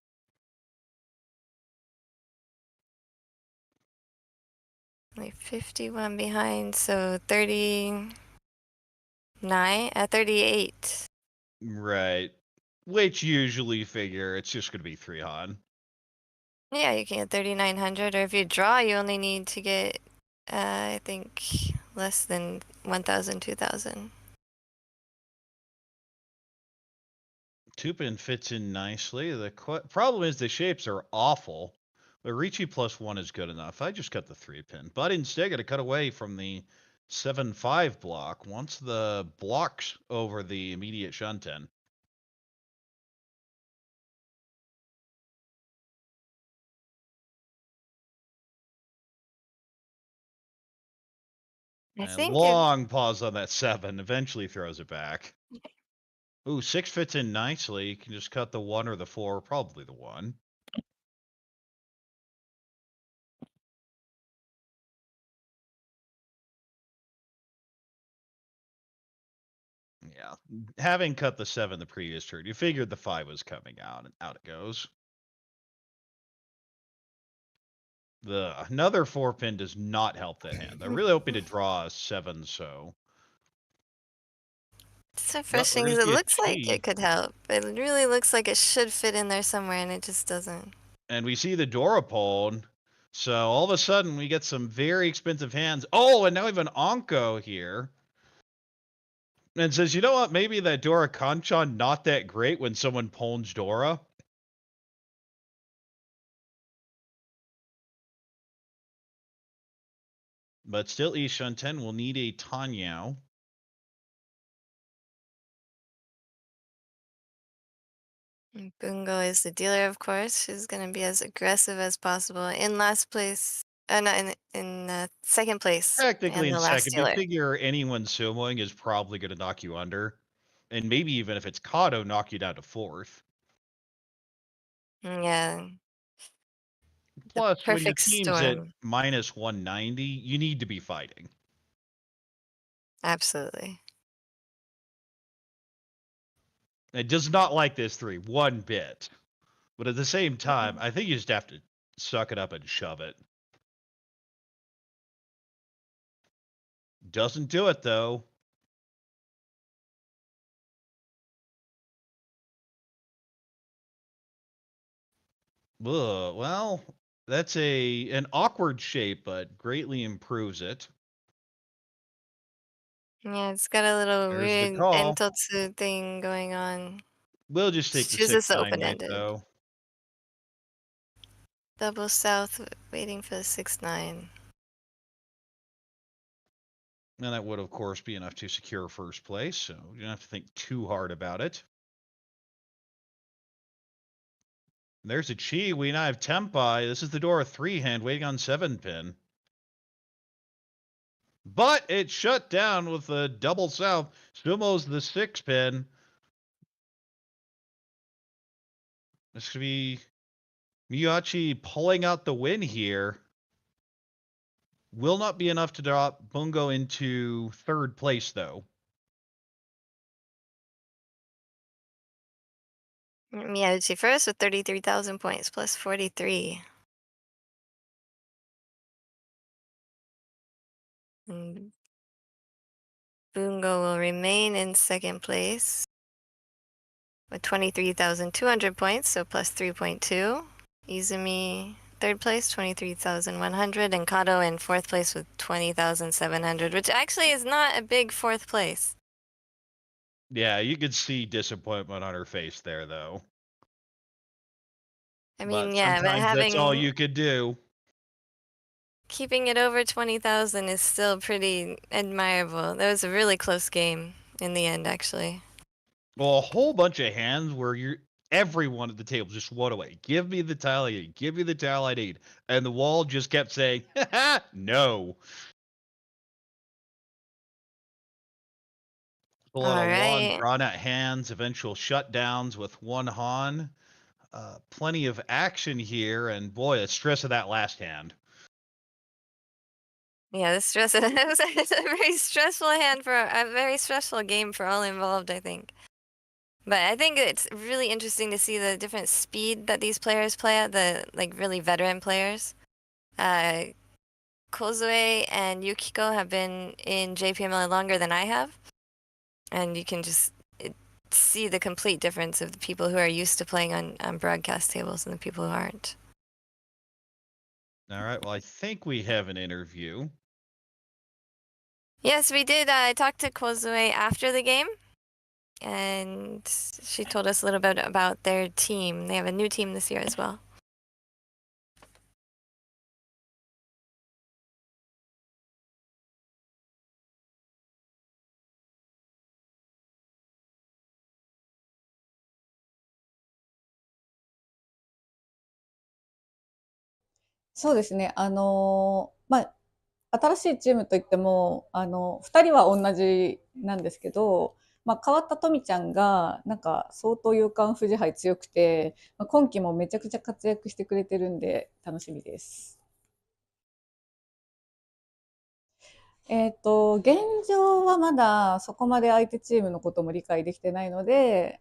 like 51 behind, so 39 at 38. Right. Which usually figure it's just going to be 3 on. Yeah, you can get 3,900, or if you draw, you only need to get, I think, less than 1,000, 2,000. 2-pin fits in nicely. The problem is the shapes are awful. The Riichi +1 is good enough. I just cut the 3-pin, but instead got to cut away from the 7-5 block once the blocks over the immediate shunten. I And think long pause on that 7, eventually throws it back. Ooh, 6 fits in nicely. You can just cut the 1 or the 4, probably the 1. Yeah, having cut the 7 the previous turn, you figured the 5 was coming out, and out it goes. Another 4-pin does not help that hand. They're really hoping to draw a 7, so. it's so Well, frustrating we're because gonna it see a looks like Chi. it could help. It really looks like it should fit in there somewhere, and it just doesn't. And we see the Dorapone. So all of a sudden we get some very expensive hands. Oh, and now we have an Anko here. And says, you know what? Maybe that Dora Kanchan not that great when someone pawns Dora. But still, Ishunten will need a Tanyao. And Bungo is the dealer, of course. She's going to be as aggressive as possible. In last place, not in second place, Technically and in the last second, you dealer. figure anyone sumoing is probably going to knock you under. And maybe even if it's Kado, knock you down to 4th. Yeah, Plus, when your perfect team's at storm. minus 190, you need to be fighting. Absolutely. It does not like this 3 one bit. But at the same time, I think you just have to suck it up and shove it. Doesn't do it, though. Ugh, well, that's an awkward shape, but greatly improves it. Yeah, it's got a little There's the weird call. entotsu thing going on. We'll just take the Chooses the 6-9 weight, open-ended. though. Double south, waiting for the 6-9. And that would, of course, be enough to secure first place, so you don't have to think too hard about it. There's a Chi. We now have Tempai. This is the Dora 3 hand waiting on 7-pin. But it shut down with a double south. Sumo's the 6-pin. This could be Miyauchi pulling out the win here. Will not be enough to drop Bungo into third place, though. Miyauchi first with 33,000 points plus 43. And Bungo will remain in second place with 23,200 points, so plus 3.2. Izumi third place, 23,100, and Kado in fourth place with 20,700, which actually is not a big fourth place. Yeah, you could see disappointment on her face there, though. I But mean, yeah, but sometimes that's all having you could do. keeping it over 20,000 is still pretty admirable. That was a really close game in the end, actually. Well, a whole bunch of hands where everyone at the table just went away. Give me the tile I need. Give me the tile I need. And the wall just kept saying, no. A lot All of long, right. drawn-out hands, eventual shutdowns with one Han. Plenty of action here, and boy, the stress of that last hand. Yeah, the stress. It was a very stressful hand for a very stressful game for all involved, I think. But I think it's really interesting to see the different speed that these players play at, the like really veteran players. Kozue and Yukiko have been in JPML longer than I have. And you can just see the complete difference of the people who are used to playing on broadcast tables and the people who aren't. All right, well, I think we have an interview. Yes, we did. I talked to Kozue after the game, and she told us a little bit about their team. They have a new team this year as well.そうですね。新しいチームといっても、2人は同じなんですけど、変わったトミちゃんが、なんか相当夕刊富士杯強くて、今季もめちゃくちゃ活躍してくれてるんで、楽しみです。現状はまだそこまで相手チームのことも理解できてないので、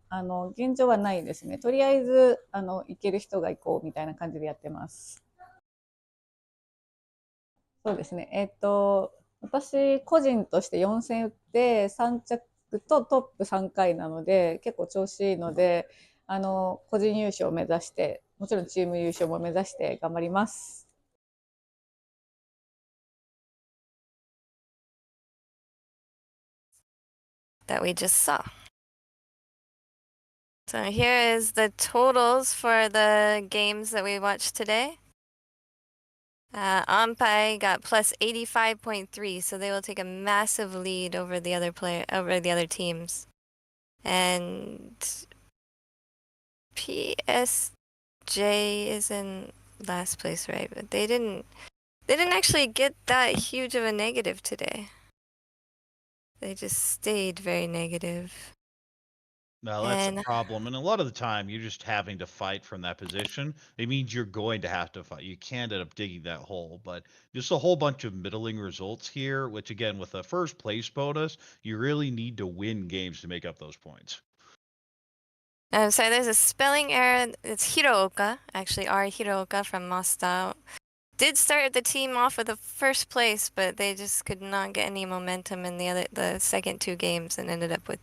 現状はないですね。とりあえず、行ける人が行こうみたいな感じでやってます。そうですね。私、個人として4戦打って3着とトップ3回なので、結構調子いいので、個人優勝を目指して、もちろんチーム優勝も目指して頑張ります。That we just saw. So here is the totals for the games that we watched today. Ampai got plus 85.3, so they will take a massive lead over the other teams. And PSJ is in last place, right? But they didn't actually get that huge of a negative today. They just stayed very negative. Now that's a problem, and a lot of the time you're just having to fight from that position. It means you're going to have to fight. You can't end up digging that hole, but just a whole bunch of middling results here, which again, with a first place bonus, you really need to win games to make up those points. So there's a spelling error. It's Hirooka, actually, Hirooka from Marsta. Did start the team off with the first place, but they just could not get any momentum in the second two games and ended up with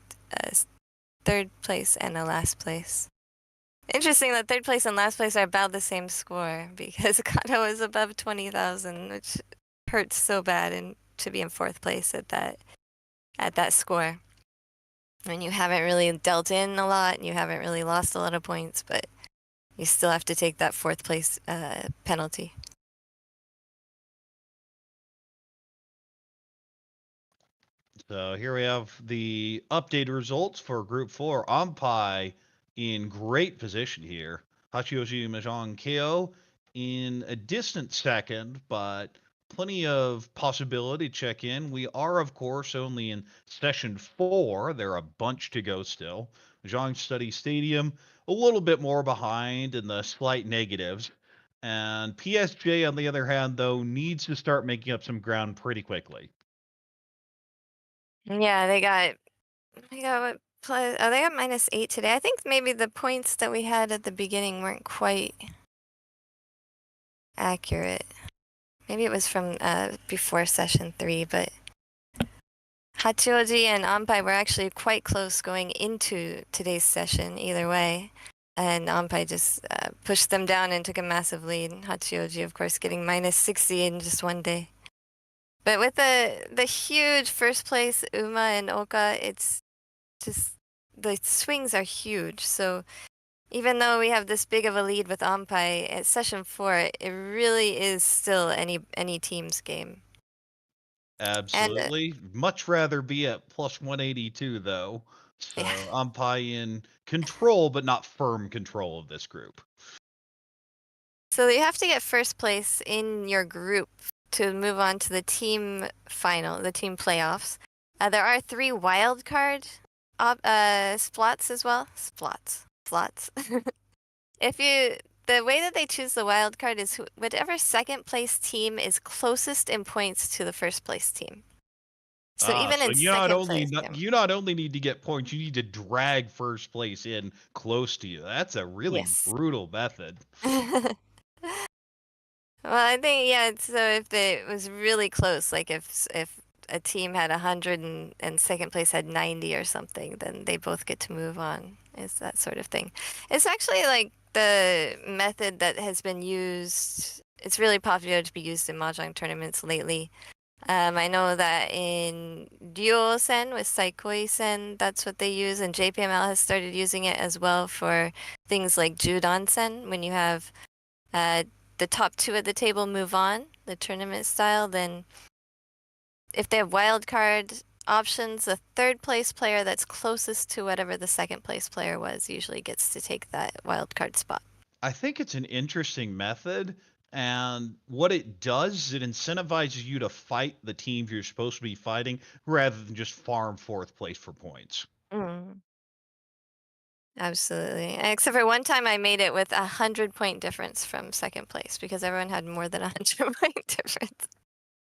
third place and a last place. Interesting that third place and last place are about the same score because Kado is above 20,000, which hurts so bad, and to be in fourth place at that score. And you haven't really dealt in a lot, and you haven't really lost a lot of points, but you still have to take that fourth place penalty. So here we have the updated results for Group 4. Ampai in great position here. Hachioji Keio in a distant second, but plenty of possibility to check in. We are, of course, only in session 4. There are a bunch to go still. Mahjong Study Stadium, a little bit more behind in the slight negatives. And PSJ, on the other hand, though, needs to start making up some ground pretty quickly. Yeah, they got what plus they got -8 today. I think maybe the points that we had at the beginning weren't quite accurate. Maybe it was from before session 3, but Hachioji and Ampai were actually quite close going into today's session either way. And Ampai just pushed them down and took a massive lead. Hachioji, of course, getting -60 in just one day. But with the huge first place Uma and Oka, it's just the swings are huge. So even though we have this big of a lead with Ampai at session 4, it really is still any team's game. Absolutely. Much rather be at plus 182, though. So Yeah. Ampai in control, but not firm control of this group. So you have to get first place in your group to move on to the team final, the team playoffs. There are 3 wild card slots as well. Slots. The way that they choose the wild card is whatever second place team is closest in points to the first place team. So even in second place, you not only need to get points, you need to drag first place in close to you. That's a really brutal method. Well, I think so if it was really close, like if a team had 100 and second place had 90 or something, then they both get to move on. Is that sort of thing. It's actually like the method that has been used. It's really popular to be used in Mahjong tournaments lately. I know that in Ryo-sen with Saikoi-sen, that's what they use, and JPML has started using it as well for things like Judan-sen. When you have the top 2 at the table move on, the tournament style, then if they have wild card options, the third place player that's closest to whatever the second place player was usually gets to take that wild card spot. I think it's an interesting method, and what it does is it incentivizes you to fight the teams you're supposed to be fighting rather than just farm fourth place for points. Absolutely. Except for one time I made it with 100-point difference from second place because everyone had more than 100-point difference.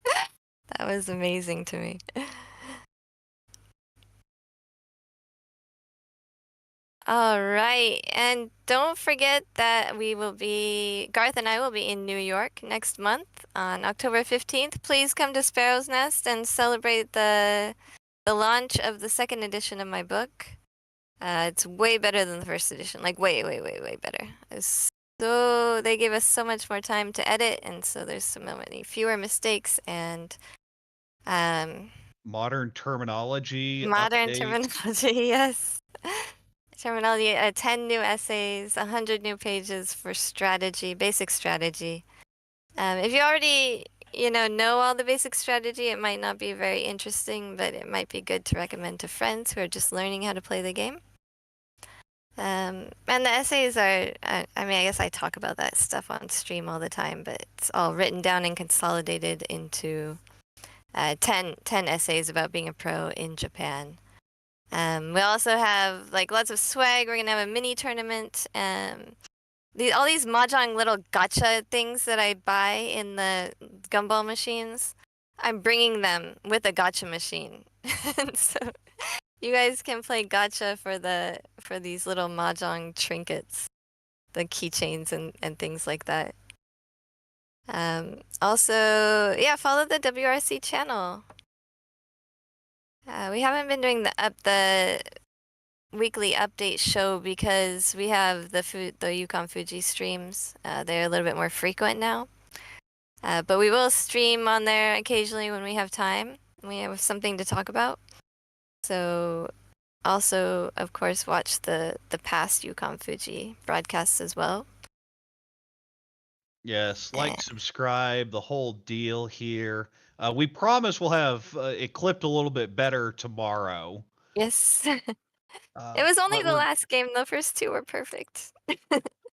That was amazing to me. All right, and don't forget that Garth and I will be in New York next month on October 15th. Please come to Sparrow's Nest and celebrate the launch of the second edition of my book. It's way better than the first edition, like way better. So they gave us so much more time to edit, and so there's so many fewer mistakes and modern terminology. Terminology, yes. Terminology, 10 new essays, 100 new pages for strategy, basic strategy. If you already, know all the basic strategy, it might not be very interesting, but it might be good to recommend to friends who are just learning how to play the game. And the essays are, I guess I talk about that stuff on stream all the time, but it's all written down and consolidated into 10 essays about being a pro in Japan. We also have lots of swag. We're gonna have a mini tournament. All these Mahjong little gacha things that I buy in the gumball machines, I'm bringing them with a gacha machine. And so you guys can play gacha for these little Mahjong trinkets, the keychains and things like that. Also, follow the WRC channel. We haven't been doing the weekly update show because we have the Yukan Fuji streams. They're a little bit more frequent now. But we will stream on there occasionally when we have time. We have something to talk about. So also, of course, watch the past Yukan Fuji broadcasts as well. Yes, subscribe, the whole deal here. We promise we'll have it clipped a little bit better tomorrow. Yes. It was only the last game. The first 2 were perfect.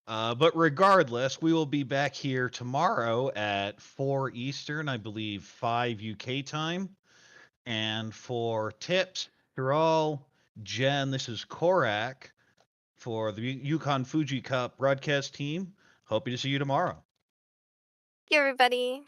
But regardless, we will be back here tomorrow at 4 Eastern, I believe 5 UK time. And for tips, Chiral, Jenn, this is Corak. for the Yukan Fuji Cup broadcast team. Hoping to see you tomorrow. Thank you, everybody.